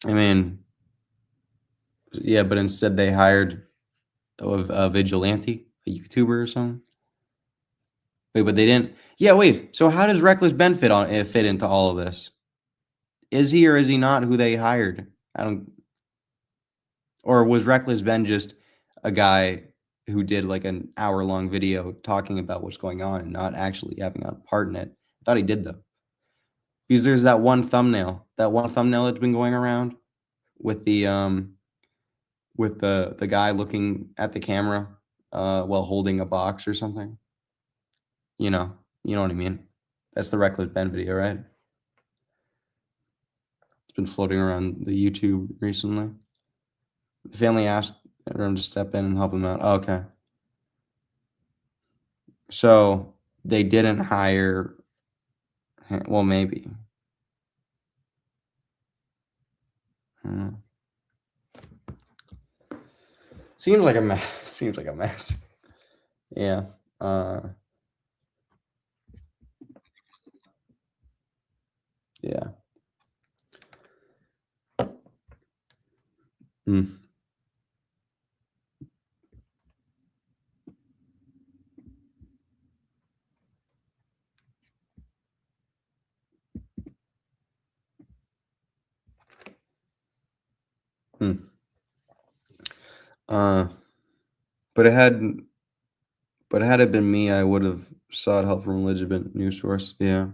I mean, yeah, but instead they hired a vigilante, a YouTuber or something. Wait, but they didn't. Yeah, wait. So how does Reckless Ben fit into all of this? Is he or is he not who they hired? I don't. Or was Reckless Ben just a guy who did like an hour-long video talking about what's going on and not actually having a part in it? I thought he did, though. Because there's that one thumbnail that's been going around with the guy looking at the camera while holding a box or something. You know what I mean. That's the Reckless Ben video, right? It's been floating around the YouTube recently. The family asked him to step in and help him out. Oh, okay. So they didn't hire. Well, maybe. Seems like a mess. Seems like a mess. Yeah. Yeah. Hmm. Hmm. But had it been me, I would have sought help from a legitimate news source. Yeah.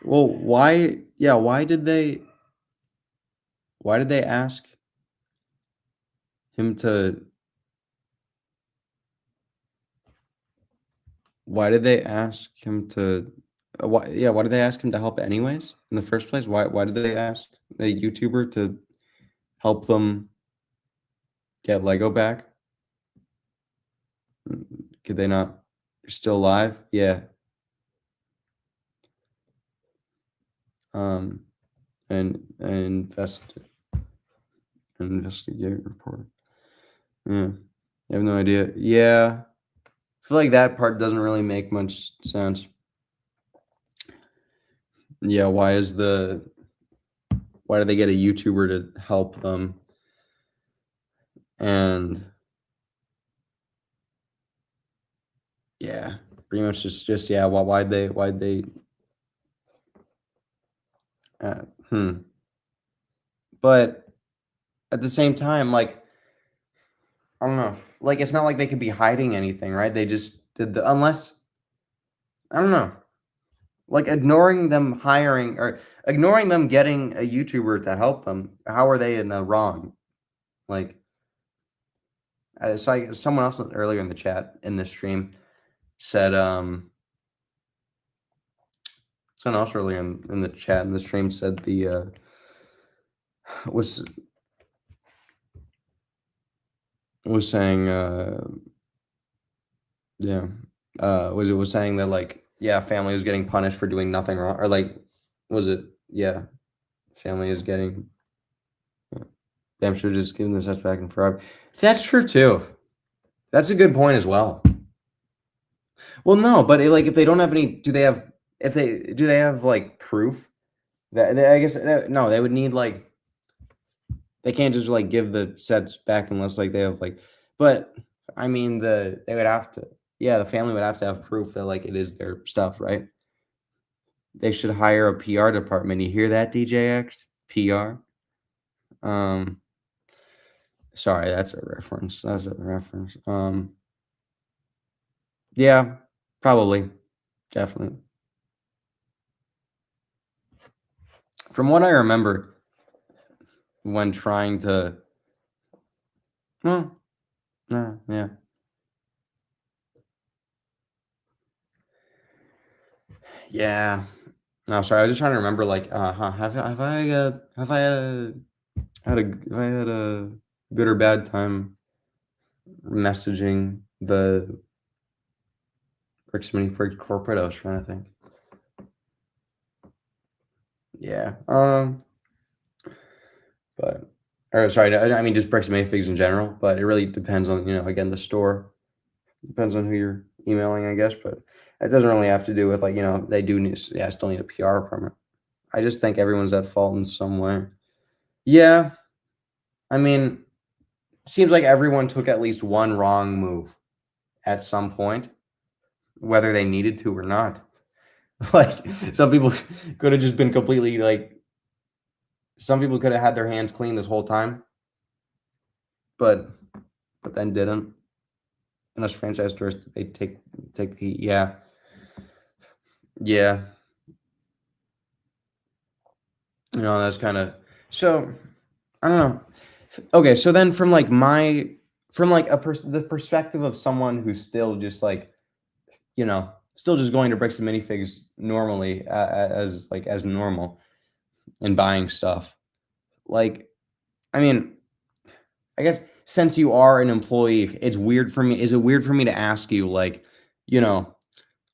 Well, why? Yeah. Why did they ask him to? Why did they ask him to? Why? Yeah. Why did they ask him to help anyways in the first place? Why did they ask a YouTuber to help them get Lego back? Could they not? You're still alive? Yeah. And investigate report. Yeah. I have no idea. Yeah. I feel like that part doesn't really make much sense. Yeah, why do they get a YouTuber to help them? And yeah, pretty much just yeah, why'd they but at the same time, like, I don't know, like, it's not like they could be hiding anything, right? They just did unless I don't know. Like ignoring them hiring or ignoring them getting a YouTuber to help them. How are they in the wrong? Like, it's like someone else earlier in the chat in this stream said, someone else earlier in the chat in the stream said was saying, yeah, was saying that like, yeah, family was getting punished for doing nothing wrong, or like, was it, yeah, family is getting, yeah, I'm sure just giving the steps back and forever. That's true too. That's a good point as well. Well, no, but like if they don't have any, do they have? If they do, they have like proof that I guess no, they would need like they can't just like give the sets back unless like they have like. But I mean, they would have to. Yeah, the family would have to have proof that like it is their stuff, right? They should hire a PR department. You hear that, DJX? PR. Um, sorry, that's a reference. That's a reference. Yeah, probably, definitely. From what I remember, when trying to, well, no, yeah, yeah. No, sorry, I was just trying to remember, like, have I have I had a good or bad time messaging the Bricks Mini Fridge corporate? I was trying to think. Yeah. But or sorry, I mean just Bricks Mini Figs in general, but it really depends on, again, the store. Depends on who you're emailing, I guess, but it doesn't really have to do with like, they do need, yeah, still need a PR department. I just think everyone's at fault in some way. Yeah, I mean, seems like everyone took at least one wrong move at some point, whether they needed to or not. Like some people could have just been completely like, some people could have had their hands clean this whole time, but then didn't. And as franchise stores, they take the, yeah. That's kind of, so I don't know. Okay, so then from like from like the perspective of someone who's still just like, still just going to Bricks and Minifigs normally, as normal and buying stuff. Like, I mean, I guess since you are an employee, it's weird for me. Is it weird for me to ask you, like, you know,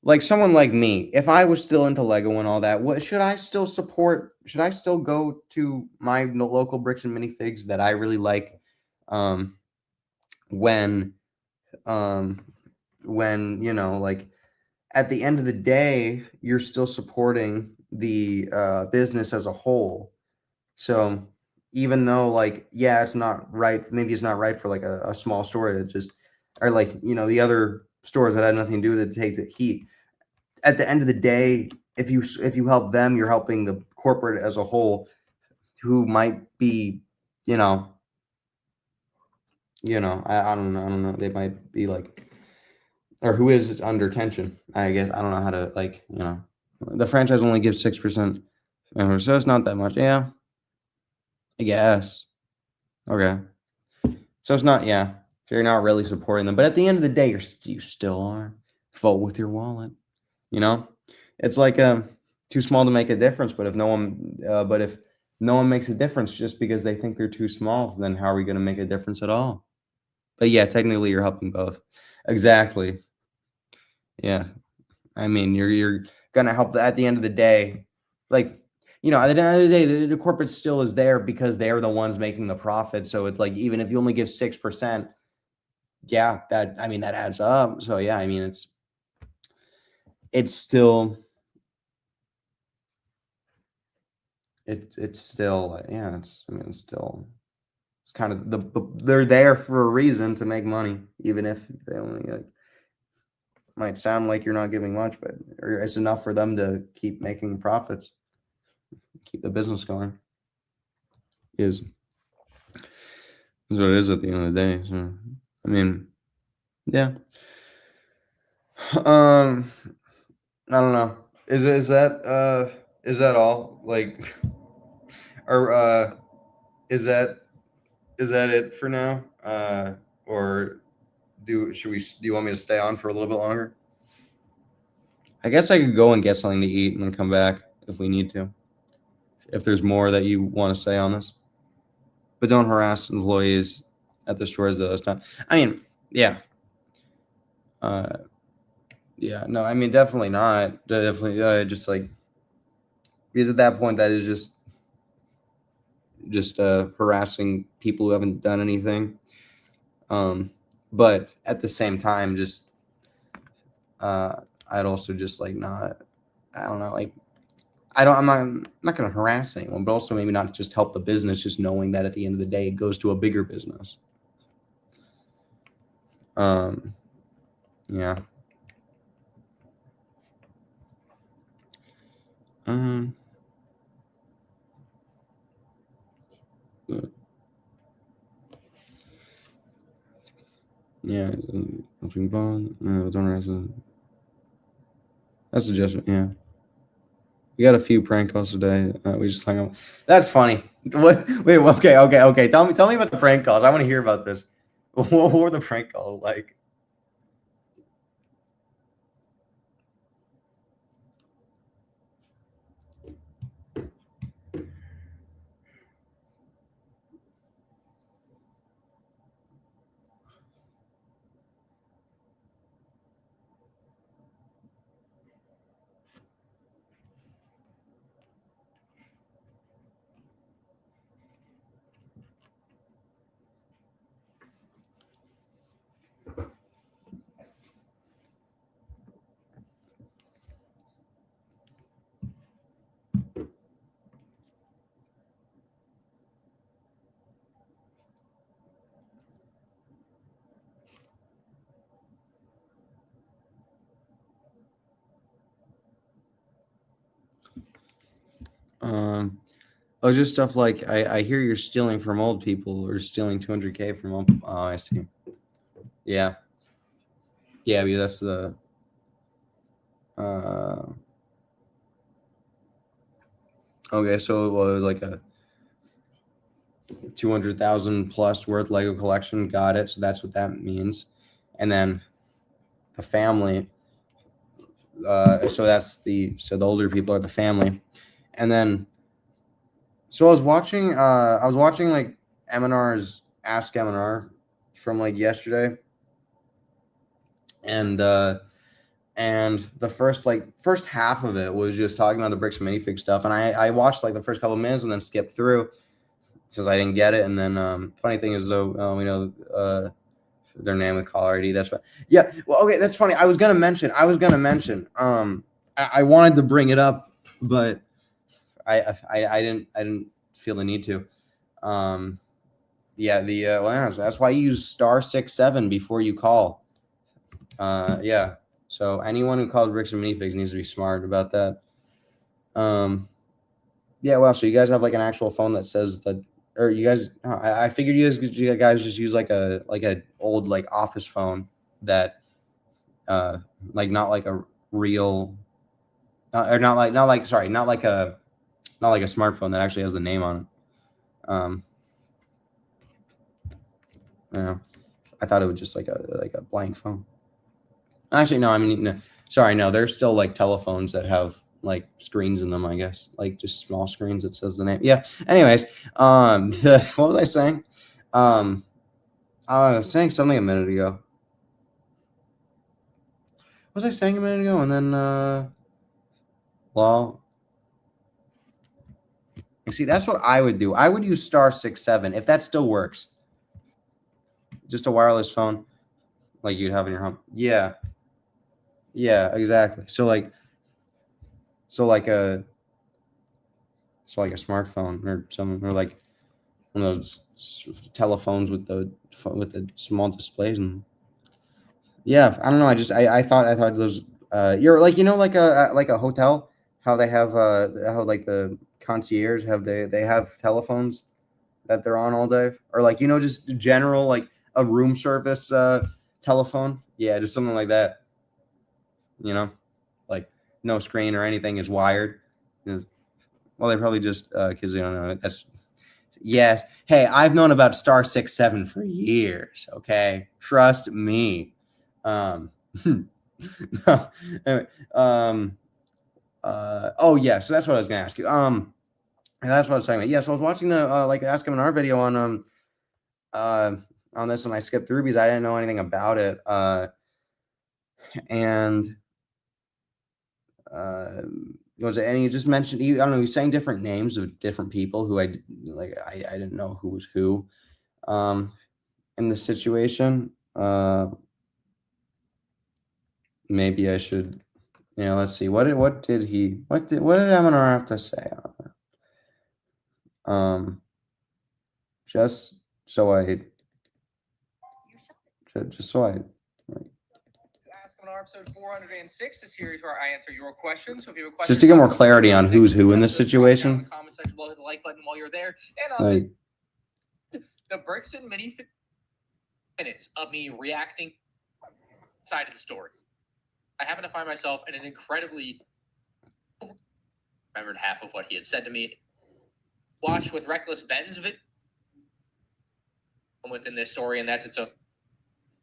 like someone like me, if I was still into Lego and all that, what should I still support? Should I still go to my local Bricks and Minifigs that I really like? Um, when um like at the end of the day you're still supporting the business as a whole, so even though like, yeah, it's not right, maybe it's not right for like a small store that just, or like, the other stores that had nothing to do with it to take the heat. At the end of the day, if you help them, you're helping the corporate as a whole, who might be, you know I don't know, they might be like, or who is under tension. I guess I don't know how to, like, the franchise only gives 6%, so it's not that much. Yeah, I guess. Okay, so it's not. Yeah, so you're not really supporting them, but at the end of the day, you still are. Vote with your wallet. You know, it's like too small to make a difference. But if no one makes a difference just because they think they're too small, then how are we going to make a difference at all? But yeah, technically, you're helping both. Exactly. Yeah. I mean, you're gonna help at the end of the day, like, at the end of the day, the corporate still is there because they're the ones making the profit. So it's like, even if you only give 6%, yeah, that adds up. So yeah, I mean, it's still, it's still, yeah, it's still, it's kind of they're there for a reason to make money, even if they only like, might sound like you're not giving much, but or it's enough for them to keep making profits, keep the business going. Is what it is at the end of the day. So, I mean, yeah. Um, I don't know. Is that all? Like, or is that is that it for now? Or do you want me to stay on for a little bit longer? I guess I could go and get something to eat and then come back if we need to. If there's more that you want to say on this, but don't harass employees at the stores though. That's not. I mean, yeah, uh, yeah. No, I mean definitely not. Definitely, just like because at that point that is just harassing people who haven't done anything. Um, but at the same time, just uh, I'd also just like not. I don't know, like I'm not going to harass anyone, but also maybe not just help the business, just knowing that at the end of the day, it goes to a bigger business. Yeah. Um, but, yeah. Don't harass them. That's a suggestion. Yeah. We got a few prank calls today. We just hung up. That's funny. What? Wait. Okay. Tell me about the prank calls. I want to hear about this. What were the prank calls like? Oh, just stuff like I hear you're stealing from old people or stealing 200K from old. Oh, I see. Yeah. Yeah, because that's the uh okay, so it was like a 200,000 plus worth Lego collection. Got it. So that's what that means. And then the family, so the older people are the family. And then so I was watching like M&R's Ask M&R from like yesterday. And the first half of it was just talking about the bricks and minifig stuff, and I watched like the first couple of minutes and then skipped through since I didn't get it. And then funny thing is though, we know their name with caller ID. That's right. Yeah. Well, okay, that's funny. I was gonna mention. I wanted to bring it up, but I didn't feel the need to. Yeah. That's why you use *67 before you call. Yeah. So anyone who calls bricks and minifigs needs to be smart about that. Yeah. Well, so you guys have like an actual phone that says that, or you guys? I figured you guys just use like a old like office phone that, like not like a real, or not like a smartphone that actually has the name on it. Yeah. I thought it was just like a blank phone. Actually, no. I mean, no, sorry, no. There's still like telephones that have like screens in them. I guess like just small screens that says the name. Yeah. Anyways, what was I saying? Um, I was saying something a minute ago. What was I saying a minute ago? And then well, you see, that's what I would do. I would use *67 if that still works. Just a wireless phone, like you'd have in your home. Yeah. Yeah. Exactly. So like a like a smartphone or something, or like one of those telephones with the small displays. And yeah, I don't know. I thought those you're like, like a hotel, how they have how like the concierge have they have telephones that they're on all day, or like just general like a room service telephone. Yeah, just something like that. You know, like no screen or anything is wired. Well, they probably just because they don't know. That's yes. Hey, I've known about Star 67 for years. Okay, trust me. Anyway, oh yeah. So that's what I was gonna ask you. And that's what I was talking about. Yeah. So I was watching the like Ask Him in Our video on this, and I skipped through because I didn't know anything about it. And was it? And you just mentioned, I don't know, he's saying different names of different people who I didn't know who was who in this situation. Maybe I should, let's see. What did Eminar have to say on it? Just so I Ask Him in Our episode 406, the series where I answer your questions. So if you have a question, just to get more clarity on who's who in this situation. In the comment section below, hit the like button while you're there. And on the bricks and mini minutes of me reacting side of the story, I happen to find myself in an incredibly remembered half of what he had said to me. Watch with Reckless Ben's vid within this story, and that's its own.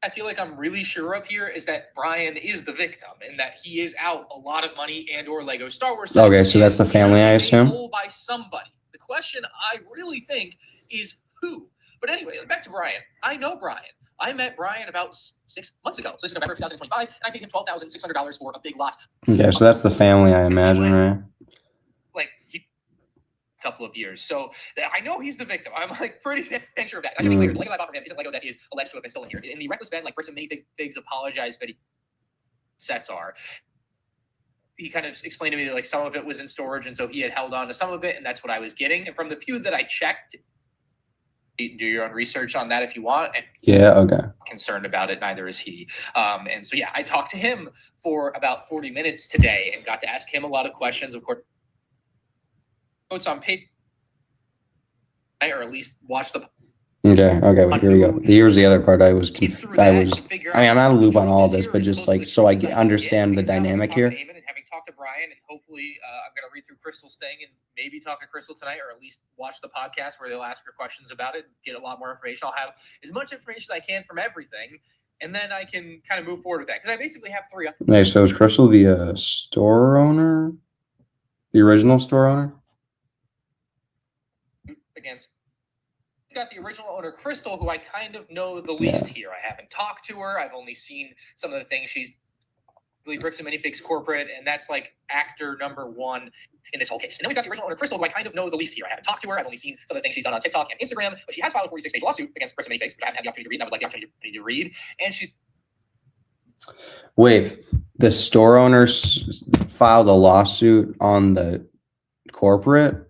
I feel like I'm really sure of here is that Brian is the victim and that he is out a lot of money and or Lego Star Wars. Okay, so that's the family, I assume. By somebody. The question I really think is who. But anyway, back to Brian. I know Brian. I met Brian about 6 months ago. So this is November 2025, and I paid him $12,600 for a big lot. Okay, so that's the family, I imagine, right? Like a couple of years. So I know he's the victim. I'm like pretty sure of that. I should be clear. The Lego I bought from him isn't Lego that is alleged to have been stolen here. In the Reckless Ben, like Bricks and Minifigs apologize video sets are. He kind of explained to me that like some of it was in storage, and so he had held on to some of it, and that's what I was getting. And from the few that I checked, do your own research on that if you want. And yeah, okay. Concerned about it, neither is he. And so yeah, I talked to him for about 40 minutes today and got to ask him a lot of questions. Of course, notes on paper, or at least watch the. Okay. Well, here we go. Here's the other part. I'm out of loop on all of this, but just like so I understand the dynamic here. And having talked to Brian, and hopefully I'm going to read through Crystal's thing and maybe talk to Crystal tonight, or at least watch the podcast where they'll ask her questions about it and get a lot more information. I'll have as much information as I can from everything, and then I can kind of move forward with that because I basically have 3. Hey, so is Crystal the store owner, the original store owner? Against. Got the original owner, Crystal, who I kind of know the least here. I haven't talked to her. I've only seen some of the things she's really Bricks and Minifigs corporate, and that's like actor number 1 in this whole case. And then we've got the original owner, Crystal, who I kind of know the least here. I haven't talked to her. I've only seen some of the things she's done on TikTok and Instagram, but she has filed a 46-page lawsuit against Bricks and Minifigs, which I haven't had the opportunity to read, and I would like the opportunity to read. And she's... Wait, the store owners filed a lawsuit on the corporate?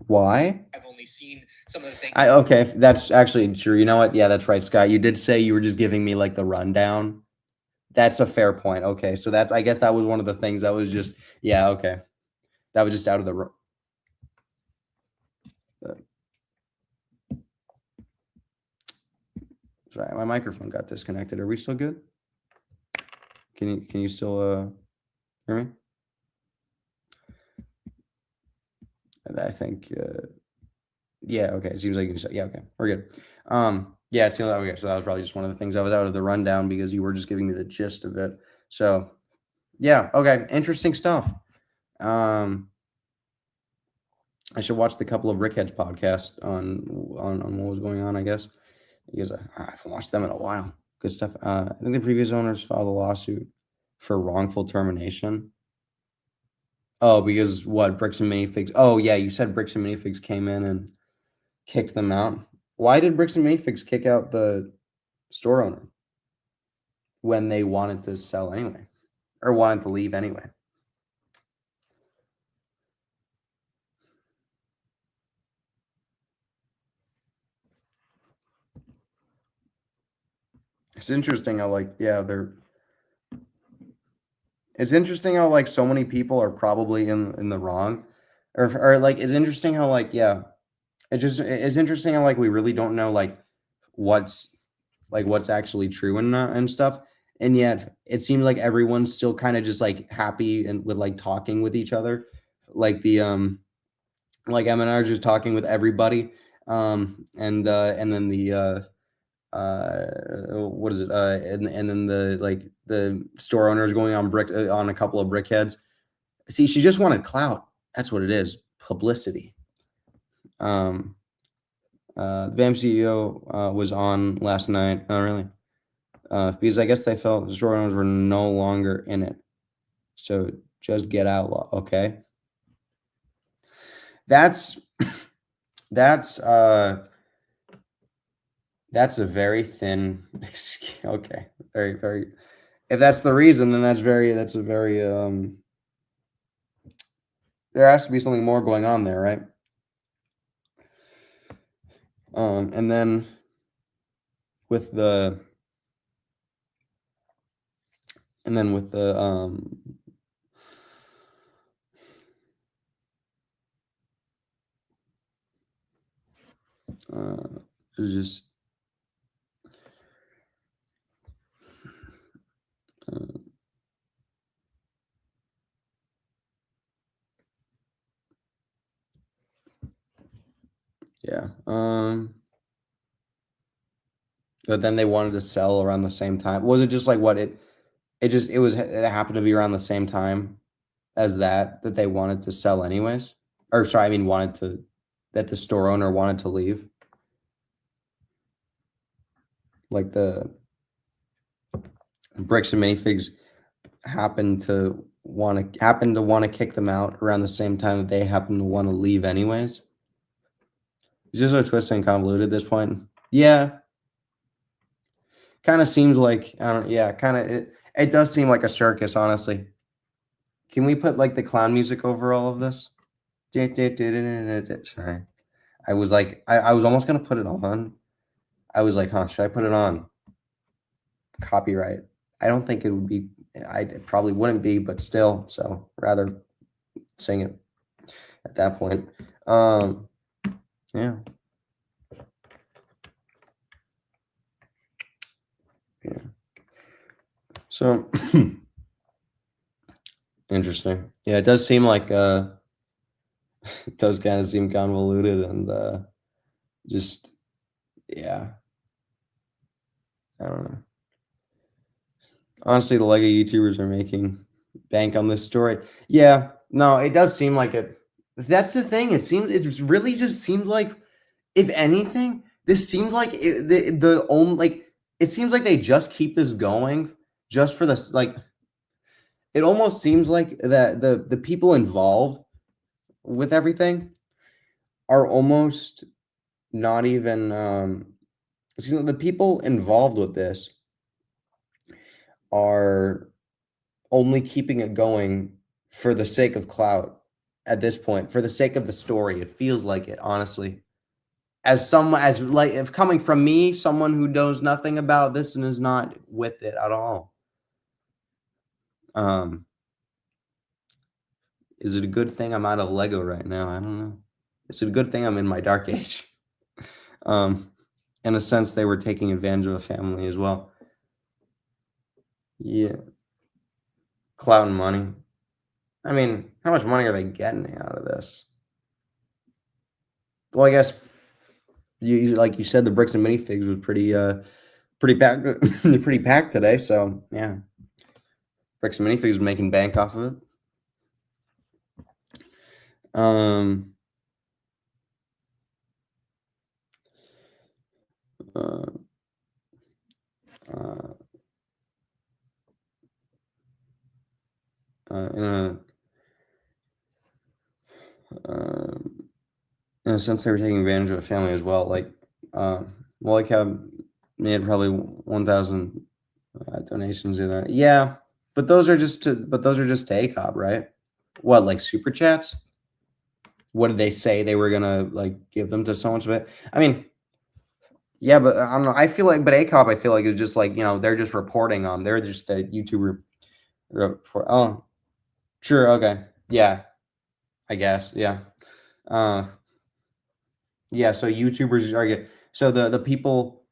Why? I've only seen some of the things. Okay, that's actually true. You know what? Yeah, that's right, Scott. You did say you were just giving me like the rundown. That's a fair point. Okay, so that's, I guess that was one of the things that was just, yeah, okay. That was just out of the... Sorry, my microphone got disconnected. Are we still good? Can you still hear me? I think, yeah, okay. It seems like you said, yeah, okay, we're good. Yeah, it seems like, okay, so that was probably just one of the things that was out of the rundown because you were just giving me the gist of it. So, yeah, okay, interesting stuff. I should watch the couple of Rickheads podcast on what was going on, I guess, because I haven't watched them in a while. Good stuff. I think the previous owners filed a lawsuit for wrongful termination. Oh, because what? Bricks and Minifigs. Oh, yeah, you said Bricks and Minifigs came in and kicked them out. Why did Bricks and Minifigs kick out the store owner when they wanted to sell anyway, or wanted to leave anyway? It's interesting how, like, yeah, it's interesting how, like, so many people are probably in the wrong, or like, it's interesting how, like, yeah, it's interesting how, like, we really don't know, like, what's actually true and stuff. and yet it seems like everyone's still kind of just like happy and with like talking with each other, like the like MNR just talking with everybody, and then the what is it, and then the like the store owners going on on a couple of brickheads. See, she just wanted clout. That's what it is, publicity. The BAM CEO was on last night. Oh, really? Because I guess they felt the store owners were no longer in it. So just get out. Okay. That's that's a very thin. Okay, very very. If that's the reason, then that's a very there has to be something more going on there, right? And then with the it's just yeah. But then they wanted to sell around the same time. Was it just like what it happened to be around the same time as that they wanted to sell anyways? Or sorry, I mean that the store owner wanted to leave. Like the Bricks and Minifigs happened to want to kick them out around the same time that they happen to want to leave anyways. It's just so twisted and convoluted at this point. Yeah. Kind of seems like I don't yeah, kind of it does seem like a circus, honestly. Can we put like the clown music over all of this? Sorry. I was like I was almost gonna put it on. I was like, huh, should I put it on? Copyright. I don't think it would be it probably wouldn't be, but still, so rather sing it at that point. Yeah. Yeah. So interesting. Yeah, it does seem like it does kind of seem convoluted and just yeah. I don't know. Honestly, the Lego YouTubers are making bank on this story. Yeah, no, it does seem like it. That's the thing. It really just seems like, if anything, this seems like the only like it seems like they just keep this going just for this like. It almost seems like that the people involved with everything are almost not even the people involved with this are only keeping it going for the sake of clout at this point, for the sake of the story. It feels like it, honestly. As like if coming from me, someone who knows nothing about this and is not with it at all. Is it a good thing I'm out of Lego right now? I don't know. Is it a good thing I'm in my dark age? In a sense, they were taking advantage of a family as well. Yeah. Clout and money. I mean, how much money are they getting out of this? Well, I guess you like you said, the Bricks and Minifigs was pretty packed, pretty packed today. So yeah, Bricks and Minifigs were making bank off of it. In a sense, they were taking advantage of a family as well. Like, well, like how made probably 1,000 donations in there. Yeah, but those are just to ACOB, right? What, like super chats? What did they say they were gonna like give them to someone? I mean, yeah, but I don't know. I feel like, but ACOB, I feel like it's just like they're just reporting on. They're just a YouTuber. Oh, sure, okay, yeah, I guess, yeah. Yeah, so YouTubers are so the people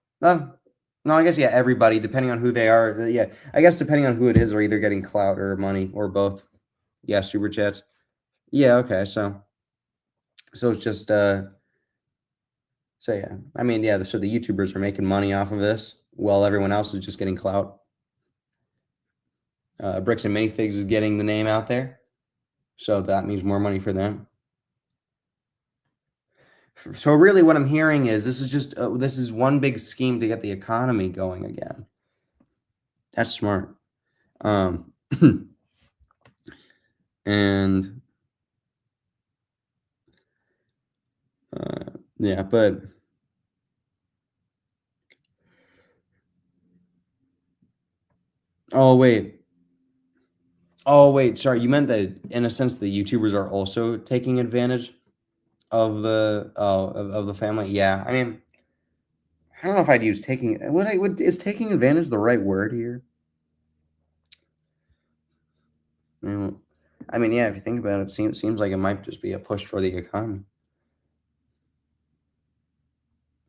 No, I guess, yeah, everybody, depending on who they are. Yeah, I guess depending on who it is, are either getting clout or money or both. Yeah, super chats. Yeah, okay, so it's just so yeah. I mean, yeah, so the YouTubers are making money off of this while everyone else is just getting clout. Bricks and Minifigs is getting the name out there, so that means more money for them. So really, what I'm hearing is this is just this is one big scheme to get the economy going again. That's smart. And yeah, but oh wait, sorry, you meant that in a sense the YouTubers are also taking advantage of the of the family. Yeah, I mean, I don't know if I'd use taking. Is taking advantage the right word here? I mean, yeah, if you think about it, seems like it might just be a push for the economy.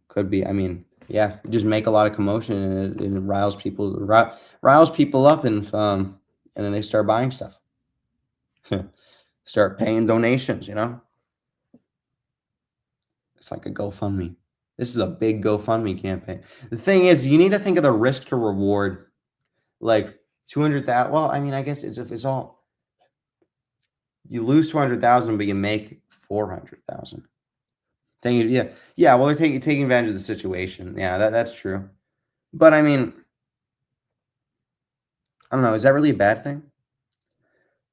Could be. I mean, yeah, just make a lot of commotion and it riles people up, and then they start buying stuff, start paying donations. It's like a GoFundMe. This is a big GoFundMe campaign. The thing is, you need to think of the risk to reward. Like 200,000. Well, I mean, I guess it's all you lose 200,000, but you make 400,000. Yeah. Well, they're taking advantage of the situation. Yeah, that's true. But I mean, I don't know. Is that really a bad thing?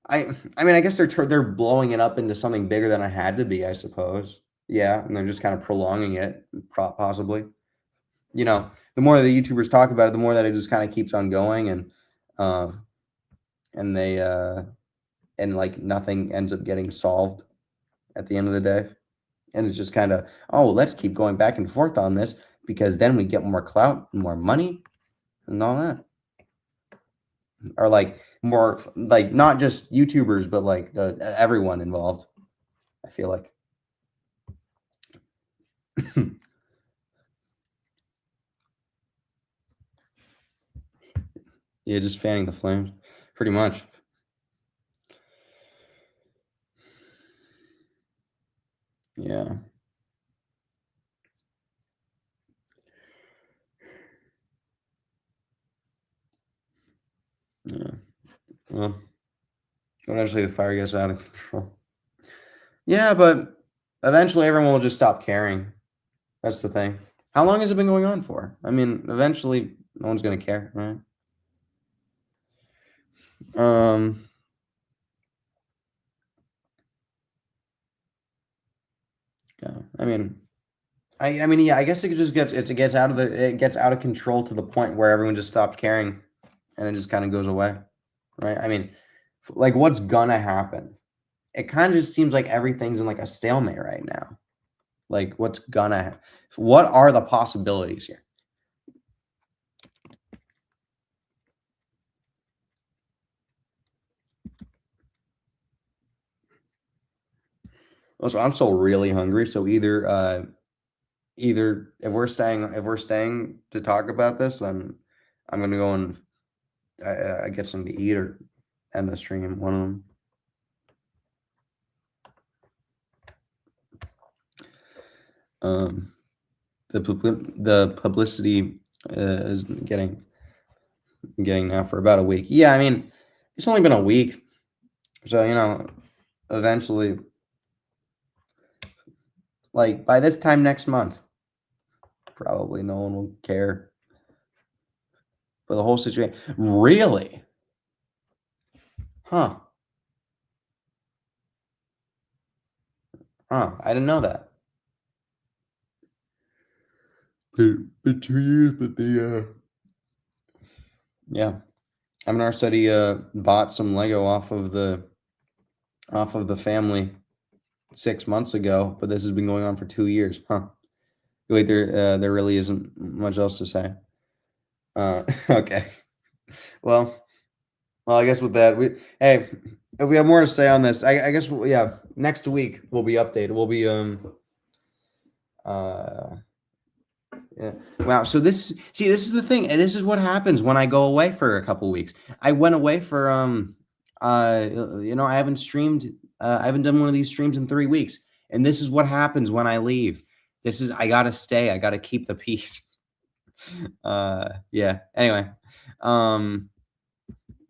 I mean, I guess they're blowing it up into something bigger than it had to be, I suppose. Yeah, and they're just kind of prolonging it, possibly. The more the YouTubers talk about it, the more that it just kind of keeps on going, uh, and they and like nothing ends up getting solved at the end of the day, and it's just kind of, oh, let's keep going back and forth on this because then we get more clout, more money, and all that. Or like more like not just YouTubers, but like everyone involved. I feel like. Yeah, just fanning the flames, pretty much. Yeah. Yeah. Well, eventually the fire gets out of control. Yeah, but eventually everyone will just stop caring. That's the thing. How long has it been going on for? I mean, eventually no one's gonna care, right? Yeah. I mean, yeah. I guess it just gets out of control to the point where everyone just stops caring, and it just kind of goes away, right? I mean, like what's gonna happen? It kind of just seems like everything's in like a stalemate right now. Like what are the possibilities here? Also, I'm still really hungry, so either if we're staying to talk about this, then I'm gonna go and get something to eat or end the stream. One of them. The publicity is getting now for about a week. Yeah, I mean, it's only been a week, so eventually, like by this time next month, probably no one will care. But the whole situation, really, huh? I didn't know that. Been 2 years, but yeah. I mean, our study bought some Lego off of the family 6 months ago, but this has been going on for 2 years, huh? Wait, there really isn't much else to say. Okay. Well, I guess with that, if we have more to say on this, I guess yeah, next week we'll be updated. We'll be Yeah. Wow. So this is the thing, and this is what happens when I go away for a couple weeks. I went away for I haven't streamed. I haven't done one of these streams in 3 weeks, and this is what happens when I leave. I gotta stay. I gotta keep the peace. Yeah. Anyway,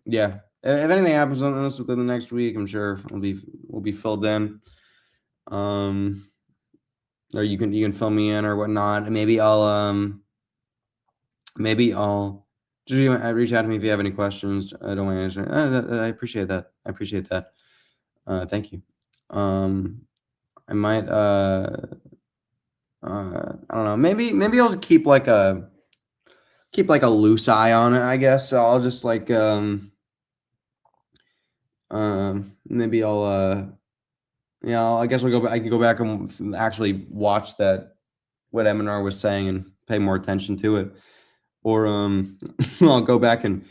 yeah. If anything happens on this within the next week, I'm sure we'll be filled in. Or you can fill me in or whatnot. And maybe I'll just reach out to me if you have any questions. I don't want to answer. I appreciate that. I appreciate that. Thank you. I might I don't know. Maybe I'll keep like a loose eye on it, I guess. So I'll just like maybe I'll I guess I can go back and actually watch what Eminar was saying and pay more attention to it. Or I'll go back and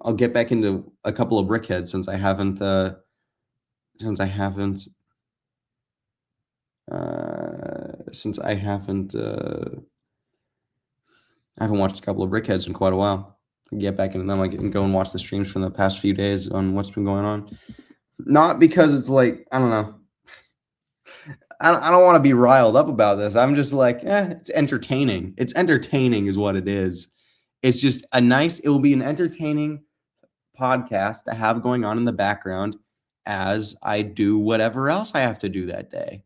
I'll get back into a couple of Brickheads since I haven't I haven't watched a couple of Brickheads in quite a while. I get back into them. I can go and watch the streams from the past few days on what's been going on. Not because it's like, I don't know. I don't want to be riled up about this. I'm just like, it's entertaining. It's entertaining is what it is. It's just it will be an entertaining podcast to have going on in the background as I do whatever else I have to do that day.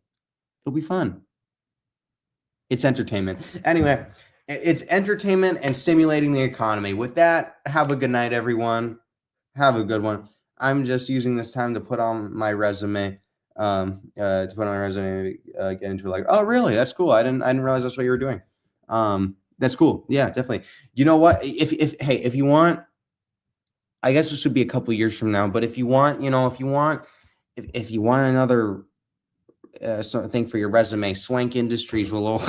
It'll be fun. It's entertainment. Anyway, it's entertainment and stimulating the economy. With that, have a good night, everyone. Have a good one. I'm just using this time to put on my resume. Get into like, oh really? That's cool. I didn't realize that's what you were doing. That's cool. Yeah, definitely. You know what? If you want, I guess this would be a couple years from now, but if you want another thing for your resume, Swank Industries will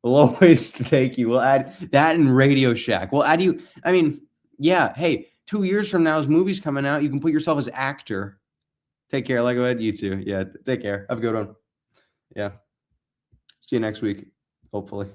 always take you. We'll add that in Radio Shack. We'll add you. I mean, yeah. Hey, 2 years from now, as movies coming out, you can put yourself as actor. Take care. Like, go ahead. You too. Yeah. Take care. Have a good one. Yeah. See you next week. Hopefully.